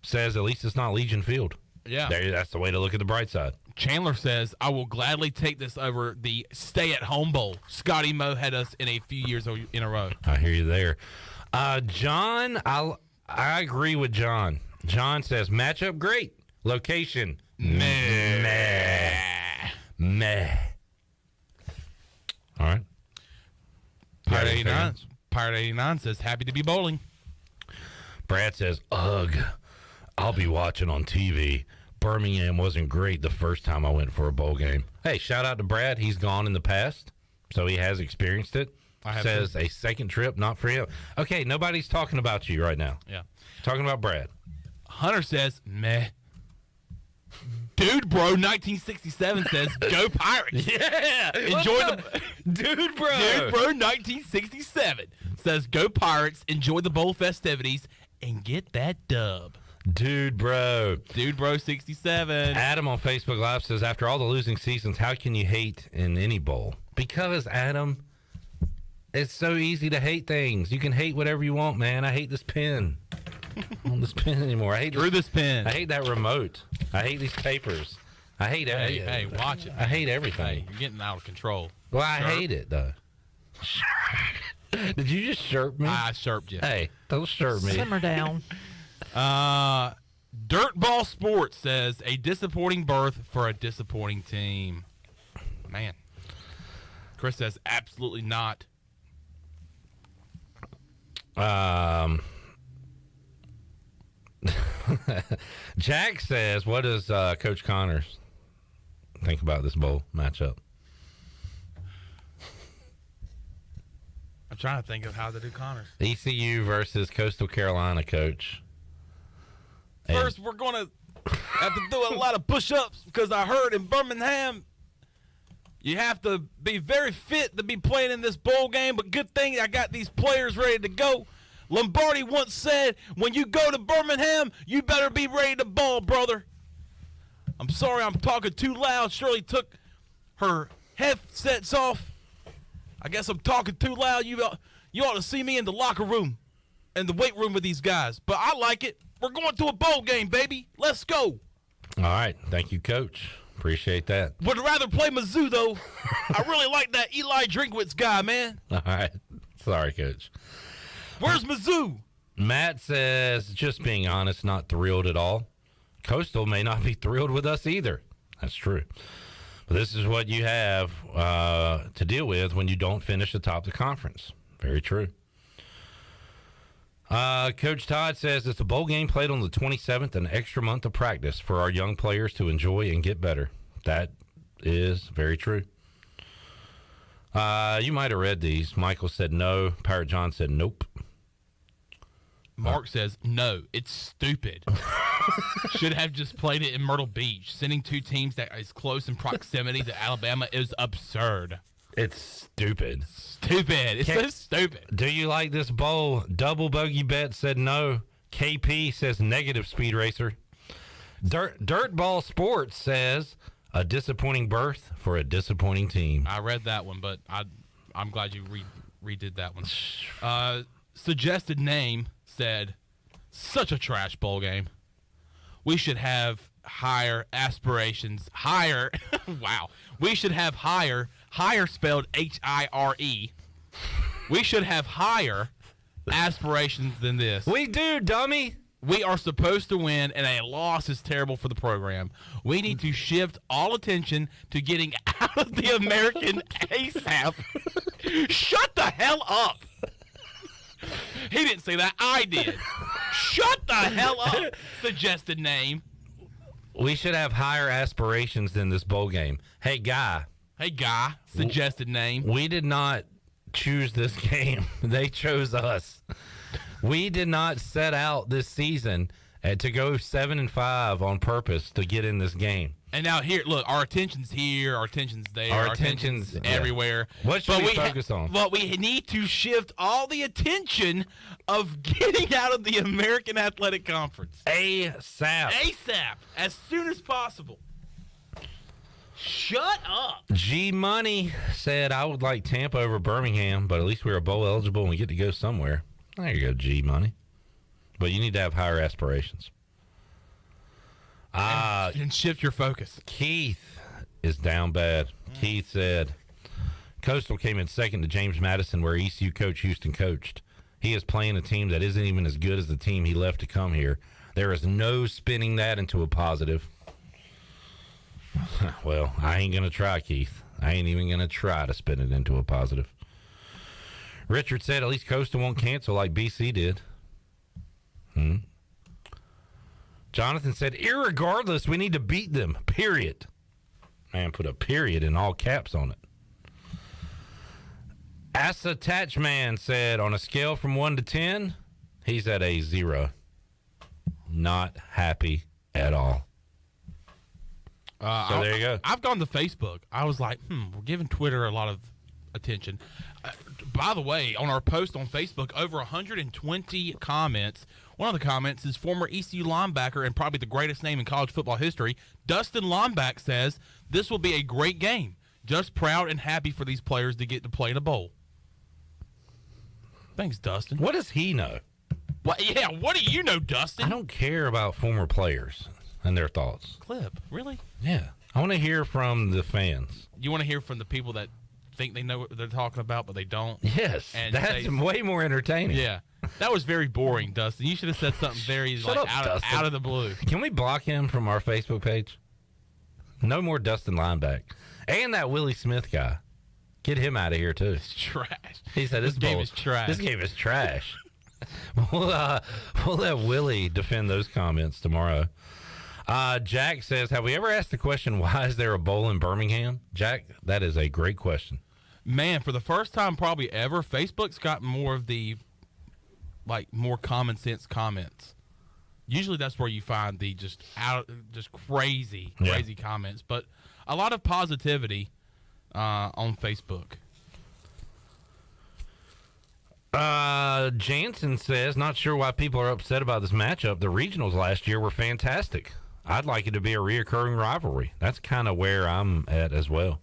says at least it's not Legion Field. Yeah. That's the way to look at the bright side. Chandler says, I will gladly take this over the stay-at-home bowl. Scotty Moe had us in a few years in a row. I hear you there. John, I agree with John. John says, matchup great. Location, meh. All right. Pirate 89 says, happy to be bowling. Brad says, ugh, I'll be watching on TV. Birmingham wasn't great the first time I went for a bowl game. Hey, shout out to Brad. He's gone in the past, so he has experienced it. Says a second trip, not for him. Okay, nobody's talking about you right now. Yeah. Talking about Brad. Hunter says, meh. Dude, bro, 1967 says, go Pirates. Yeah. Enjoy Dude, bro. Dude, bro, 1967 says, go Pirates. Enjoy the bowl festivities and get that dub. Dude, bro. Dude, bro, 67. Adam on Facebook Live says, after all the losing seasons, how can you hate in any bowl? Because, Adam, it's so easy to hate things. You can hate whatever you want, man. I hate this pen. I don't want this pen anymore. I hate this pen. I hate that remote. I hate these papers. I hate everything. Hey, watch it. I hate everything. Hey, you're getting out of control. Well, I hate it, though. Did you just chirp me? I chirped you. Hey, don't chirp me. Simmer down. Dirtball Sports says, a disappointing berth for a disappointing team. Man. Chris says, absolutely not. Jack says, what does Coach Connors think about this bowl matchup? I'm trying to think of how to do Connors. ECU versus Coastal Carolina, Coach. First, we're going to have to do a lot of push-ups because I heard in Birmingham you have to be very fit to be playing in this bowl game, but good thing I got these players ready to go. Lombardi once said, when you go to Birmingham, you better be ready to ball, brother. I'm sorry I'm talking too loud. Shirley took her headsets off. I guess I'm talking too loud. You ought to see me in the locker room and the weight room with these guys. But I like it. We're going to a bowl game, baby. Let's go. All right. Thank you, Coach. Appreciate that. Would rather play Mizzou, though. I really like that Eli Drinkwitz guy, man. All right. Sorry, Coach. Where's Mizzou? Matt says, just being honest, not thrilled at all. Coastal may not be thrilled with us either. That's true. But this is what you have to deal with when you don't finish atop the conference. Very true. Coach Todd says it's a bowl game played on the 27th, an extra month of practice for our young players to enjoy and get better. That is very true. You might have read these. Michael said no. Pirate John said nope. Mark says, no, it's stupid. Should have just played it in Myrtle Beach. Sending two teams that is close in proximity to Alabama is absurd. It's stupid. Stupid. It's so stupid. Do you like this bowl? Double Bogey Bet said no. KP says negative, Speed Racer. Dirtball Sports says a disappointing berth for a disappointing team. I read that one, but I'm glad you redid that one. Suggested name said, such a trash bowl game. We should have higher aspirations. Higher. Wow. We should have higher spelled H-I-R-E. We should have higher aspirations than this. We do, dummy. We are supposed to win, and a loss is terrible for the program. We need to shift all attention to getting out of the American ASAP. Shut the hell up. He didn't say that. I did. Shut the hell up, suggested name. We should have higher aspirations than this bowl game. Hey, guy, suggested name. We did not choose this game. They chose us. We did not set out this season to go 7-5 on purpose to get in this game. And now here, look, our attention's here, our attention's there, our attention's everywhere. What should we focus on? Well, we need to shift all the attention of getting out of the American Athletic Conference. ASAP. ASAP. As soon as possible. Shut up. G Money said, I would like Tampa over Birmingham, but at least we're bowl eligible and we get to go somewhere. There you go, G Money. But you need to have higher aspirations. And shift your focus. Keith is down bad. Keith said, Coastal came in second to James Madison, where ECU coach Houston coached. He is playing a team that isn't even as good as the team he left to come here. There is no spinning that into a positive. Well, I ain't going to try, Keith. I ain't even going to try to spin it into a positive. Richard said, at least Coastal won't cancel like BC did. Jonathan said, irregardless, we need to beat them, period. Man, put a period in all caps on it. Asa Tatchman said, on a scale from 1 to 10, he's at a 0. Not happy at all. So there you go. I've gone to Facebook. I was like, we're giving Twitter a lot of attention. By the way, on our post on Facebook, over 120 comments. One of the comments is former ECU linebacker and probably the greatest name in college football history, Dustin Lomback, says, this will be a great game. Just proud and happy for these players to get to play in a bowl. Thanks, Dustin. What does he know? What do you know, Dustin? I don't care about former players and their thoughts. Clip, really? Yeah. I want to hear from the fans. You want to hear from the people that think they know what they're talking about, but they don't? Yes. And that's way more entertaining. Yeah. That was very boring, Dustin. You should have said something very out of the blue. Can we block him from our Facebook page? No more Dustin Lineback. And that Willie Smith guy. Get him out of here, too. It's trash. He said this game is trash. This game is trash. We'll let Willie defend those comments tomorrow. Jack says, have we ever asked the question, why is there a bowl in Birmingham? Jack, that is a great question. Man, for the first time probably ever, Facebook's got more of the more common sense comments. Usually that's where you find the just crazy comments, but a lot of positivity on Facebook. Jansen says, not sure why people are upset about this matchup. The regionals last year were fantastic. I'd like it to be a reoccurring rivalry. That's kind of where I'm at as well.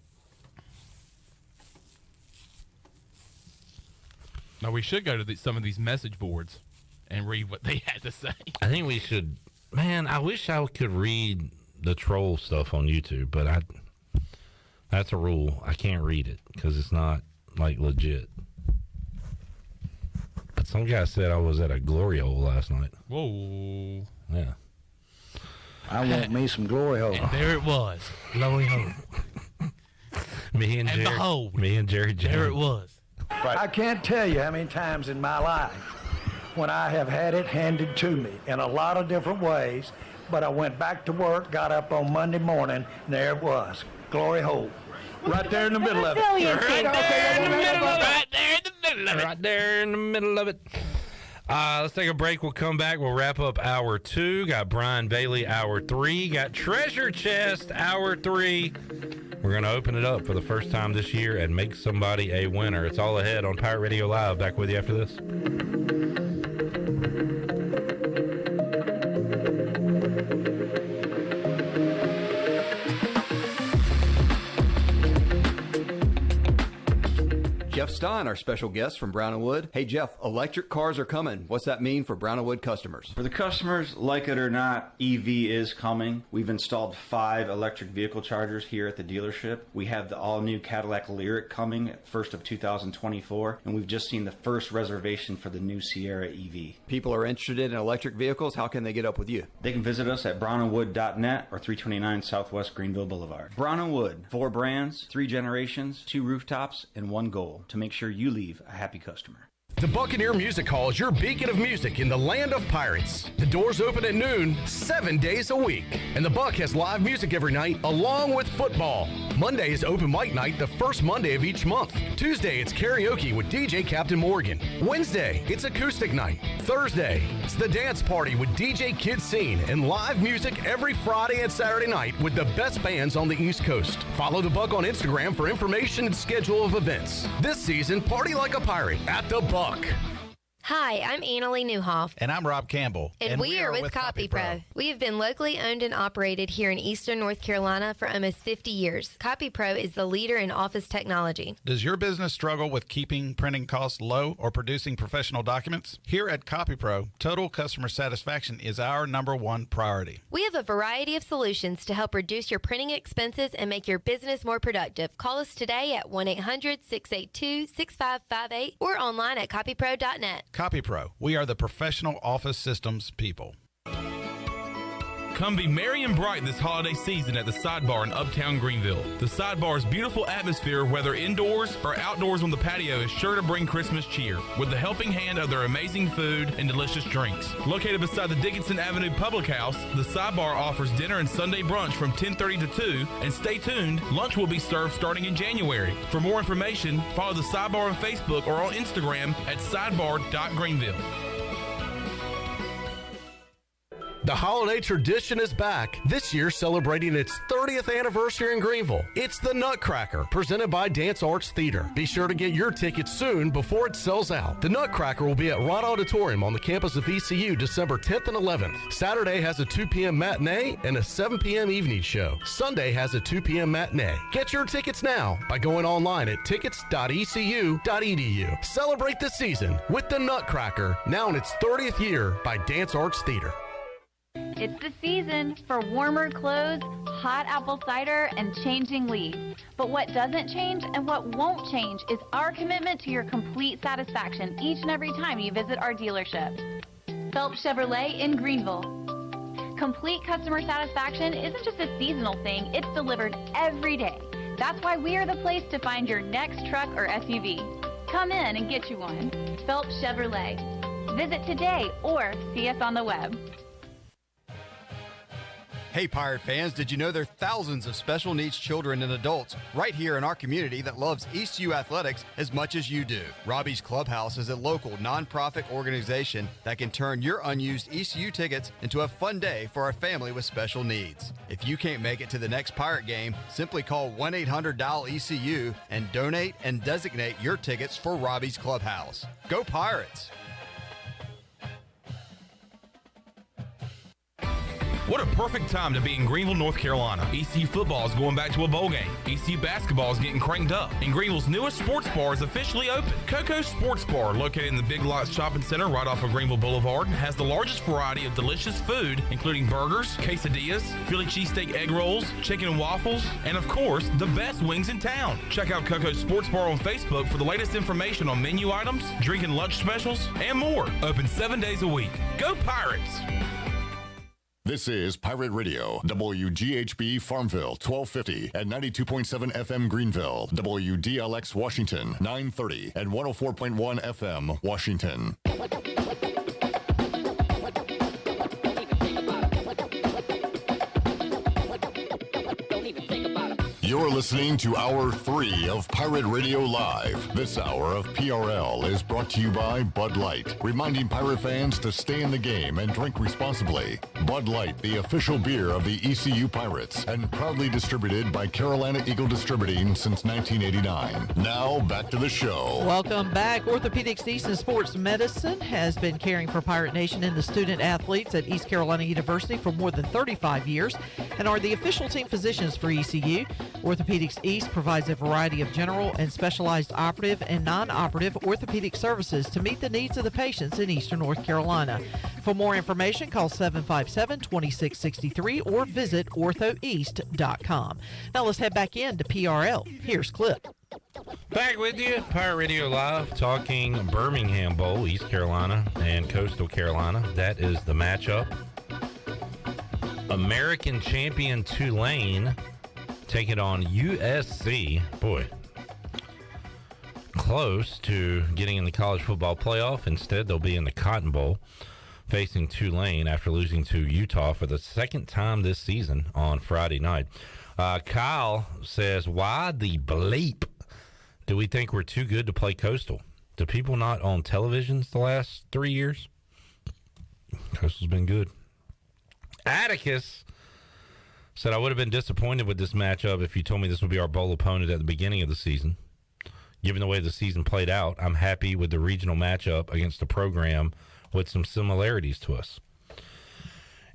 Now, we should go to some of these message boards and read what they had to say. I think we should. Man, I wish I could read the troll stuff on YouTube, but that's a rule. I can't read it because it's not, legit. But some guy said I was at a glory hole last night. Whoa. Yeah. I want me some glory hole. And there it was. Glory hole. Me and Jerry Jones. There it was. Right. I can't tell you how many times in my life when I have had it handed to me in a lot of different ways, but I went back to work, got up on Monday morning, and there it was, glory hole. Right there in the middle of it. Right there in the middle of it. Right there in the middle of it. Let's take a break. We'll come back. We'll wrap up hour 2. Got Brian Bailey, hour 3. Got Treasure Chest, hour 3. We're going to open it up for the first time this year and make somebody a winner. It's all ahead on Pirate Radio Live. Back with you after this. Jeff Stein, our special guest from Brown & Wood. Hey, Jeff, electric cars are coming. What's that mean for Brown & Wood customers? For the customers, like it or not, EV is coming. We've installed 5 electric vehicle chargers here at the dealership. We have the all-new Cadillac Lyriq coming at 1st of 2024, and we've just seen the first reservation for the new Sierra EV. People are interested in electric vehicles. How can they get up with you? They can visit us at brownandwood.net or 329 Southwest Greenville Boulevard. Brown & Wood, 4 brands, 3 generations, 2 rooftops, and 1 goal: to make sure you leave a happy customer. The Buccaneer Music Hall is your beacon of music in the land of pirates. The doors open at noon, 7 days a week. And the Buck has live music every night, along with football. Monday is open mic night, the first Monday of each month. Tuesday, it's karaoke with DJ Captain Morgan. Wednesday, it's acoustic night. Thursday, it's the dance party with DJ Kid Scene and live music every Friday and Saturday night with the best bands on the East Coast. Follow the Buck on Instagram for information and schedule of events. This season, party like a pirate at the Buck. Hi, I'm Annalie Newhoff. And I'm Rob Campbell. And we are with CopyPro. We have been locally owned and operated here in Eastern North Carolina for almost 50 years. CopyPro is the leader in office technology. Does your business struggle with keeping printing costs low or producing professional documents? Here at CopyPro, total customer satisfaction is our #1 priority. We have a variety of solutions to help reduce your printing expenses and make your business more productive. Call us today at 1-800-682-6558 or online at copypro.net. CopyPro, we are the professional office systems people. Come be merry and bright this holiday season at the Sidebar in Uptown Greenville. The Sidebar's beautiful atmosphere, whether indoors or outdoors on the patio, is sure to bring Christmas cheer with the helping hand of their amazing food and delicious drinks. Located beside the Dickinson Avenue Public House, the Sidebar offers dinner and Sunday brunch from 10:30 to 2, and stay tuned, lunch will be served starting in January. For more information, follow the Sidebar on Facebook or on Instagram at sidebar.greenville. The holiday tradition is back, this year celebrating its 30th anniversary in Greenville. It's the Nutcracker, presented by Dance Arts Theater. Be sure to get your tickets soon before it sells out. The Nutcracker will be at Rod Auditorium on the campus of ECU December 10th and 11th. Saturday has a 2 p.m. matinee and a 7 p.m. evening show. Sunday has a 2 p.m. matinee. Get your tickets now by going online at tickets.ecu.edu. Celebrate the season with the Nutcracker, now in its 30th year by Dance Arts Theater. It's the season for warmer clothes, hot apple cider, and changing leaves. But what doesn't change and what won't change is our commitment to your complete satisfaction each and every time you visit our dealership. Phelps Chevrolet in Greenville. Complete customer satisfaction isn't just a seasonal thing, it's delivered every day. That's why we are the place to find your next truck or SUV. Come in and get you one. Phelps Chevrolet. Visit today or see us on the web. Hey Pirate fans, did you know there are thousands of special needs children and adults right here in our community that loves ECU athletics as much as you do? Robbie's Clubhouse is a local nonprofit organization that can turn your unused ECU tickets into a fun day for a family with special needs. If you can't make it to the next Pirate game, simply call 1-800-DIAL-ECU and donate and designate your tickets for Robbie's Clubhouse. Go Pirates! What a perfect time to be in Greenville, North Carolina. ECU football is going back to a bowl game. ECU basketball is getting cranked up. And Greenville's newest sports bar is officially open. Coco's Sports Bar, located in the Big Lots Shopping Center right off of Greenville Boulevard, has the largest variety of delicious food, including burgers, quesadillas, Philly cheesesteak egg rolls, chicken and waffles, and of course, the best wings in town. Check out Coco's Sports Bar on Facebook for the latest information on menu items, drink and lunch specials, and more. Open 7 days a week. Go Pirates! This is Pirate Radio, WGHB Farmville, 1250 at 92.7 FM Greenville, WDLX Washington, 930 and 104.1 FM Washington. You're listening to Hour 3 of Pirate Radio Live. This hour of PRL is brought to you by Bud Light, reminding Pirate fans to stay in the game and drink responsibly. Bud Light, the official beer of the ECU Pirates, and proudly distributed by Carolina Eagle Distributing since 1989. Now, back to the show. Welcome back. Orthopedics East and Sports Medicine has been caring for Pirate Nation and the student athletes at East Carolina University for more than 35 years and are the official team physicians for ECU. Orthopedics East provides a variety of general and specialized operative and non-operative orthopedic services to meet the needs of the patients in Eastern North Carolina. For more information, call 757-2663 or visit orthoeast.com. Now let's head back in to PRL. Here's Clip. Back with you, Pirate Radio Live, talking Birmingham Bowl, East Carolina and Coastal Carolina. That is the matchup. American champion Tulane taking on USC. Boy, close to getting in the college football playoff. Instead, they'll be in the Cotton Bowl, facing Tulane after losing to Utah for the second time this season on Friday night. Kyle says, why the bleep do we think we're too good to play Coastal? Do people not on televisions the last 3 years? Coastal's been good. Atticus said, I would have been disappointed with this matchup if you told me this would be our bowl opponent at the beginning of the season. Given the way the season played out, I'm happy with the regional matchup against a program with some similarities to us.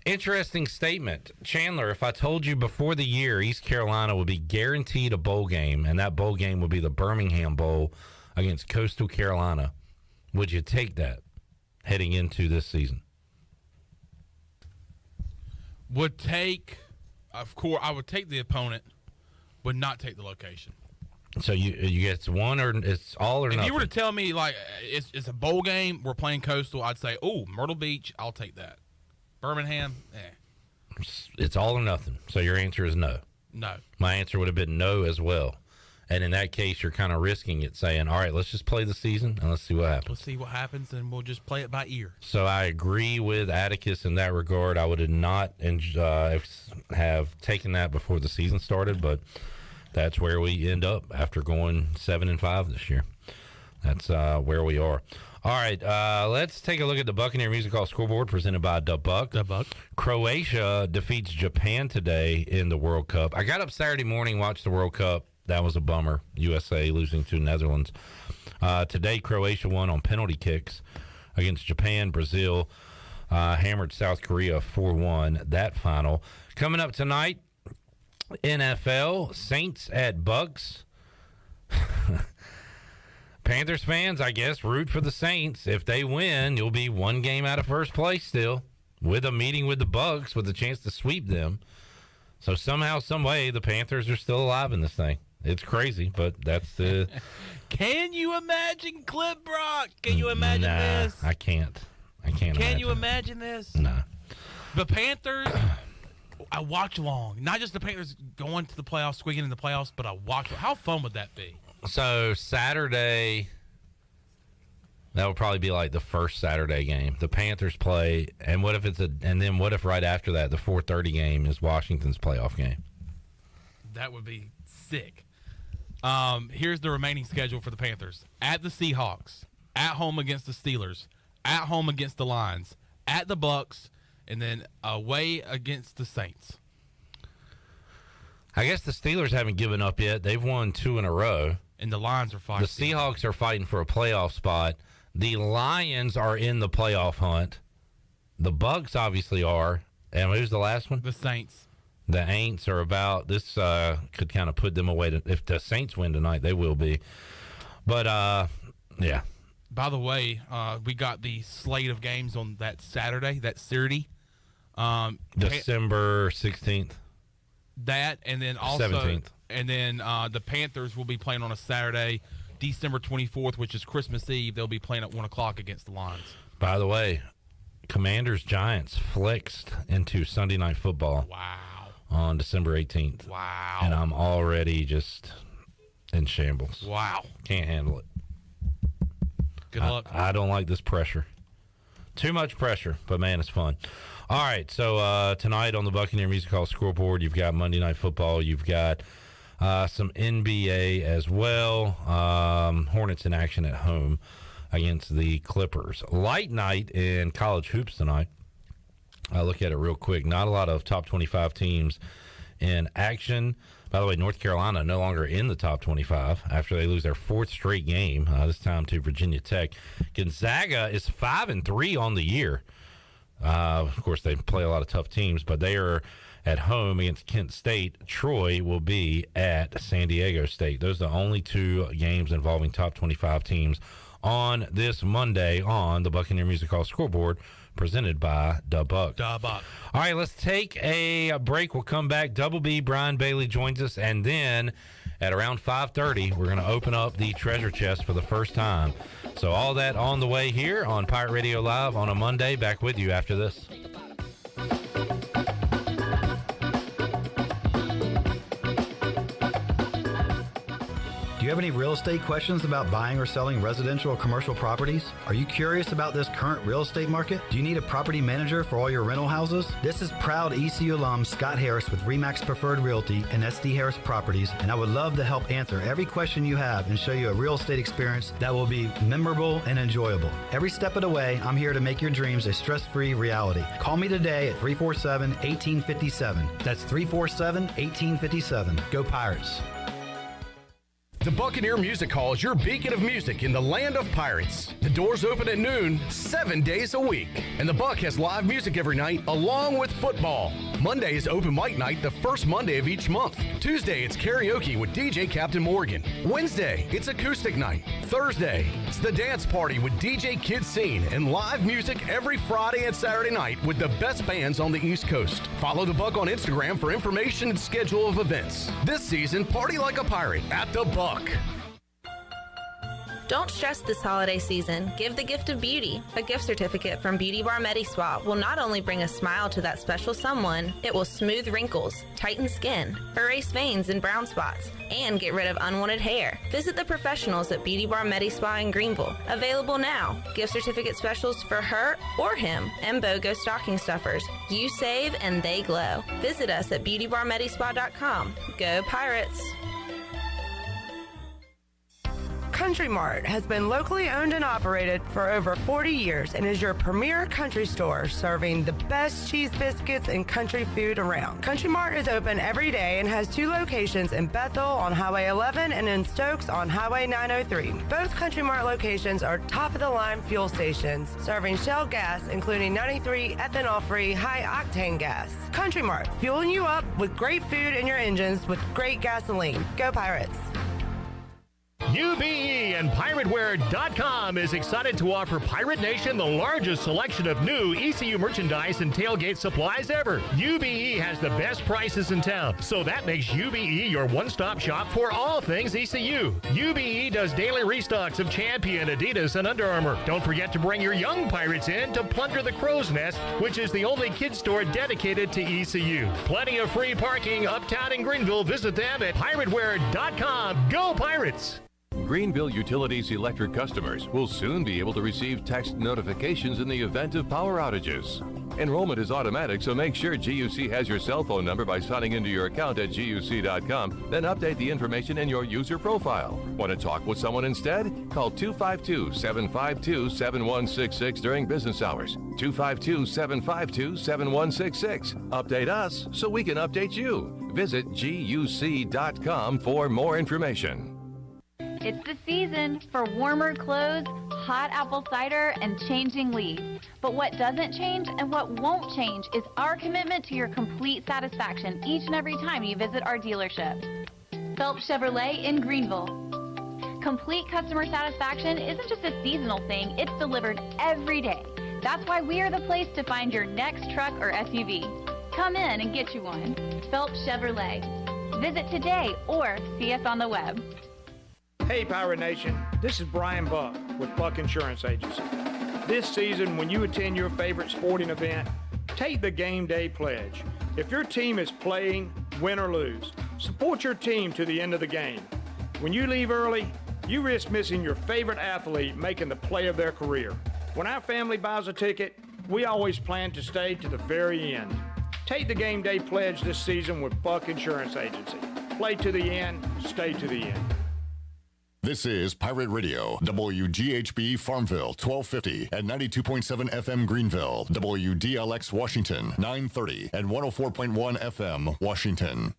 Interesting statement. Chandler, if I told you before the year East Carolina would be guaranteed a bowl game, and that bowl game would be the Birmingham Bowl against Coastal Carolina, would you take that heading into this season? Would take, of course, I would take the opponent, would not take the location. So you get one or it's all or nothing? If you were to tell me, like, it's a bowl game, we're playing Coastal, I'd say, oh, Myrtle Beach, I'll take that. Birmingham, It's all or nothing. So your answer is no. No. My answer would have been no as well. And in that case, you're kind of risking it, saying, all right, let's just play the season and let's see what happens. Let's see what happens, and we'll just play it by ear. So I agree with Atticus in that regard. I would have not have taken that before the season started, but that's where we end up after going 7-5 this year. That's where we are. All right, let's take a look at the Buccaneer Music Hall scoreboard presented by Da Buck. Croatia defeats Japan today in the World Cup. I got up Saturday morning, watched the World Cup. That was a bummer. USA losing to Netherlands. Today, Croatia won on penalty kicks against Japan. Brazil hammered South Korea 4-1. That final. Coming up tonight, NFL, Saints at Bucks. Panthers fans, I guess, root for the Saints. If they win, you'll be one game out of first place still, with a meeting with the Bucks with a chance to sweep them. So somehow, some way, the Panthers are still alive in this thing. It's crazy, but that's the... Can you imagine Clip Brock? Can you imagine this? I can't. Can you imagine this? No. The Panthers, I watch along. Not just the Panthers going to the playoffs, squeaking in the playoffs, but I watch. How fun would that be? So Saturday, that would probably be like the first Saturday game. The Panthers play, and what if right after that, the 4:30 game is Washington's playoff game? That would be sick. Here's the remaining schedule for the Panthers. At the Seahawks, at home against the Steelers, at home against the Lions, at the Bucks, and then away against the Saints. I guess the Steelers haven't given up yet. They've won 2 in a row. And the Lions are fighting. The Seahawks are fighting for a playoff spot. The Lions are in the playoff hunt. The Bucks obviously are. And who's the last one? The Saints. The Aints are about. This could kind of put them away. If the Saints win tonight, they will be. But, yeah. By the way, we got the slate of games on that Saturday, that Saturday. December 16th. That, and then also 17th. And then the Panthers will be playing on a Saturday, December 24th, which is Christmas Eve. They'll be playing at 1 o'clock against the Lions. By the way, Commanders-Giants flexed into Sunday Night Football. Wow. On December 18th. Wow. And I'm already just in shambles. Wow. Can't handle it. Good luck. I don't like this pressure. Too much pressure, but, man, it's fun. All right, so tonight on the Buccaneer Music Hall scoreboard, you've got Monday Night Football. You've got Some NBA as well. Hornets in action at home against the Clippers. Light night in college hoops tonight. I'll look at it real quick. Not a lot of top 25 teams in action. By the way, North Carolina no longer in the top 25 after they lose their fourth straight game, this time to Virginia Tech. Gonzaga is 5-3 on the year. Of course, they play a lot of tough teams, but they are at home against Kent State. Troy will be at San Diego State. Those are the only two games involving top 25 teams on this Monday on the Buccaneer Music Hall scoreboard, presented by Da Buck. Da Buck. All right, let's take a break. We'll come back. Double B, Brian Bailey joins us, and then at around 5:30, we're going to open up the treasure chest for the first time. So all that on the way here on Pirate Radio Live on a Monday. Back with you after this. Do you have any real estate questions about buying or selling residential or commercial properties? Are you curious about this current real estate market? Do you need a property manager for all your rental houses? This is proud ECU alum Scott Harris with RE/MAX Preferred Realty and SD Harris Properties, and I would love to help answer every question you have and show you a real estate experience that will be memorable and enjoyable. Every step of the way, I'm here to make your dreams a stress-free reality. Call me today at 347-1857. That's 347-1857. Go Pirates. The Buccaneer Music Hall is your beacon of music in the land of pirates. The doors open at noon, 7 days a week. And the Buck has live music every night, along with football. Monday is open mic night, the first Monday of each month. Tuesday, it's karaoke with DJ Captain Morgan. Wednesday, it's acoustic night. Thursday, it's the dance party with DJ Kid Scene and live music every Friday and Saturday night with the best bands on the East Coast. Follow the Buck on Instagram for information and schedule of events. This season, party like a pirate at the Buck. Don't stress this holiday season. Give the gift of beauty. A gift certificate from Beauty Bar MediSpa will not only bring a smile to that special someone, it will smooth wrinkles, tighten skin, erase veins and brown spots, and get rid of unwanted hair. Visit the professionals at Beauty Bar MediSpa in Greenville. Available now. Gift certificate specials for her or him and BOGO stocking stuffers. You save and they glow. Visit us at beautybarmedispa.com. Go Pirates! Country Mart has been locally owned and operated for over 40 years and is your premier country store serving the best cheese biscuits and country food around. Country Mart is open every day and has 2 locations in Bethel on Highway 11 and in Stokes on Highway 903. Both Country Mart locations are top-of-the-line fuel stations serving Shell gas, including 93 ethanol-free high-octane gas. Country Mart, fueling you up with great food in your engines with great gasoline. Go Pirates! UBE and PirateWear.com is excited to offer Pirate Nation the largest selection of new ECU merchandise and tailgate supplies ever. UBE has the best prices in town, so that makes UBE your one-stop shop for all things ECU. UBE does daily restocks of Champion, Adidas, and Under Armour. Don't forget to bring your young Pirates in to plunder the Crow's Nest, which is the only kids store dedicated to ECU. Plenty of free parking uptown in Greenville. Visit them at PirateWear.com. Go Pirates! Greenville Utilities electric customers will soon be able to receive text notifications in the event of power outages. Enrollment is automatic, so make sure GUC has your cell phone number by signing into your account at GUC.com, then update the information in your user profile. Want to talk with someone instead? Call 252-752-7166 during business hours. 252-752-7166. Update us so we can update you. Visit GUC.com for more information. It's the season for warmer clothes, hot apple cider, and changing leaves. But what doesn't change and what won't change is our commitment to your complete satisfaction each and every time you visit our dealership. Phelps Chevrolet in Greenville. Complete customer satisfaction isn't just a seasonal thing, it's delivered every day. That's why we are the place to find your next truck or SUV. Come in and get you one. Phelps Chevrolet. Visit today or see us on the web. Hey Pirate Nation, this is Brian Buck with Buck Insurance Agency. This season, when you attend your favorite sporting event, take the game day pledge. If your team is playing, win or lose, support your team to the end of the game. When you leave early, you risk missing your favorite athlete making the play of their career. When our family buys a ticket, we always plan to stay to the very end. Take the game day pledge this season with Buck Insurance Agency. Play to the end, stay to the end. This is Pirate Radio, WGHB Farmville, 1250 and 92.7 FM Greenville, WDLX Washington, 930 and 104.1 FM Washington.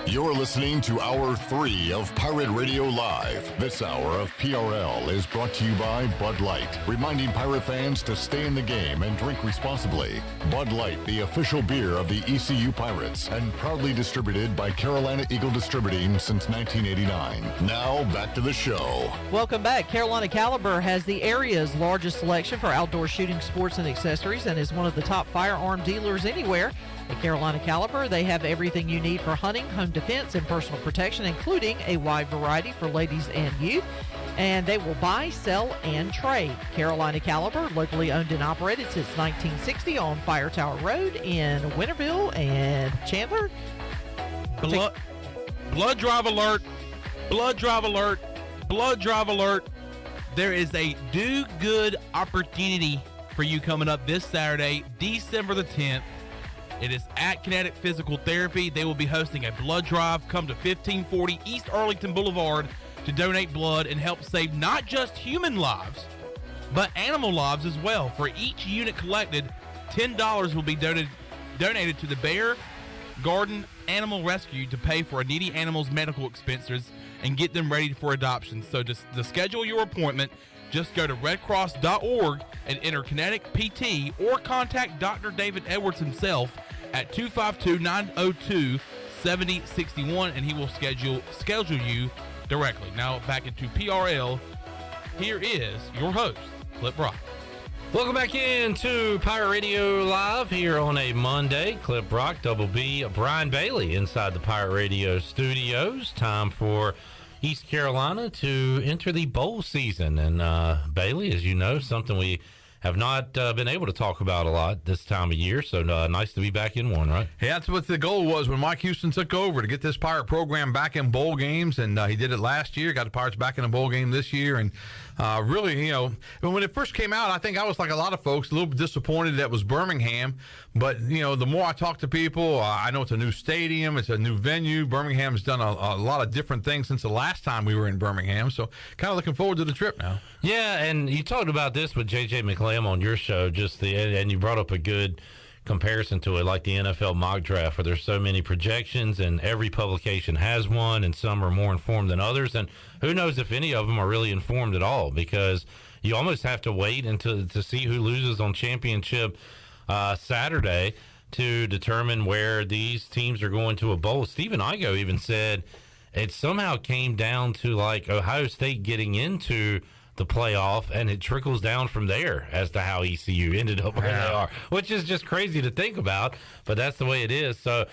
You're listening to Hour 3 of Pirate Radio Live. This hour of PRL is brought to you by Bud Light, reminding Pirate fans to stay in the game and drink responsibly. Bud Light, the official beer of the ECU Pirates, and proudly distributed by Carolina Eagle Distributing since 1989. Now, back to the show. Welcome back. Carolina Caliber has the area's largest selection for outdoor shooting sports and accessories and is one of the top firearm dealers anywhere. At Carolina Caliber, they have everything you need for hunting, home defense, and personal protection, including a wide variety for ladies and youth. And they will buy, sell, and trade. Carolina Caliber, locally owned and operated since 1960 on Fire Tower Road in Winterville and Chandler. Blood drive alert. Blood drive alert. Blood drive alert. There is a do-good opportunity for you coming up this Saturday, December the 10th. It is at Kinetic Physical Therapy. They will be hosting a blood drive. Come to 1540 East Arlington Boulevard to donate blood and help save not just human lives, but animal lives as well. For each unit collected, $10 will be donated to the Bear Garden Animal Rescue to pay for a needy animal's medical expenses and get them ready for adoption. So to schedule your appointment, just go to redcross.org and enter Kinetic PT or contact Dr. David Edwards himself at 252-902-7061 and he will schedule you directly. Now back into PRL. Here is your host, Clip Brock. Welcome back into Pirate Radio Live here on a Monday. Clip Brock, Double B, Brian Bailey inside the Pirate Radio studios. Time for East Carolina to enter the bowl season. And Bailey, as you know, something we have not been able to talk about a lot this time of year. So nice to be back in one, right? Yeah, that's what the goal was when Mike Houston took over, to get this Pirate program back in bowl games. And he did it last year, got the Pirates back in a bowl game this year. And really, you know, when it first came out, I think I was like a lot of folks, a little bit disappointed that it was Birmingham. But, you know, the more I talk to people, I know it's a new stadium, it's a new venue. Birmingham's done a lot of different things since the last time we were in Birmingham. So kind of looking forward to the trip now. Yeah, and you talked about this with J.J. McLean on your show, and you brought up a good comparison to it, like the NFL mock draft, where there's so many projections and every publication has one, and some are more informed than others. And who knows if any of them are really informed at all, because you almost have to wait to see who loses on championship Saturday to determine where these teams are going to a bowl. Stephen Igo even said it somehow came down to like Ohio State getting into the playoff, and it trickles down from there as to how ECU ended up where they are, which is just crazy to think about, but that's the way it is. So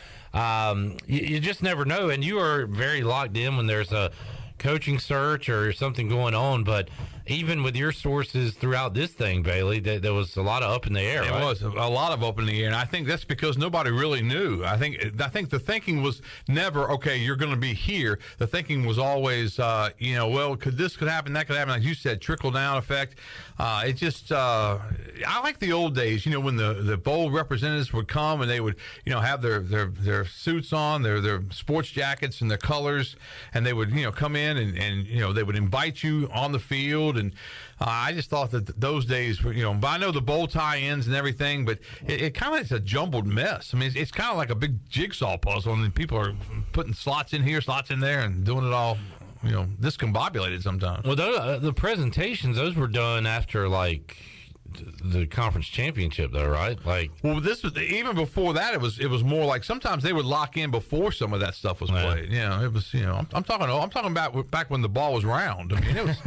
you just never know, and you are very locked in when there's a coaching search or something going on. But even with your sources throughout this thing, Bailey, there was a lot of up in the air. It was a lot of up in the air, and I think that's because nobody really knew. I think the thinking was never, okay, you're going to be here. The thinking was always, well, could happen, that could happen. Like you said, trickle down effect. It just, I like the old days, when the bowl representatives would come and they would, have their suits on, their sports jackets and their colors, and they would, come in and they would invite you on the field. And I just thought that those days were, but I know the bowl tie-ins and everything, but it kind of is a jumbled mess. I mean, it's kind of like a big jigsaw puzzle, and people are putting slots in here, slots in there, and doing it all, discombobulated sometimes. Well, the presentations, those were done after, like, the conference championship, though, right? Like, well, this was even before that. It was more like sometimes they would lock in before some of that stuff was played. It was. I'm talking about back when the ball was round. I mean, it was.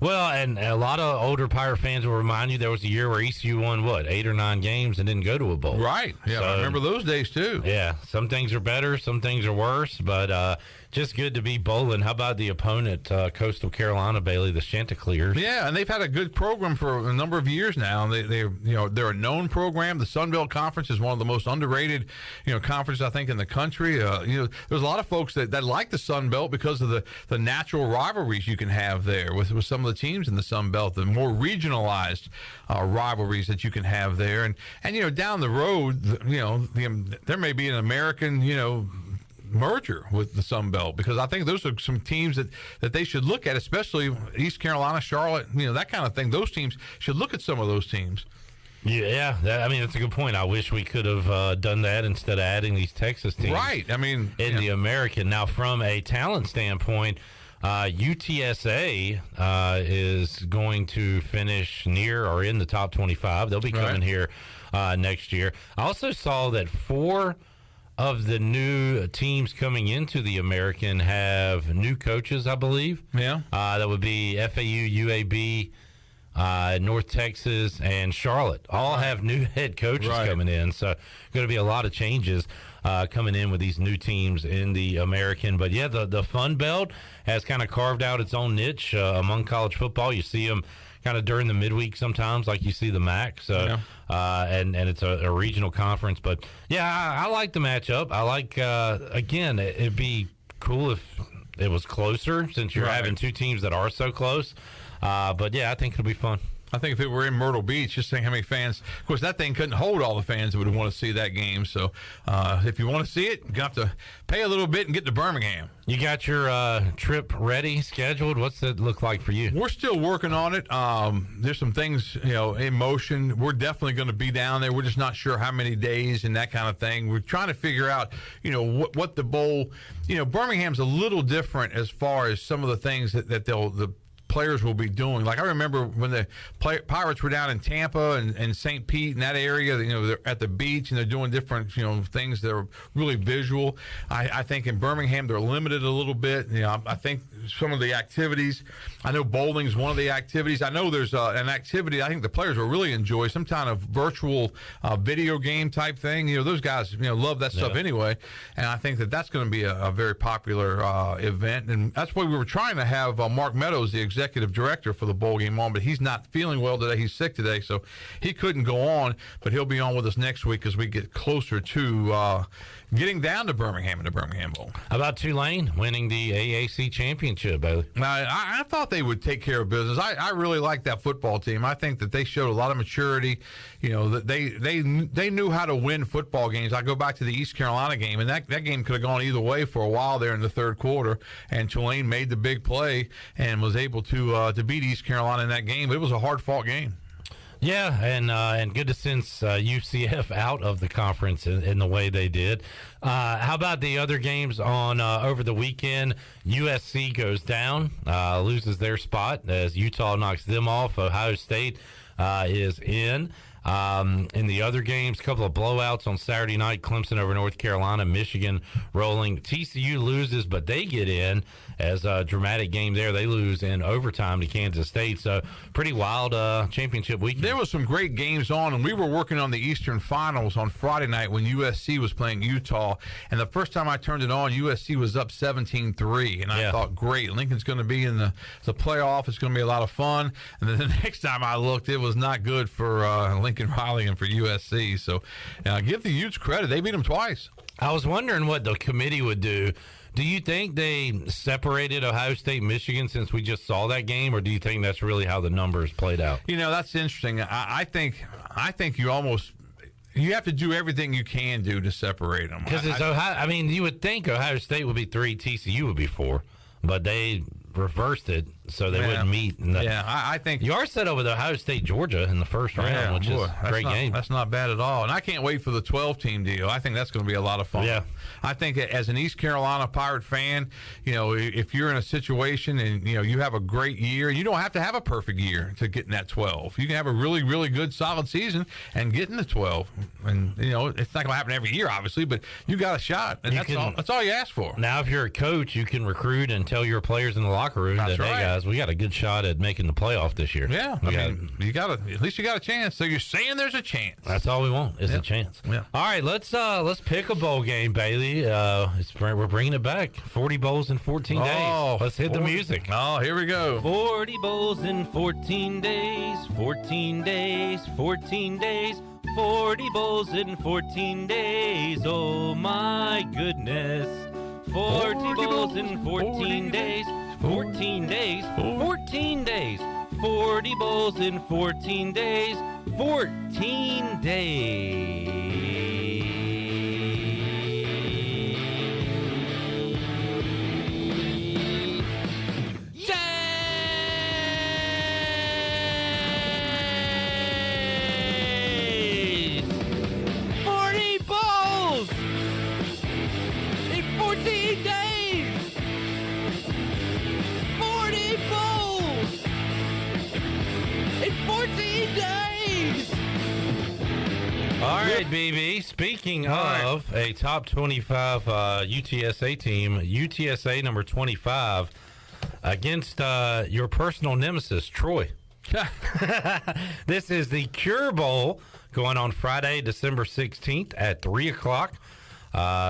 Well, and a lot of older Pirate fans will remind you there was a year where ECU won 8 or 9 games and didn't go to a bowl. Right. Yeah, so, I remember those days too. Yeah, some things are better, some things are worse, but just good to be bowling. How about the opponent, Coastal Carolina, Bailey, the Chanticleers? Yeah, and they've had a good program for a number of years now. They're a known program. The Sun Belt Conference is one of the most underrated, conferences I think in the country. There's a lot of folks that like the Sun Belt because of the natural rivalries you can have there with some of the teams in the Sun Belt, the more regionalized rivalries that you can have there, and down the road, there may be an American, merger with the Sun Belt, because I think those are some teams that they should look at, especially East Carolina, Charlotte, that kind of thing. Those teams should look at some of those teams. Yeah, that's a good point. I wish we could have done that instead of adding these Texas teams. Right. In the American. Now, from a talent standpoint, UTSA is going to finish near or in the top 25. They'll be coming here next year. I also saw that 4 of the new teams coming into the American have new coaches, I believe. Yeah. That would be FAU, UAB, North Texas, and Charlotte. All have new head coaches coming in. So going to be a lot of changes coming in with these new teams in the American. But, yeah, the Fun Belt has kind of carved out its own niche among college football. You see them kind of during the midweek sometimes, like you see the MAC. So, and it's a regional conference. But, yeah, I like the matchup. I like, again, it'd be cool if it was closer since you're having 2 teams that are so close. But, yeah, I think it'll be fun. I think if it were in Myrtle Beach, just think how many fans. Of course, that thing couldn't hold all the fans that would want to see that game. So if you want to see it, you're going to have to pay a little bit and get to Birmingham. You got your trip ready, scheduled? What's that look like for you? We're still working on it. There's some things, in motion. We're definitely going to be down there. We're just not sure how many days and that kind of thing. We're trying to figure out, what the bowl, Birmingham's a little different as far as some of the things that the players will be doing. Like I remember when the Pirates were down in Tampa and St. Pete in that area, they're at the beach and they're doing different, things that are really visual. I think in Birmingham they're limited a little bit. I think some of the activities, I know bowling's one of the activities. I know there's an activity I think the players will really enjoy, some kind of virtual video game type thing. Those guys, love that stuff anyway. And I think that's going to be a very popular event. And that's why we were trying to have Mark Meadows, the executive director for the bowl game, on, but he's not feeling well today. He's sick today, so he couldn't go on, but he'll be on with us next week as we get closer to getting down to Birmingham and the Birmingham Bowl. How about Tulane winning the AAC championship, Bailey? I thought they would take care of business. I really like that football team. I think that they showed a lot of maturity. That they knew how to win football games. I go back to the East Carolina game, and that game could have gone either way for a while there in the third quarter, and Tulane made the big play and was able to beat East Carolina in that game. But it was a hard-fought game. Yeah, and good to send UCF out of the conference in the way they did. How about the other games on over the weekend? USC goes down, loses their spot as Utah knocks them off. Ohio State is in. In the other games, a couple of blowouts on Saturday night. Clemson over North Carolina, Michigan rolling. TCU loses, but they get in as a dramatic game there. They lose in overtime to Kansas State. So pretty wild championship weekend. There was some great games on, and we were working on the Eastern Finals on Friday night when USC was playing Utah. And the first time I turned it on, USC was up 17-3. And I thought, great, Lincoln's going to be in the playoff. It's going to be a lot of fun. And then the next time I looked, it was not good for Lincoln Riley and for USC. So give the Utes credit. They beat them twice. I was wondering what the committee would do. Do you think they separated Ohio State, Michigan since we just saw that game, or do you think that's really how the numbers played out? That's interesting. I think you have to do everything you can do to separate them. Because it's Ohio. You would think Ohio State would be 3, TCU would be 4, but they reversed it so they wouldn't meet. I think you are set up with Ohio State, Georgia in the first round, which is a great game. That's not bad at all. And I can't wait for the 12-team deal. I think that's going to be a lot of fun. Yeah. I think as an East Carolina Pirate fan, if you're in a situation and, you have a great year, you don't have to have a perfect year to get in that 12. You can have a really, really good, solid season and get in the 12. And, it's not going to happen every year, obviously, but you got a shot. And that's all you ask for. Now, if you're a coach, you can recruit and tell your players in the locker room that, hey, guys, guys, we got a good shot at making the playoff this year. Yeah, you got at least you got a chance. So you're saying there's a chance. That's all we want is a chance. Yeah. All right, let's pick a bowl game, Bailey. We're bringing it back. 40 bowls in 14 days. Let's hit the music. Oh, here we go. 40 bowls in 14 days. 14 days. 14 days. 40 bowls in 14 days. Oh my goodness. 40 bowls in 14 days. 14 days. 14 days. 40 bowls in 14 days. 14 days. All right, BB. Speaking of a top 25 UTSA team, UTSA number 25 against your personal nemesis, Troy. This is the Cure Bowl going on Friday, December 16th at 3 o'clock.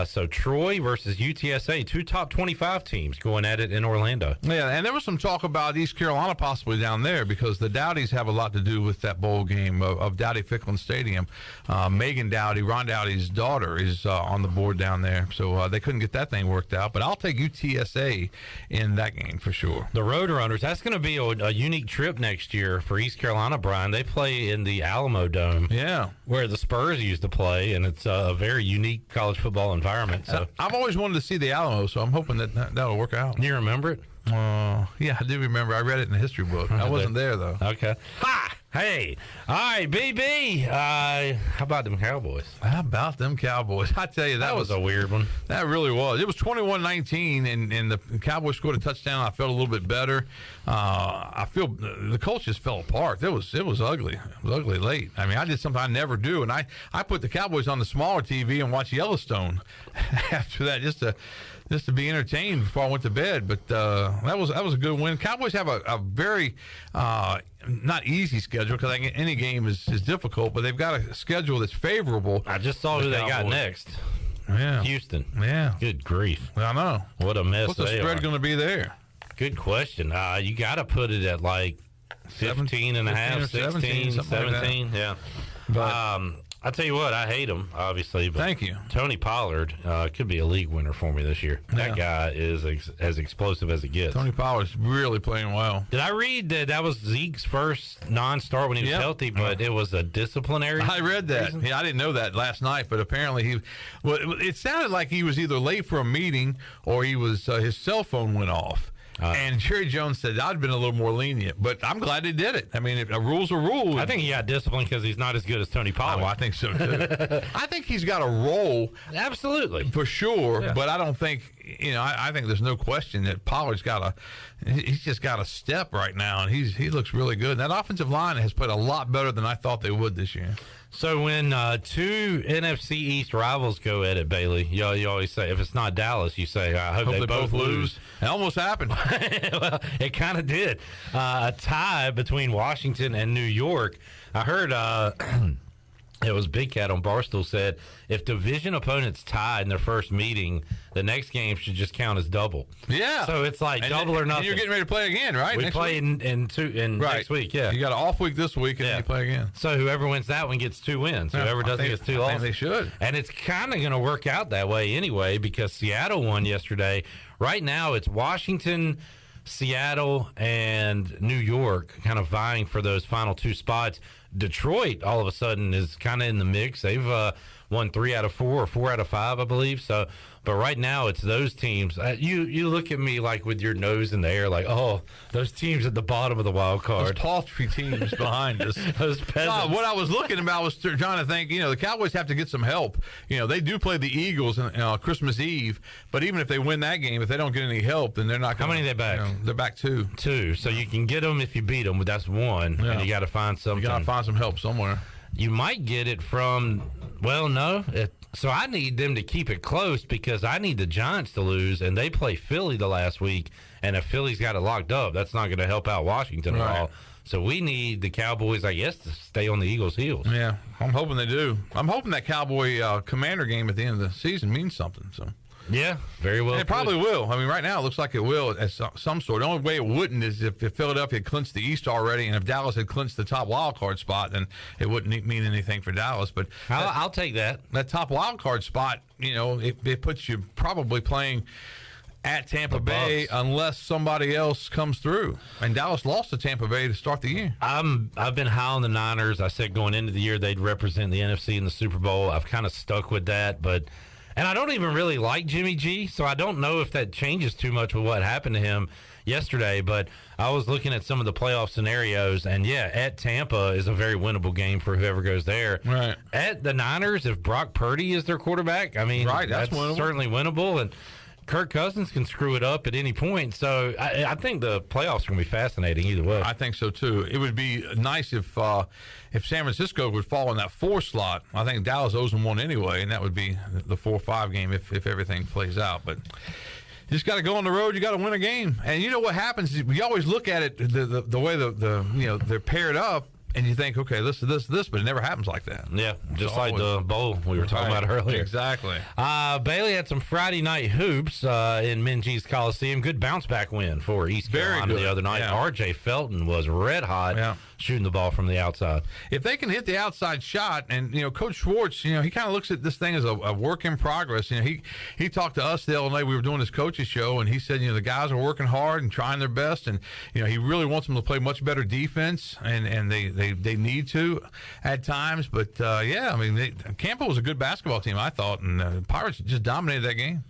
So Troy versus UTSA, two top 25 teams going at it in Orlando. Yeah, and there was some talk about East Carolina possibly down there because the Dowdys have a lot to do with that bowl game of Dowdy-Ficklin Stadium. Megan Dowdy, Ron Dowdy's daughter, is on the board down there. So they couldn't get that thing worked out. But I'll take UTSA in that game for sure. The Roadrunners, that's going to be a unique trip next year for East Carolina, Brian. They play in the Alamo Dome. Yeah. Where the Spurs used to play, and it's a very unique college football environment. So I've always wanted to see the Alamo, so I'm hoping that'll work out. You remember it? Yeah, I do remember. I read it in the history book. I wasn't there though. Okay. Ha! Hey, all right, BB. How about them Cowboys? How about them Cowboys? I tell you, that was a weird one. That really was. It was 21-19, and the Cowboys scored a touchdown. I felt a little bit better. I feel the Colts just fell apart. It was ugly. It was ugly late. I mean, I did something I never do, and I put the Cowboys on the smaller TV and watched Yellowstone after that just to be entertained before I went to bed. But that was a good win. Cowboys have a very not easy schedule because any game is difficult, but they've got a schedule that's favorable. I just saw who they got next. Yeah, Houston. Yeah, good grief. I know. What a mess. What's the spread going to be there? Good question. You got to put it at like 15 and a half, 16, 17. Yeah. But I'll tell you what, I hate him, obviously. But thank you. Tony Pollard could be a league winner for me this year. That guy is as explosive as it gets. Tony Pollard's really playing well. Did I read that was Zeke's first non-start when he was healthy, but it was a disciplinary I read that. reason? Yeah, I didn't know that last night, but apparently it sounded like he was either late for a meeting or he was his cell phone went off. And Jerry Jones said, I'd been a little more lenient, but I'm glad they did it. I mean, a rule's a rule. I think he got disciplined because he's not as good as Tony Pollard. Oh, I think so, too. I think he's got a role. Absolutely. For sure, but I don't think, I think there's no question that Pollard's he's just got a step right now, and he looks really good. And that offensive line has played a lot better than I thought they would this year. So when two NFC East rivals go at it, Bailey, you always say, if it's not Dallas, you say, I hope they both lose. It almost happened. Well, it kind of did. A tie between Washington and New York. I heard it was Big Cat on Barstool said, if division opponents tie in their first meeting, the next game should just count as double. Yeah. So it's like double or nothing. And you're getting ready to play again, right? We play in next week, yeah. You got an off week this week, and then you play again. So whoever wins that one gets 2 wins. Whoever doesn't gets 2 losses. I think they should. And it's kind of going to work out that way anyway because Seattle won yesterday. Right now it's Washington, Seattle, and New York kind of vying for those final 2 spots. Detroit all of a sudden is kind of in the mix. They've won 3 out of 4 or 4 out of 5, I believe. So, but right now it's those teams. You look at me like with your nose in the air, like, oh, those teams at the bottom of the wild card. Those paltry teams behind us. Those peasants. What I was looking about was trying to think, the Cowboys have to get some help. They do play the Eagles on Christmas Eve, but even if they win that game, if they don't get any help, then they're not going to. How many are they back? They're back 2. 2. So you can get them if you beat them, but that's 1. Yeah. And you got to find something. You got to find some help somewhere. You might get it from, well, no. So I need them to keep it close because I need the Giants to lose, and they play Philly the last week, and if Philly's got it locked up, that's not going to help out Washington at all. So we need the Cowboys, I guess, to stay on the Eagles' heels. Yeah, I'm hoping they do. I'm hoping that Cowboy Commander game at the end of the season means something. So. Yeah, very well. And it probably will. I mean, right now it looks like it will at some sort. The only way it wouldn't is if Philadelphia had clinched the East already, and if Dallas had clinched the top wild card spot, then it wouldn't mean anything for Dallas. But I'll take that. That top wild card spot, it puts you probably playing at Tampa Bay unless somebody else comes through. And Dallas lost to Tampa Bay to start the year. I've been high on the Niners. I said going into the year they'd represent the NFC in the Super Bowl. I've kind of stuck with that, and I don't even really like Jimmy G, so I don't know if that changes too much with what happened to him yesterday. But I was looking at some of the playoff scenarios, and at Tampa is a very winnable game for whoever goes there. Right. At the Niners, if Brock Purdy is their quarterback, I mean, that's winnable. Certainly winnable. And Kirk Cousins can screw it up at any point. So I think the playoffs are going to be fascinating either way. I think so, too. It would be nice if San Francisco would fall in that 4 slot. I think Dallas owes them one anyway, and that would be the 4-5 game if everything plays out. But you just got to go on the road. You got to win a game. And you know what happens is we always look at it the way they're paired up. And you think, okay, this, but it never happens like that. Yeah, just like the bowl we were talking about earlier. Exactly. Bailey had some Friday night hoops in Minji's Coliseum. Good bounce back win for East Carolina the other night. Yeah. R.J. Felton was red hot shooting the ball from the outside. If they can hit the outside shot, and Coach Schwartz, he kind of looks at this thing as a work in progress. He talked to us the other night. We were doing his coaches show, and he said, the guys are working hard and trying their best, and he really wants them to play much better defense, and they need to at times. But Campbell was a good basketball team, I thought, and Pirates just dominated that game.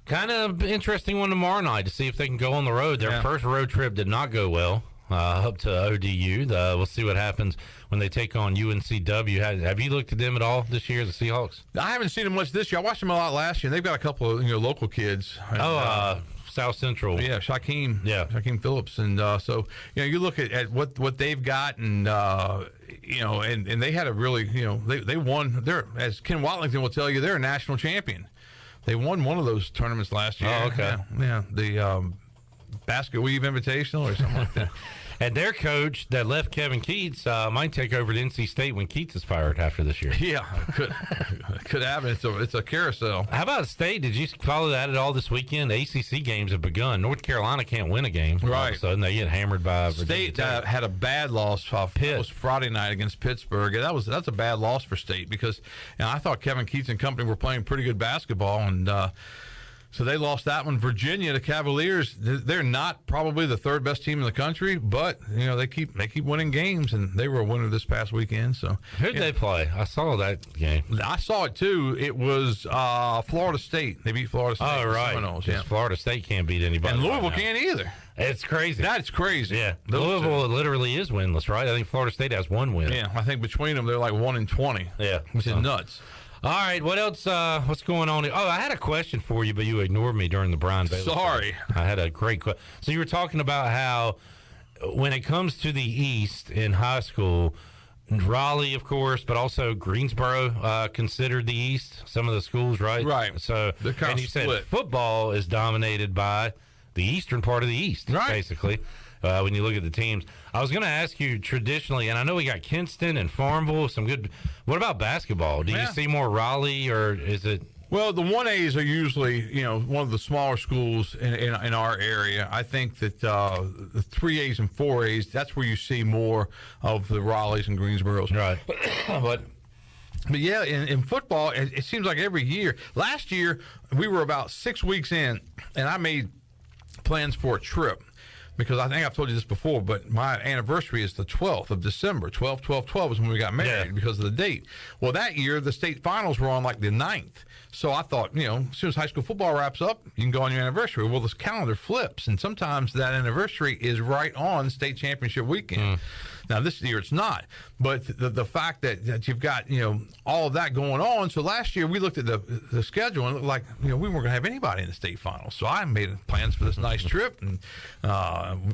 Kind of interesting one tomorrow night to see if they can go on the road. Their first road trip did not go well. Up to ODU. We'll see what happens when they take on UNCW. Have you looked at them at all this year, the Seahawks? I haven't seen them much this year. I watched them a lot last year. They've got a couple of local kids. South Central. Yeah, Shaquem Phillips. And so you look at what they've got, and and they had a really they won. They're, as Ken Watlington will tell you, they're a national champion. They won one of those tournaments last year. Oh, okay. Yeah. The Basket Weave Invitational or something like that. And their coach that left Kevin Keats might take over at NC State when Keats is fired after this year. Yeah, could happen. It's a carousel. How about State? Did you follow that at all this weekend? The ACC games have begun. North Carolina can't win a game. Right. All of a sudden, they get hammered by Virginia State. Tech. Had a bad loss. Pitt was Friday night against Pittsburgh. That's a bad loss for State because I thought Kevin Keats and company were playing pretty good basketball, and so they lost that one. Virginia, the Cavaliers, they're not probably the third best team in the country, but they keep winning games, and they were a winner this past weekend. So who'd they play? I saw that game. I saw it too. It was Florida State. They beat Florida State. Oh, right. Seminoles, Florida State can't beat anybody. And Louisville can't either. It's crazy. That's crazy. Yeah. Louisville literally is winless, right? I think Florida State has one win. Yeah, I think between them they're like 1-20. Yeah, which is nuts. All right, what else? What's going on? Oh, I had a question for you, but you ignored me during the Brian Bailey. Sorry. I had a great question. So you were talking about how when it comes to the East in high school, Raleigh, of course, but also Greensboro considered the East, some of the schools, right? Right. So, and you said football is dominated by the eastern part of the East, right? Basically. When you look at the teams, I was going to ask you traditionally, and I know we got Kinston and Farmville, some good. What about basketball? Do you see more Raleigh, or is it? Well, the 1As are usually, one of the smaller schools in our area. I think that the 3As and 4As, that's where you see more of the Raleighs and Greensboros. Right. But yeah, in football, it seems like every year. Last year, we were about 6 weeks in, and I made plans for a trip. Because I think I've told you this before, but my anniversary is the 12th of December. 12/12/12 is when we got married because of the date. Well, that year, the state finals were on like the 9th. So I thought, as soon as high school football wraps up, you can go on your anniversary. Well, this calendar flips, and sometimes that anniversary is right on state championship weekend. Now this year it's not, but the fact that you've got all of that going on. So last year we looked at the schedule and it looked like we weren't going to have anybody in the state finals. So I made plans for this nice trip, and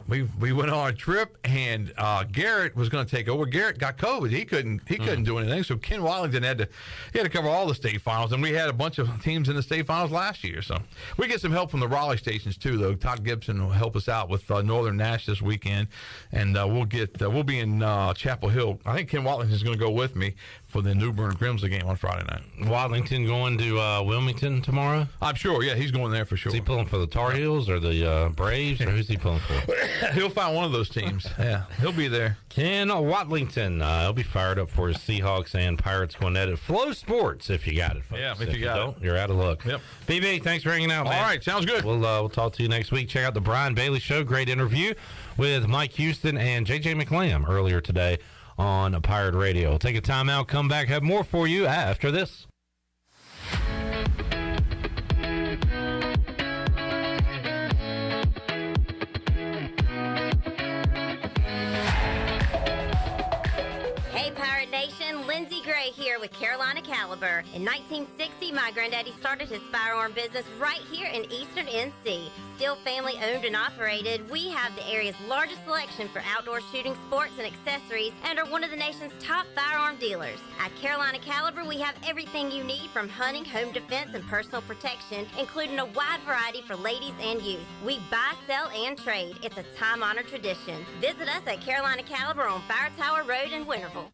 we went on a trip, and Garrett was going to take over. Garrett got COVID. He couldn't do anything. So Ken Watlington had to cover all the state finals, and we had a bunch of teams in the state finals last year. So we get some help from the Raleigh stations too, though. Todd Gibson will help us out with Northern Nash this weekend, and we'll be in Chapel Hill. I think Ken Watlington is going to go with me for the New Bern Grimsley game on Friday night. Watlington going to Wilmington tomorrow? I'm sure. Yeah, he's going there for sure. Is he pulling for the Tar Heels or the Braves, or who's he pulling for? He'll find one of those teams. Yeah, he'll be there. Ken Watlington, he'll be fired up for his Seahawks and Pirates Gwinnett at Flow Sports if you got it, folks. Yeah, if you don't, you're out of luck. Yep. BB, thanks for hanging out, man. All right, sounds good. We'll talk to you next week. Check out the Brian Bailey Show. Great interview with Mike Houston and JJ McLam earlier today on Pirate Radio. We'll take a time out, come back, have more for you after this. Hey, Pirate Nation, Lindsay Gray here with Carolina Caliber. In 1960, my granddaddy started his firearm business right here in Eastern NC. Still family owned and operated, we have the area's largest selection for outdoor shooting sports and accessories and are one of the nation's top firearm dealers. At Carolina Caliber, we have everything you need from hunting, home defense, and personal protection, including a wide variety for ladies and youth. We buy, sell, and trade. It's a time-honored tradition. Visit us at Carolina Caliber on Fire Tower Road in Winterville.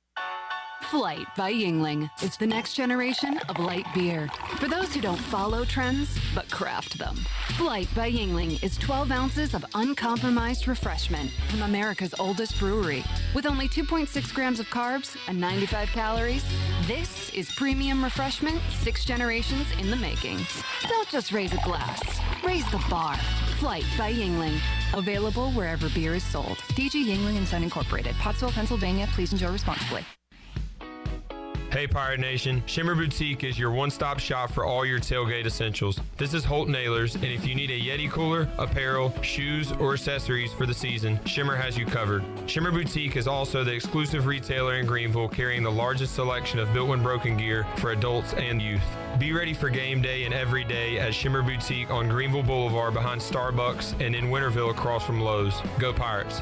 Flight by Yingling. It's the next generation of light beer. For those who don't follow trends, but craft them. Flight by Yingling is 12 ounces of uncompromised refreshment from America's oldest brewery. With only 2.6 grams of carbs and 95 calories, this is premium refreshment 6 generations in the making. Don't just raise a glass, raise the bar. Flight by Yingling. Available wherever beer is sold. DG Yingling & Son Incorporated, Pottsville, Pennsylvania. Please enjoy responsibly. Hey Pirate Nation, Shimmer Boutique is your one-stop shop for all your tailgate essentials. This is Holt Nailers, and if you need a Yeti cooler, apparel, shoes, or accessories for the season, Shimmer has you covered. Shimmer Boutique is also the exclusive retailer in Greenville carrying the largest selection of built-in broken gear for adults and youth. Be ready for game day and every day at Shimmer Boutique on Greenville Boulevard behind Starbucks and in Winterville across from Lowe's. Go Pirates!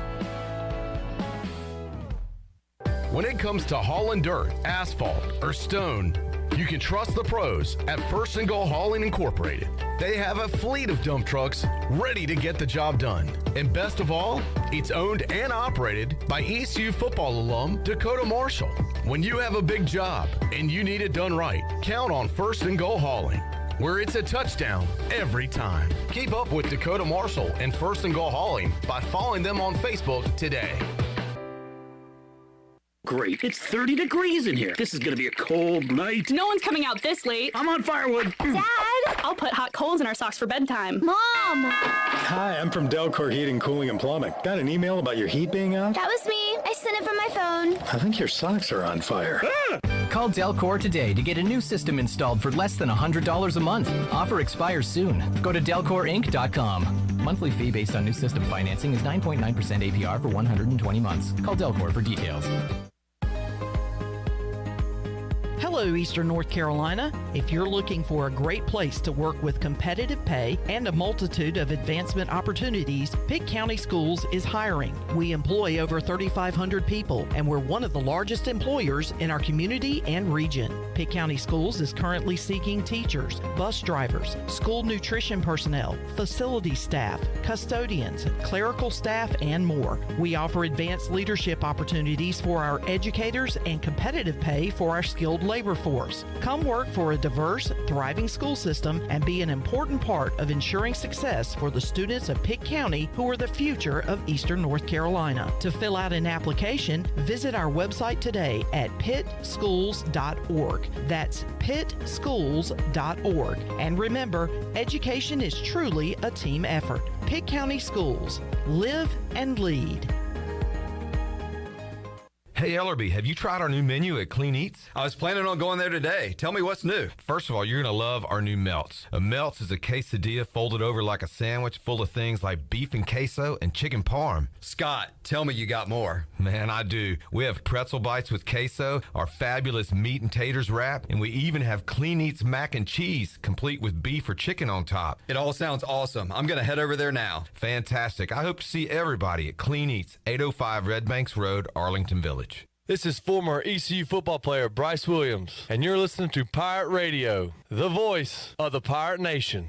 When it comes to hauling dirt, asphalt, or stone, you can trust the pros at First and Goal Hauling Incorporated. They have a fleet of dump trucks ready to get the job done. And best of all, it's owned and operated by ECU football alum Dakota Marshall. When you have a big job and you need it done right, count on First and Goal Hauling, where it's a touchdown every time. Keep up with Dakota Marshall and First and Goal Hauling by following them on Facebook today. Great. It's 30 degrees in here. This is going to be a cold night. No one's coming out this late. I'm on firewood. Dad! I'll put hot coals in our socks for bedtime. Mom! Hi, I'm from Delcor Heating, Cooling, and Plumbing. Got an email about your heat being out? That was me. I sent it from my phone. I think your socks are on fire. Call Delcor today to get a new system installed for less than $100 a month. Offer expires soon. Go to delcorinc.com. Monthly fee based on new system financing is 9.9% APR for 120 months. Call Delcor for details. Hello, Eastern North Carolina. If you're looking for a great place to work with competitive pay and a multitude of advancement opportunities, Pitt County Schools is hiring. We employ over 3,500 people, and we're one of the largest employers in our community and region. Pitt County Schools is currently seeking teachers, bus drivers, school nutrition personnel, facility staff, custodians, clerical staff, and more. We offer advanced leadership opportunities for our educators and competitive pay for our skilled labor force. Come work for a diverse, thriving school system and be an important part of ensuring success for the students of Pitt County who are the future of Eastern North Carolina. To fill out an application, visit our website today at pittschools.org. That's pittschools.org. And remember, education is truly a team effort. Pitt County Schools. Live and lead. Hey, Ellerby, have you tried our new menu at Clean Eats? I was planning on going there today. Tell me what's new. First of all, you're going to love our new Melts. A Melts is a quesadilla folded over like a sandwich full of things like beef and queso and chicken parm. Scott, tell me you got more. Man, I do. We have pretzel bites with queso, our fabulous meat and taters wrap, and we even have Clean Eats mac and cheese, complete with beef or chicken on top. It all sounds awesome. I'm going to head over there now. Fantastic. I hope to see everybody at Clean Eats, 805 Red Banks Road, Arlington Village. This is former ECU football player Bryce Williams, and you're listening to Pirate Radio, the voice of the Pirate Nation.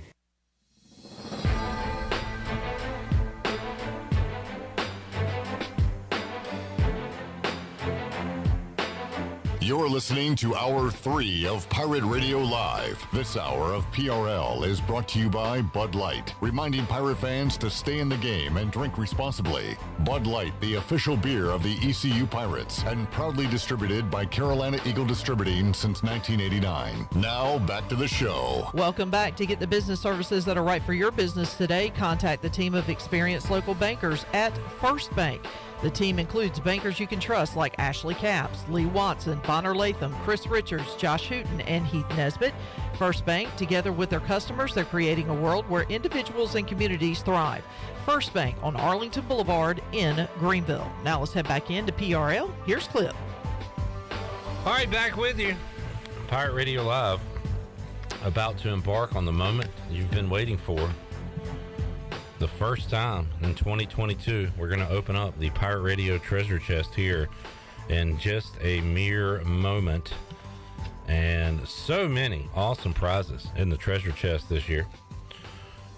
You're listening to Hour 3 of Pirate Radio Live. This hour of PRL is brought to you by Bud Light, reminding Pirate fans to stay in the game and drink responsibly. Bud Light, the official beer of the ECU Pirates, and proudly distributed by Carolina Eagle Distributing since 1989. Now, back to the show. Welcome back. To get the business services that are right for your business today, contact the team of experienced local bankers at First Bank. The team includes bankers you can trust like Ashley Capps, Lee Watson, Bonner Latham, Chris Richards, Josh Hooten, and Heath Nesbitt. First Bank, together with their customers, they're creating a world where individuals and communities thrive. First Bank on Arlington Boulevard in Greenville. Now let's head back into PRL. Here's Clip. All right, back with you. Pirate Radio Live, about to embark on the moment you've been waiting for. The first time in 2022, we're going to open up the Pirate Radio treasure chest here in just a mere moment. And so many awesome prizes in the treasure chest this year.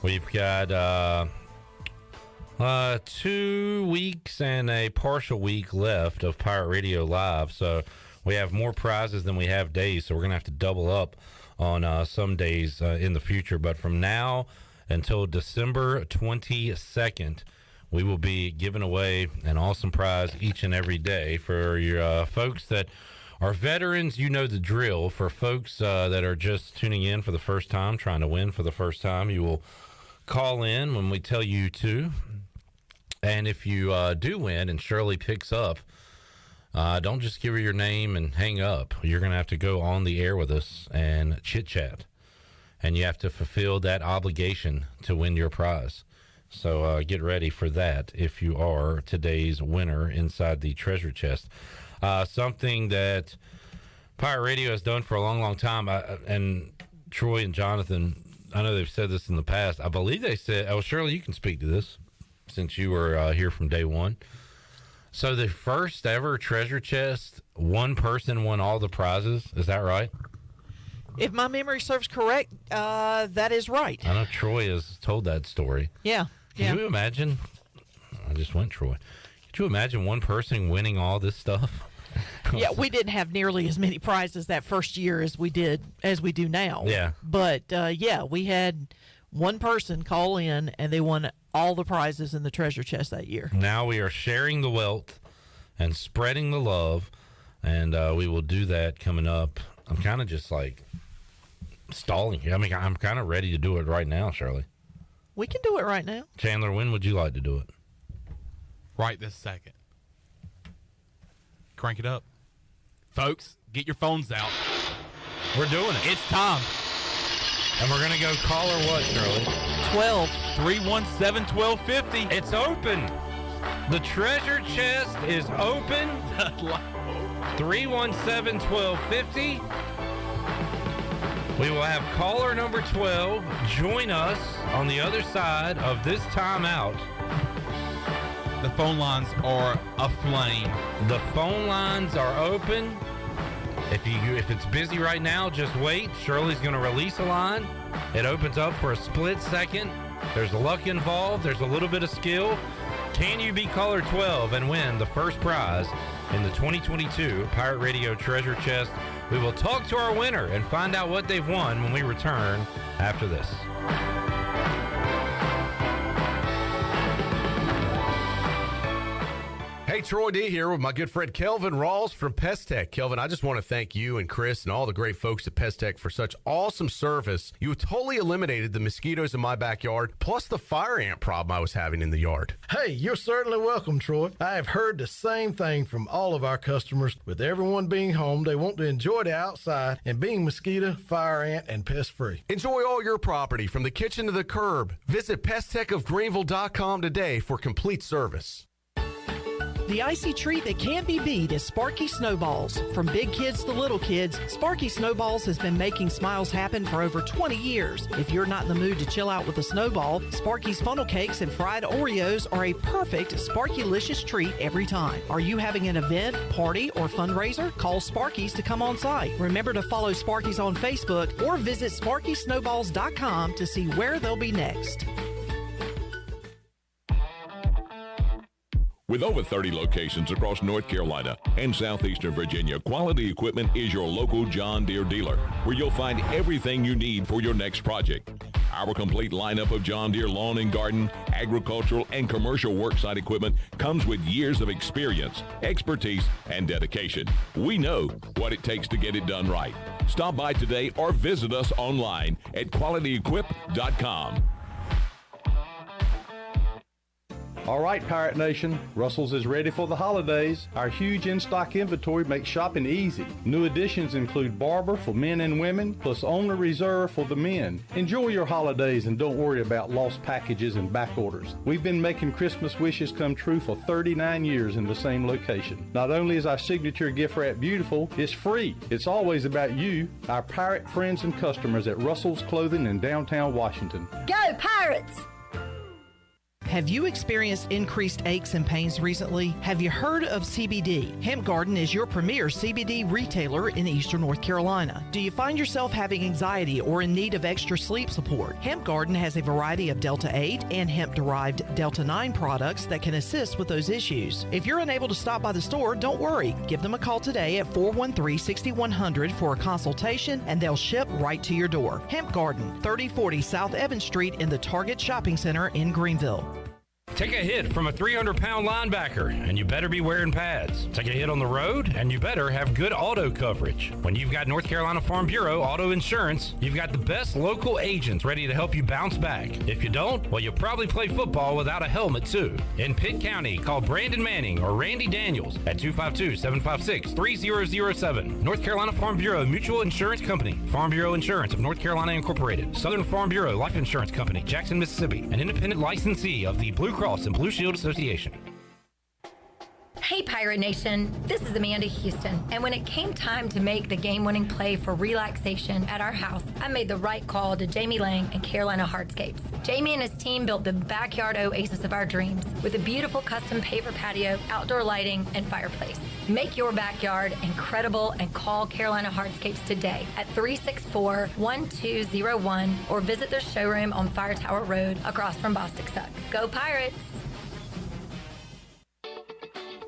We've got 2 weeks and a partial week left of Pirate Radio Live. So we have more prizes than we have days. So we're going to have to double up on some days in the future. But from now until December 22nd, we will be giving away an awesome prize each and every day. For your folks that are veterans, you know the drill. For folks that are just tuning in for the first time, trying to win for the first time, you will call in when we tell you to. And if you do win and Shirley picks up, don't just give her your name and hang up. You're going to have to go on the air with us and chit-chat. And you have to fulfill that obligation to win your prize. So get ready for that if you are today's winner inside the treasure chest. Something that Pirate Radio has done for a long, long time. And Troy and Jonathan, I know they've said this in the past. I believe they said, Shirley, you can speak to this since you were here from day one. So the first ever treasure chest, one person won all the prizes. Is that right? If my memory serves correct, that is right. I know Troy has told that story. Yeah. Can you imagine? I just went Troy. Could you imagine one person winning all this stuff? Yeah, we didn't have nearly as many prizes that first year as we do now. Yeah. But we had one person call in and they won all the prizes in the treasure chest that year. Now we are sharing the wealth and spreading the love, and we will do that coming up. I'm kind of just like stalling here. I mean, I'm kind of ready to do it right now, Shirley. We can do it right now. Chandler, when would you like to do it? Right this second. Crank it up. Folks, get your phones out. We're doing it. It's time. And we're going to go caller what, Shirley? 317-1250. It's open. The treasure chest is open. 317-1250. We will have caller number 12 join us on the other side of this timeout. The phone lines are aflame. The phone lines are open. If it's busy right now, just wait. Shirley's going to release a line. It opens up for a split second. There's luck involved. There's a little bit of skill. Can you be caller 12 and win the first prize in the 2022 Pirate Radio Treasure Chest? We will talk to our winner and find out what they've won when we return after this. Hey, Hey, Troy D here with my good friend Kelvin Rawls from Pest Tech. Kelvin, I just want to thank you and Chris and all the great folks at Pest Tech for such awesome service. You totally eliminated the mosquitoes in my backyard, plus the fire ant problem I was having in the yard. Hey, you're certainly welcome, Troy. I have heard the same thing from all of our customers. With everyone being home, they want to enjoy the outside and being mosquito, fire ant, and pest free. Enjoy all your property from the kitchen to the curb. Visit pesttechofgreenville.com today for complete service. The icy treat that can't be beat is Sparky Snowballs. From big kids to little kids, Sparky Snowballs has been making smiles happen for over 20 years. If you're not in the mood to chill out with a snowball, Sparky's funnel cakes and fried Oreos are a perfect Sparky-licious treat every time. Are you having an event, party, or fundraiser? Call Sparky's to come on site. Remember to follow Sparky's on Facebook or visit SparkySnowballs.com to see where they'll be next. With over 30 locations across North Carolina and southeastern Virginia, Quality Equipment is your local John Deere dealer, where you'll find everything you need for your next project. Our complete lineup of John Deere lawn and garden, agricultural, and commercial worksite equipment comes with years of experience, expertise, and dedication. We know what it takes to get it done right. Stop by today or visit us online at qualityequip.com. All right, Pirate Nation, Russell's is ready for the holidays. Our huge in-stock inventory makes shopping easy. New additions include Barber for men and women, plus Only Reserve for the men. Enjoy your holidays and don't worry about lost packages and back orders. We've been making Christmas wishes come true for 39 years in the same location. Not only is our signature gift wrap beautiful, it's free. It's always about you, our pirate friends and customers at Russell's Clothing in downtown Washington. Go Pirates! Have you experienced increased aches and pains recently? Have you heard of CBD? Hemp Garden is your premier CBD retailer in Eastern North Carolina. Do you find yourself having anxiety or in need of extra sleep support? Hemp Garden has a variety of Delta 8 and hemp-derived Delta 9 products that can assist with those issues. If you're unable to stop by the store, don't worry. Give them a call today at 413-6100 for a consultation and they'll ship right to your door. Hemp Garden, 3040 South Evans Street in the Target Shopping Center in Greenville. Take a hit from a 300-pound linebacker, and you better be wearing pads. Take a hit on the road, and you better have good auto coverage. When you've got North Carolina Farm Bureau Auto Insurance, you've got the best local agents ready to help you bounce back. If you don't, well, you'll probably play football without a helmet, too. In Pitt County, call Brandon Manning or Randy Daniels at 252-756-3007. North Carolina Farm Bureau Mutual Insurance Company, Farm Bureau Insurance of North Carolina Incorporated, Southern Farm Bureau Life Insurance Company, Jackson, Mississippi, an independent licensee of the Blue Cross and Blue Shield Association. Hey Pirate Nation, this is Amanda Houston, and when it came time to make the game-winning play for relaxation at our house, I made the right call to Jamie Lang and Carolina Hardscapes. Jamie and his team built the backyard oasis of our dreams with a beautiful custom paver patio, outdoor lighting, and fireplace. Make your backyard incredible and call Carolina Hardscapes today at 364-1201 or visit their showroom on Fire Tower Road across from Bostic Suck. Go Pirates!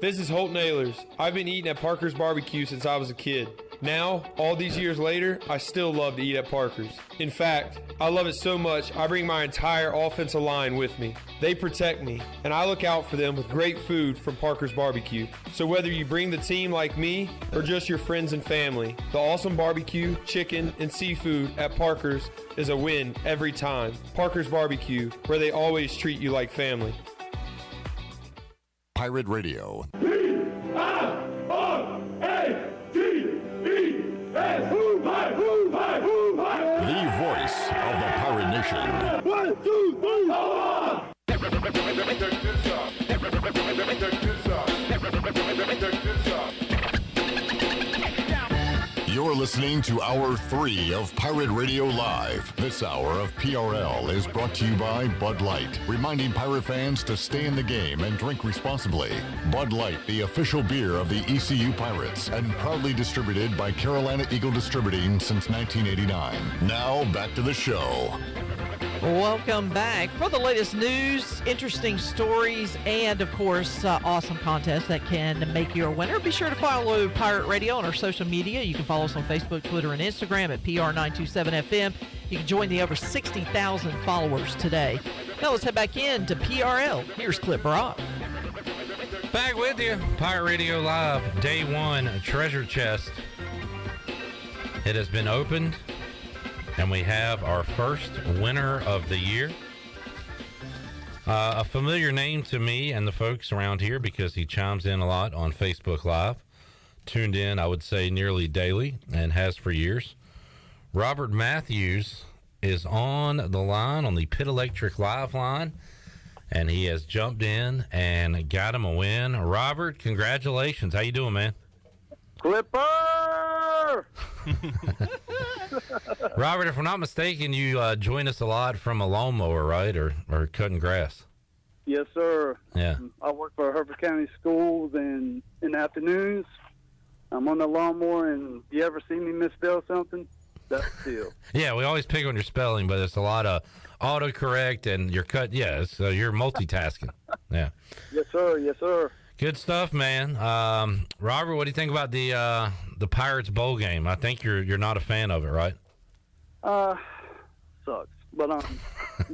This is Holt Nailers. I've been eating at Parker's Barbecue since I was a kid. Now, all these years later, I still love to eat at Parker's. In fact, I love it so much, I bring my entire offensive line with me. They protect me, and I look out for them with great food from Parker's Barbecue. So whether you bring the team like me or just your friends and family, the awesome barbecue, chicken, and seafood at Parker's is a win every time. Parker's Barbecue, where they always treat you like family. Pirate Radio. The voice of the Pirate Nation. 1, 2, 3. You're listening to Hour 3 of Pirate Radio Live. This hour of PRL is brought to you by Bud Light, reminding Pirate fans to stay in the game and drink responsibly. Bud Light, the official beer of the ECU Pirates, and proudly distributed by Carolina Eagle Distributing since 1989. Now, back to the show. Welcome back. For the latest news, interesting stories, and, of course, awesome contests that can make you a winner, be sure to follow Pirate Radio on our social media. You can follow us on Facebook, Twitter, and Instagram at PR927FM. You can join the over 60,000 followers today. Now let's head back in to PRL. Here's Clip Brock. Back with you. Pirate Radio Live, day one, treasure chest. It has been opened, and we have our first winner of the year. A familiar name to me and the folks around here because he chimes in a lot on Facebook Live. Tuned in, I would say, nearly daily and has for years. Robert Matthews is on the line, on the Pit Electric Live line, and he has jumped in and got him a win. Robert, congratulations. How you doing, man? Clipper! Robert, if we're not mistaken, you join us a lot from a lawnmower, right, or cutting grass? Yes, sir. Yeah. I work for Hereford County Schools, and in the afternoons, I'm on the lawnmower, and you ever see me misspell something? That's still. Yeah, we always pick on your spelling, but it's a lot of autocorrect, and you're cut. Yeah, so you're multitasking. Yeah. Yes, sir. Yes, sir. Good stuff, man. Robert, what do you think about the Pirates bowl game? I think you're not a fan of it, right? Sucks, but I'm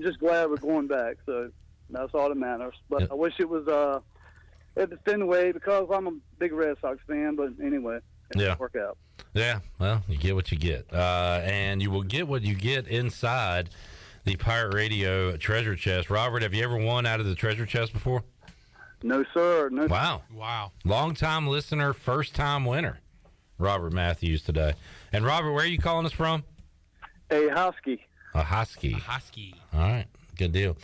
just glad we're going back. So that's all that matters. But Yep. I wish it was at the Fenway because I'm a big Red Sox fan. But anyway, it didn't work out. Yeah, well, you get what you get. And you will get what you get inside the Pirate Radio treasure chest. Robert, have you ever won out of the treasure chest before? No, sir. No. Wow. Long-time listener, first-time winner, Robert Matthews today. And, Robert, where are you calling us from? A Husky. A Husky. All right, good deal.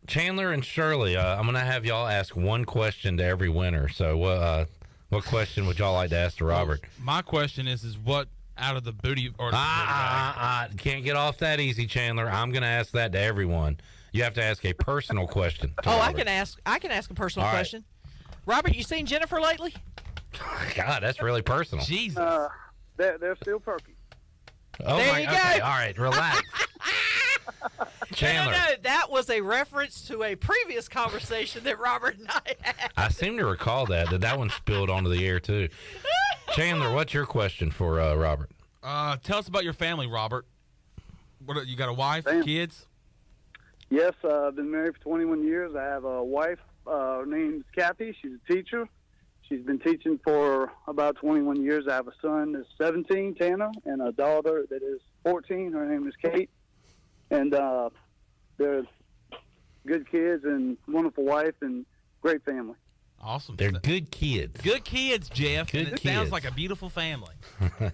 Chandler and Shirley, I'm going to have y'all ask one question to every winner. So what question would y'all like to ask to Robert? My question is what out of the booty or can't get off that easy, Chandler. I'm going to ask that to everyone. You have to ask a personal question. to I Robert. can ask a personal All right. question. Robert, you seen Jennifer lately? God, that's really personal. Jesus. They're still perky. Oh There my. you Okay, go. all right, relax. Chandler. No, that was a reference to a previous conversation that Robert and I had. I seem to recall that one spilled onto the air too. Chandler, what's your question for Robert? Tell us about your family, Robert. What you got a wife, kids? Yes, I've been married for 21 years. I have a wife. Her name's Kathy. She's a teacher. She's been teaching for about 21 years. I have a son that's 17, Tanner, and a daughter that is 14. Her name is Kate. And they're good kids and wonderful wife and great family. Awesome. They're good kids. Good kids, Jeff. Good and it kids. sounds like a beautiful family. All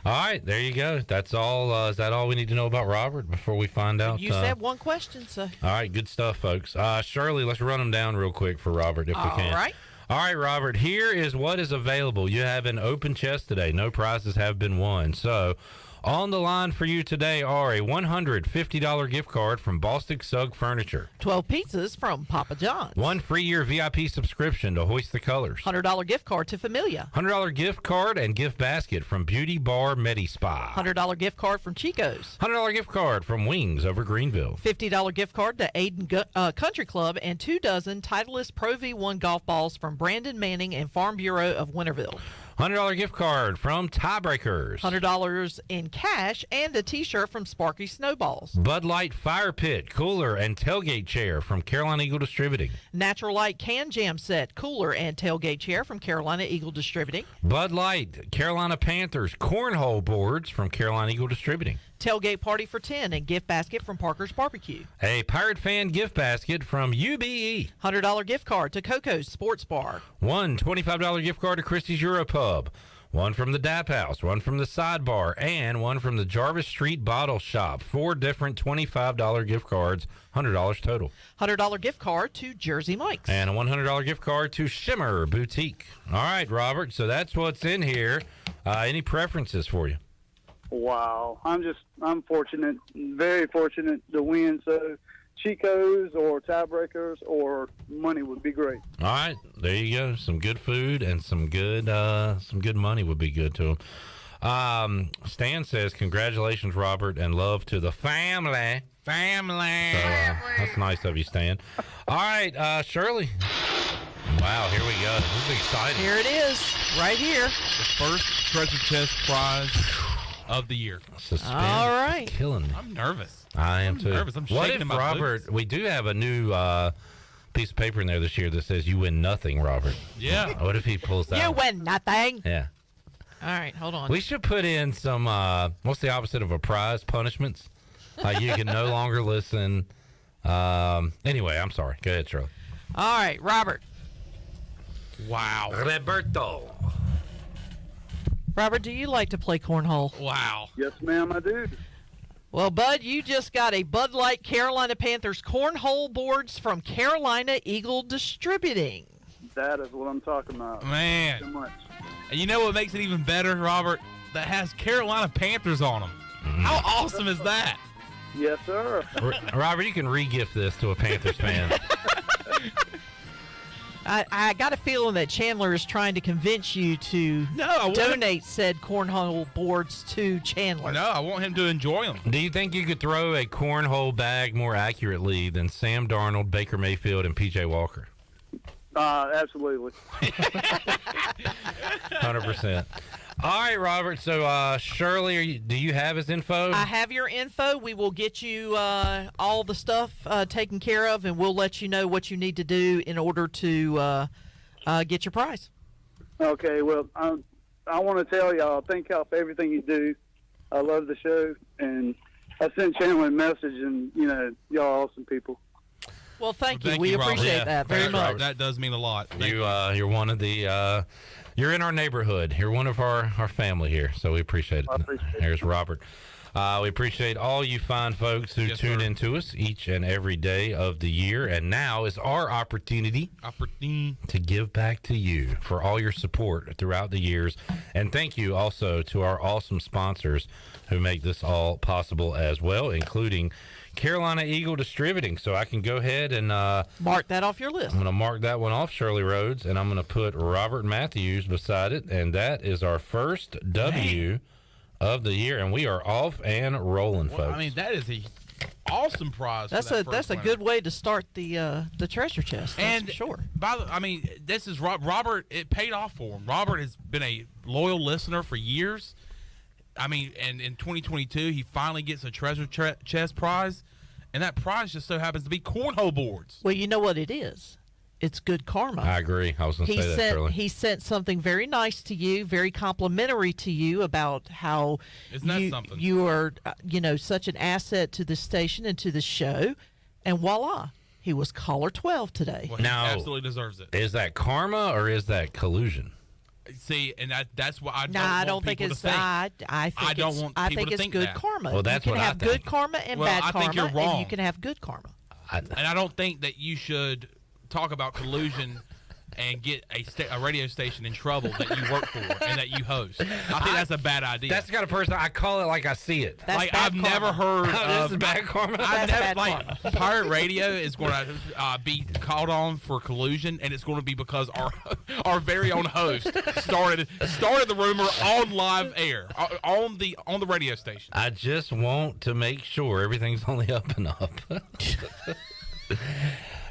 right, there you go. That's all. Is that all we need to know about Robert before we find out? You said one question, so. All right, good stuff, folks. Shirley, let's run them down real quick for Robert if we can. All right. All right, Robert, here is what is available. You have an open chest today. No prizes have been won. So, on the line for you today are a $150 gift card from Bostic Sugg Furniture. 12 pizzas from Papa John's. One free year VIP subscription to Hoist the Colors. $100 gift card to Familia. $100 gift card and gift basket from Beauty Bar Medi Spa. $100 gift card from Chico's. $100 gift card from Wings over Greenville. $50 gift card to Aiden Country Club and 2 dozen Titleist Pro V1 golf balls from Brandon Manning and Farm Bureau of Winterville. $100 gift card from Tiebreakers. $100 in cash and a T-shirt from Sparky Snowballs. Bud Light Fire Pit, Cooler, and Tailgate Chair from Carolina Eagle Distributing. Natural Light Can Jam Set, Cooler, and Tailgate Chair from Carolina Eagle Distributing. Bud Light, Carolina Panthers, Cornhole Boards from Carolina Eagle Distributing. Tailgate Party for 10 and gift basket from Parker's Barbecue. A Pirate Fan gift basket from UBE. $100 gift card to Coco's Sports Bar. One $25 gift card to Christie's Europub. One from the Dap House, one from the Sidebar, and one from the Jarvis Street Bottle Shop. 4 different $25 gift cards, $100 total. $100 gift card to Jersey Mike's. And a $100 gift card to Shimmer Boutique. All right, Robert, so that's what's in here. Any preferences for you? Wow. I'm fortunate, very fortunate to win. So Chico's or Tiebreakers or money would be great. All right, there you go. Some good food and some good money would be good to him. Stan says, congratulations, Robert, and love to the family. Family. So, that's nice of you, Stan. All right, Shirley. Wow, here we go. This is exciting. Here it is, right here. The first treasure chest prize of the year. Suspense. All right. It's killing me. I'm nervous. I am too. Nervous. I'm what shaking if in my Robert? boots. We do have a new piece of paper in there this year that says you win nothing, Robert. Yeah. What if he pulls that? You win nothing. Yeah. All right, hold on. We should put in some, what's the opposite of a prize? Punishments. You can no longer listen. Anyway, I'm sorry. Go ahead, Shirley. All right, Robert. Wow. Roberto. Robert, do you like to play cornhole? Wow. Yes, ma'am, I do. Well, Bud, you just got a Bud Light Carolina Panthers cornhole boards from Carolina Eagle Distributing. That is what I'm talking about. Man. So much. And you know what makes it even better, Robert? That has Carolina Panthers on them. How awesome is that? Yes, sir. Robert, you can re-gift this to a Panthers fan. I got a feeling that Chandler is trying to convince you to donate said cornhole boards to Chandler. No, I want him to enjoy them. Do you think you could throw a cornhole bag more accurately than Sam Darnold, Baker Mayfield, and P.J. Walker? Absolutely. 100%. All right, Robert. So, Shirley, do you have his info? I have your info. We will get you all the stuff taken care of, and we'll let you know what you need to do in order to get your prize. Okay, well, I want to tell y'all, thank y'all for everything you do. I love the show, and I sent Chandler a message, and, y'all awesome people. Well, thank you. We appreciate that very much. Robert. That does mean a lot. You're one of the you're in our neighborhood. You're one of our family here, so we appreciate it. Here's Robert. We appreciate all you fine folks who tune in to us each and every day of the year. And now is our opportunity to give back to you for all your support throughout the years. And thank you also to our awesome sponsors who make this all possible as well, including Carolina Eagle Distributing. So I can go ahead and mark that off your list. I'm going to mark that one off, Shirley Rhodes, and I'm going to put Robert Matthews beside it. And that is our first W of the year, and we are off and rolling, folks. I mean, that is a awesome prize. That's a good way to start the treasure chest. That's for sure. This is Robert. It paid off for him. Robert has been a loyal listener for years. I mean, and in 2022, he finally gets a treasure chest prize, and that prize just so happens to be cornhole boards. Well, you know what it is. It's good karma. I agree. I was going to say that, Shirley. He sent something very nice to you, very complimentary to you about how you are, such an asset to the station and to the show. And voila, he was caller 12 today. Well, he absolutely deserves it. Is that karma or is that collusion? See, and that's what I don't think it's. I think it's good karma. Well, that's you can what I have think. good karma and bad karma. I think you're wrong. And you can have good karma. And I don't think that you should talk about collusion and get a radio station in trouble that you work for and that you host. I think that's a bad idea. That's the kind of person I call it like I see it. That's I've never heard this is bad karma. Pirate Radio is going to be called on for collusion, and it's going to be because our very own host started the rumor on live air on the radio station. I just want to make sure everything's only up and up.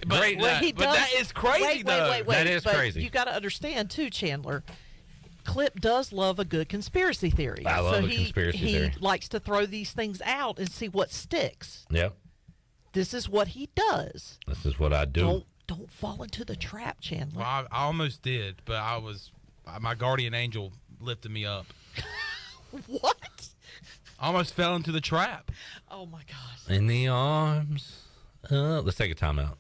But that is crazy, though. Wait. That is crazy. You got to understand, too, Chandler. Clip does love a good conspiracy theory. I love a conspiracy theory. He likes to throw these things out and see what sticks. Yep. This is what he does. This is what I do. Don't fall into the trap, Chandler. Well, I almost did, but my guardian angel lifted me up. What? I almost fell into the trap. Oh, my gosh. In the arms. Let's take a timeout.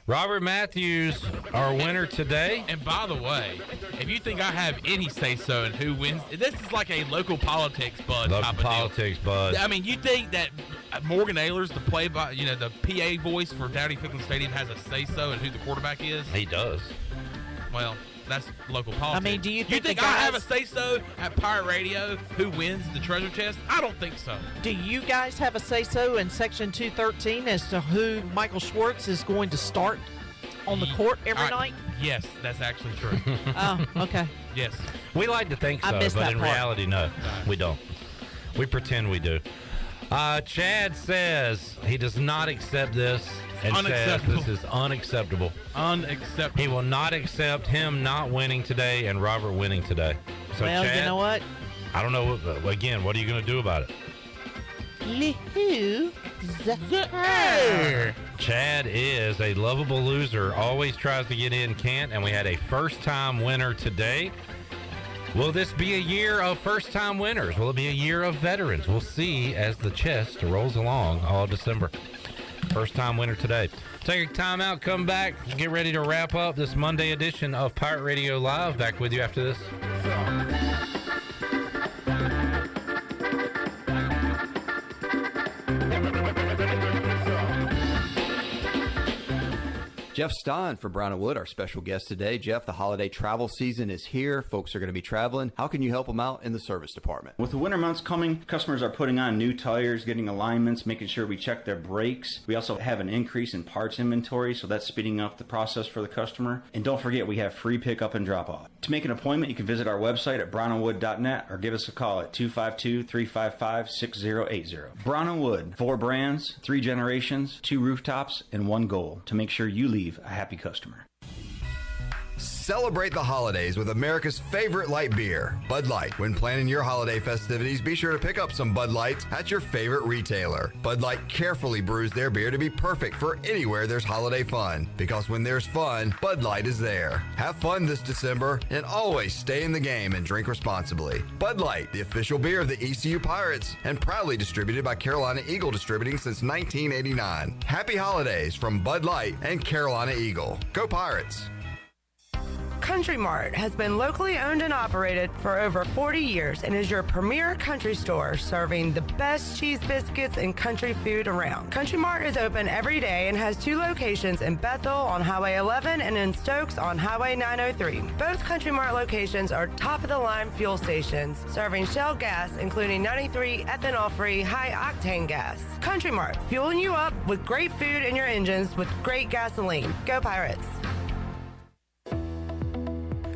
Robert Matthews, our winner today. And by the way, if you think I have any say-so in who wins, this is like a local politics, Bud. Local politics, Bud. I mean, you think that Morgan Ehlers, the the PA voice for Dowdy Ficklen Stadium, has a say-so in who the quarterback is? He does. Well, that's local politics. I mean, do you think I have a say-so at Pirate Radio who wins the treasure chest? I don't think so. Do you guys have a say-so in Section 213 as to who Michael Schwartz is going to start on the court every night? Yes, that's actually true. Oh, okay. Yes. We like to think so, but in reality, no, we don't. We pretend we do. Chad says he does not accept this and says this is unacceptable. Unacceptable. He will not accept him not winning today and Robert winning today. So well, Chad, you know what? I don't know. Again, what are you going to do about it? Who Chad is a lovable loser, always tries to get in, can't, and we had a first-time winner today. Will this be a year of first-time winners? Will it be a year of veterans? We'll see as the chest rolls along all December. First-time winner today. Take a time out, come back, get ready to wrap up this Monday edition of Pirate Radio Live. Back with you after this. Jeff Stein from Brown & Wood, our special guest today. Jeff, the holiday travel season is here. Folks are going to be traveling. How can you help them out in the service department? With the winter months coming, customers are putting on new tires, getting alignments, making sure we check their brakes. We also have an increase in parts inventory, so that's speeding up the process for the customer. And don't forget, we have free pickup and drop-off. To make an appointment, you can visit our website at brownandwood.net or give us a call at 252-355-6080. Brown & Wood, 4 brands, 3 generations, 2 rooftops, and 1 goal to make sure you leave a happy customer. Celebrate the holidays with America's favorite light beer, Bud Light. When planning your holiday festivities, be sure to pick up some Bud Lights at your favorite retailer. Bud Light carefully brews their beer to be perfect for anywhere there's holiday fun. Because when there's fun, Bud Light is there. Have fun this December and always stay in the game and drink responsibly. Bud Light, the official beer of the ECU Pirates and proudly distributed by Carolina Eagle Distributing since 1989. Happy holidays from Bud Light and Carolina Eagle. Go Pirates! Country Mart has been locally owned and operated for over 40 years and is your premier country store serving the best cheese biscuits and country food around. Country Mart is open every day and has 2 locations in Bethel on Highway 11 and in Stokes on Highway 903. Both Country Mart locations are top-of-the-line fuel stations serving Shell gas, including 93 ethanol-free high-octane gas. Country Mart, fueling you up with great food in your engines with great gasoline. Go Pirates!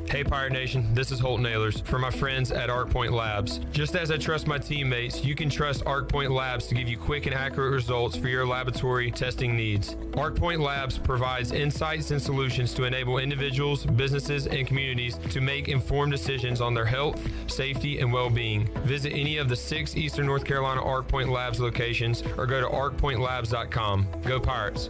Hey Pirate Nation, this is Holt Nailers for my friends at ArcPoint Labs. Just as I trust my teammates, you can trust ArcPoint Labs to give you quick and accurate results for your laboratory testing needs. ArcPoint Labs provides insights and solutions to enable individuals, businesses, and communities to make informed decisions on their health, safety, and well-being. Visit any of the 6 Eastern North Carolina ArcPoint Labs locations or go to arcpointlabs.com. Go Pirates!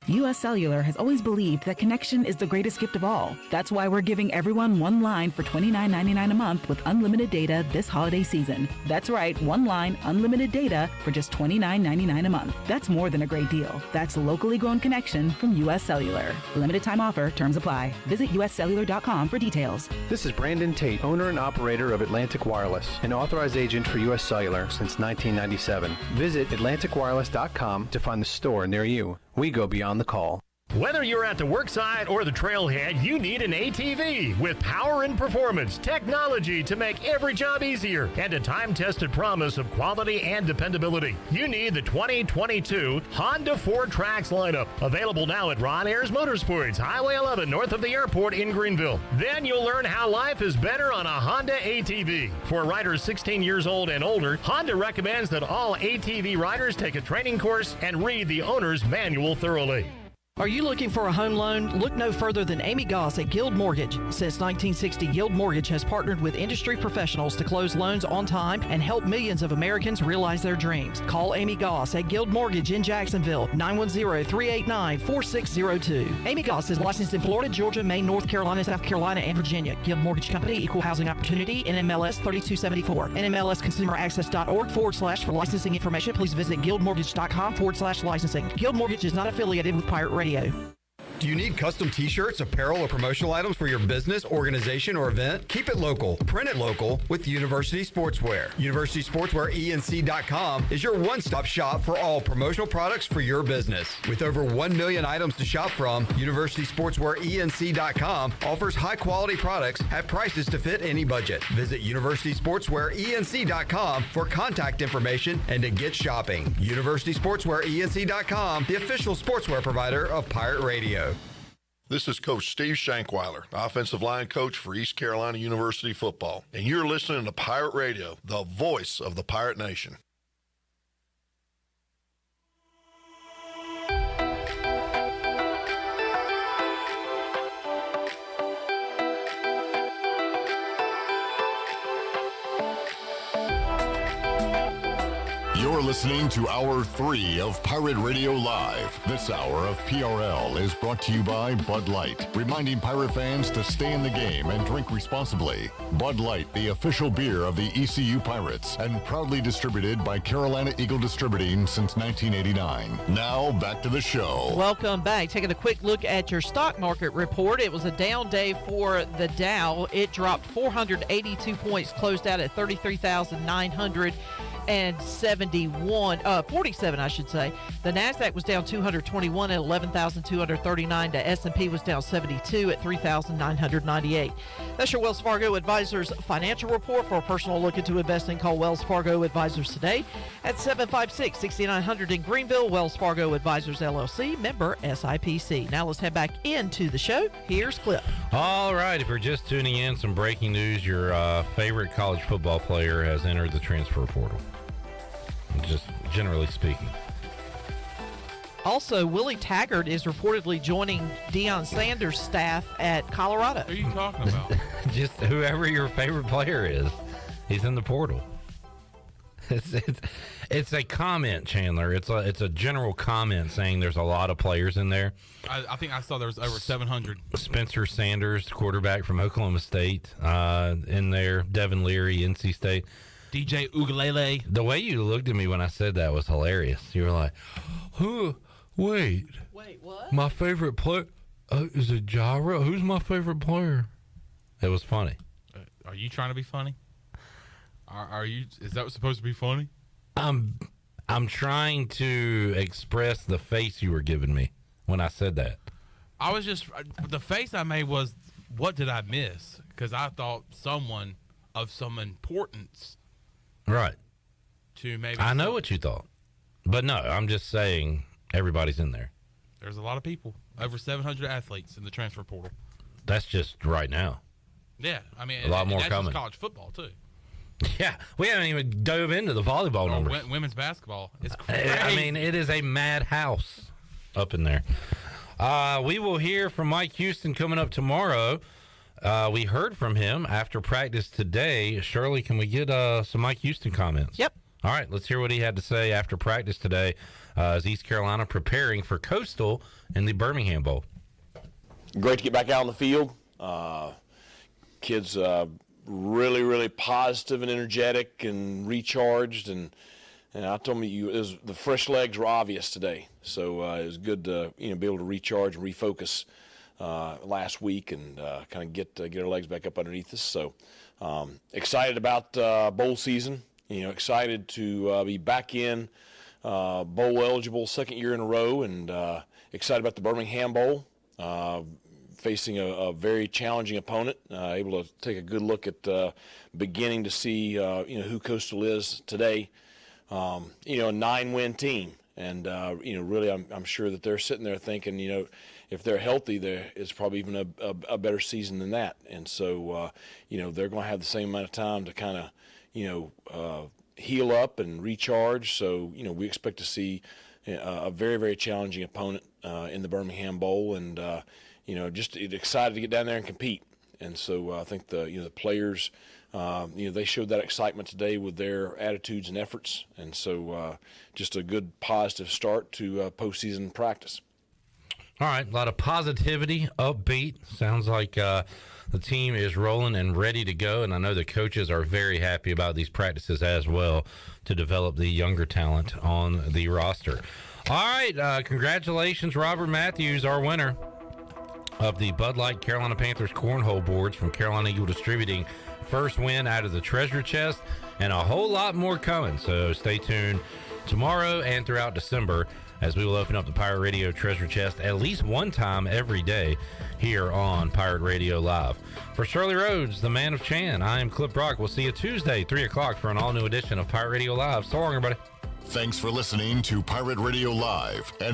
U.S. Cellular has always believed that connection is the greatest gift of all. That's why we're giving everyone one line for $29.99 a month with unlimited data this holiday season. That's right, one line, unlimited data for just $29.99 a month. That's more than a great deal. That's locally grown connection from U.S. Cellular. Limited time offer, terms apply. Visit uscellular.com for details. This is Brandon Tate, owner and operator of Atlantic Wireless, an authorized agent for U.S. Cellular since 1997. Visit atlanticwireless.com to find the store near you. We go beyond the call. Whether you're at the worksite or the trailhead, you need an ATV with power and performance, technology to make every job easier, and a time-tested promise of quality and dependability. You need the 2022 Honda 4Trax lineup, available now at Ron Ayers Motorsports, Highway 11 north of the airport in Greenville. Then you'll learn how life is better on a Honda ATV. For riders 16 years old and older, Honda recommends that all ATV riders take a training course and read the owner's manual thoroughly. Are you looking for a home loan? Look no further than Amy Goss at Guild Mortgage. Since 1960, Guild Mortgage has partnered with industry professionals to close loans on time and help millions of Americans realize their dreams. Call Amy Goss at Guild Mortgage in Jacksonville, 910-389-4602. Amy Goss is licensed in Florida, Georgia, Maine, North Carolina, South Carolina, and Virginia. Guild Mortgage Company, Equal Housing Opportunity, NMLS 3274. NMLSconsumeraccess.org / for licensing information. Please visit guildmortgage.com / licensing. Guild Mortgage is not affiliated with Pirate Radio. Do you need custom t-shirts, apparel, or promotional items for your business, organization, or event? Keep it local. Print it local with University Sportswear. University Sportswear ENC.com is your one-stop shop for all promotional products for your business. With over 1 million items to shop from, University Sportswear ENC.com offers high-quality products at prices to fit any budget. Visit University Sportswear ENC.com for contact information and to get shopping. University Sportswear ENC.com, the official sportswear provider of Pirate Radio. This is Coach Steve Shankweiler, offensive line coach for East Carolina University football, and you're listening to Pirate Radio, the voice of the Pirate Nation. You're listening to Hour 3 of Pirate Radio Live. This hour of PRL is brought to you by Bud Light, reminding Pirate fans to stay in the game and drink responsibly. Bud Light, the official beer of the ECU Pirates, and proudly distributed by Carolina Eagle Distributing since 1989. Now, back to the show. Welcome back. Taking a quick look at your stock market report. It was a down day for the Dow. It dropped 482 points, closed out at 47, I should say. The NASDAQ was down 221 at 11,239. The S&P was down 72 at 3,998. That's your Wells Fargo Advisors financial report. For a personal look into investing, call Wells Fargo Advisors today at 756-6900 in Greenville. Wells Fargo Advisors, LLC, member SIPC. Now let's head back into the show. Here's Clip. All right, if you're just tuning in, some breaking news. Your favorite college football player has entered the transfer portal. Just generally speaking. Also, Willie Taggart is reportedly joining Deion Sanders' staff at Colorado. What are you talking about? Just whoever your favorite player is, he's in the portal. It's a comment, Chandler. It's a general comment saying there's a lot of players in there. I think I saw there was over 700. Spencer Sanders, quarterback from Oklahoma State, in there. Devin Leary, NC State. DJ Ugalele. The way you looked at me when I said that was hilarious. You were like, wait, what? My favorite player is it Gyro? Who's my favorite player? It was funny. Are you trying to be funny? Are you? Is that supposed to be funny? I'm trying to express the face you were giving me when I said that. I was just, the face I made was, what did I miss? Because I thought someone of some importance. Right. To maybe. I know what you thought. But no, I'm just saying everybody's in there. There's a lot of people. Over 700 athletes in the transfer portal. That's just right now. Yeah. I mean, a lot more that's coming. Just college football, too. Yeah. We haven't even dove into the volleyball numbers. Women's basketball. It's crazy. I mean, it is a madhouse up in there. We will hear from Mike Houston coming up tomorrow. We heard from him after practice today. Shirley, can we get some Mike Houston comments? Yep. All right, let's hear what he had to say after practice today as East Carolina preparing for Coastal in the Birmingham Bowl. Great to get back out on the field. Kids really, really positive and energetic and recharged. And I told me the fresh legs were obvious today. So it was good to be able to recharge and refocus last week and kind of get our legs back up underneath us. So excited about bowl season. Excited to be back in bowl eligible second year in a row, and excited about the Birmingham Bowl. Facing a very challenging opponent, able to take a good look at beginning to see who Coastal is today. A 9-win team, and really I'm sure that they're sitting there thinking, if they're healthy, it's probably even a better season than that. And so they're going to have the same amount of time to kind of heal up and recharge. So we expect to see a very, very challenging opponent in the Birmingham Bowl, and just excited to get down there and compete. And so I think the players, they showed that excitement today with their attitudes and efforts. And so just a good positive start to postseason practice. All right, a lot of positivity, upbeat. Sounds like the team is rolling and ready to go, and I know the coaches are very happy about these practices as well to develop the younger talent on the roster. All right, congratulations, Robert Matthews, our winner of the Bud Light Carolina Panthers Cornhole Boards from Carolina Eagle Distributing. First win out of the treasure chest, and a whole lot more coming, so stay tuned tomorrow and throughout December as we will open up the Pirate Radio treasure chest at least one time every day here on Pirate Radio Live. For Shirley Rhodes, the man of Chan, I am Clip Brock. We'll see you Tuesday, 3 o'clock for an all-new edition of Pirate Radio Live. So long, everybody. Thanks for listening to Pirate Radio Live. And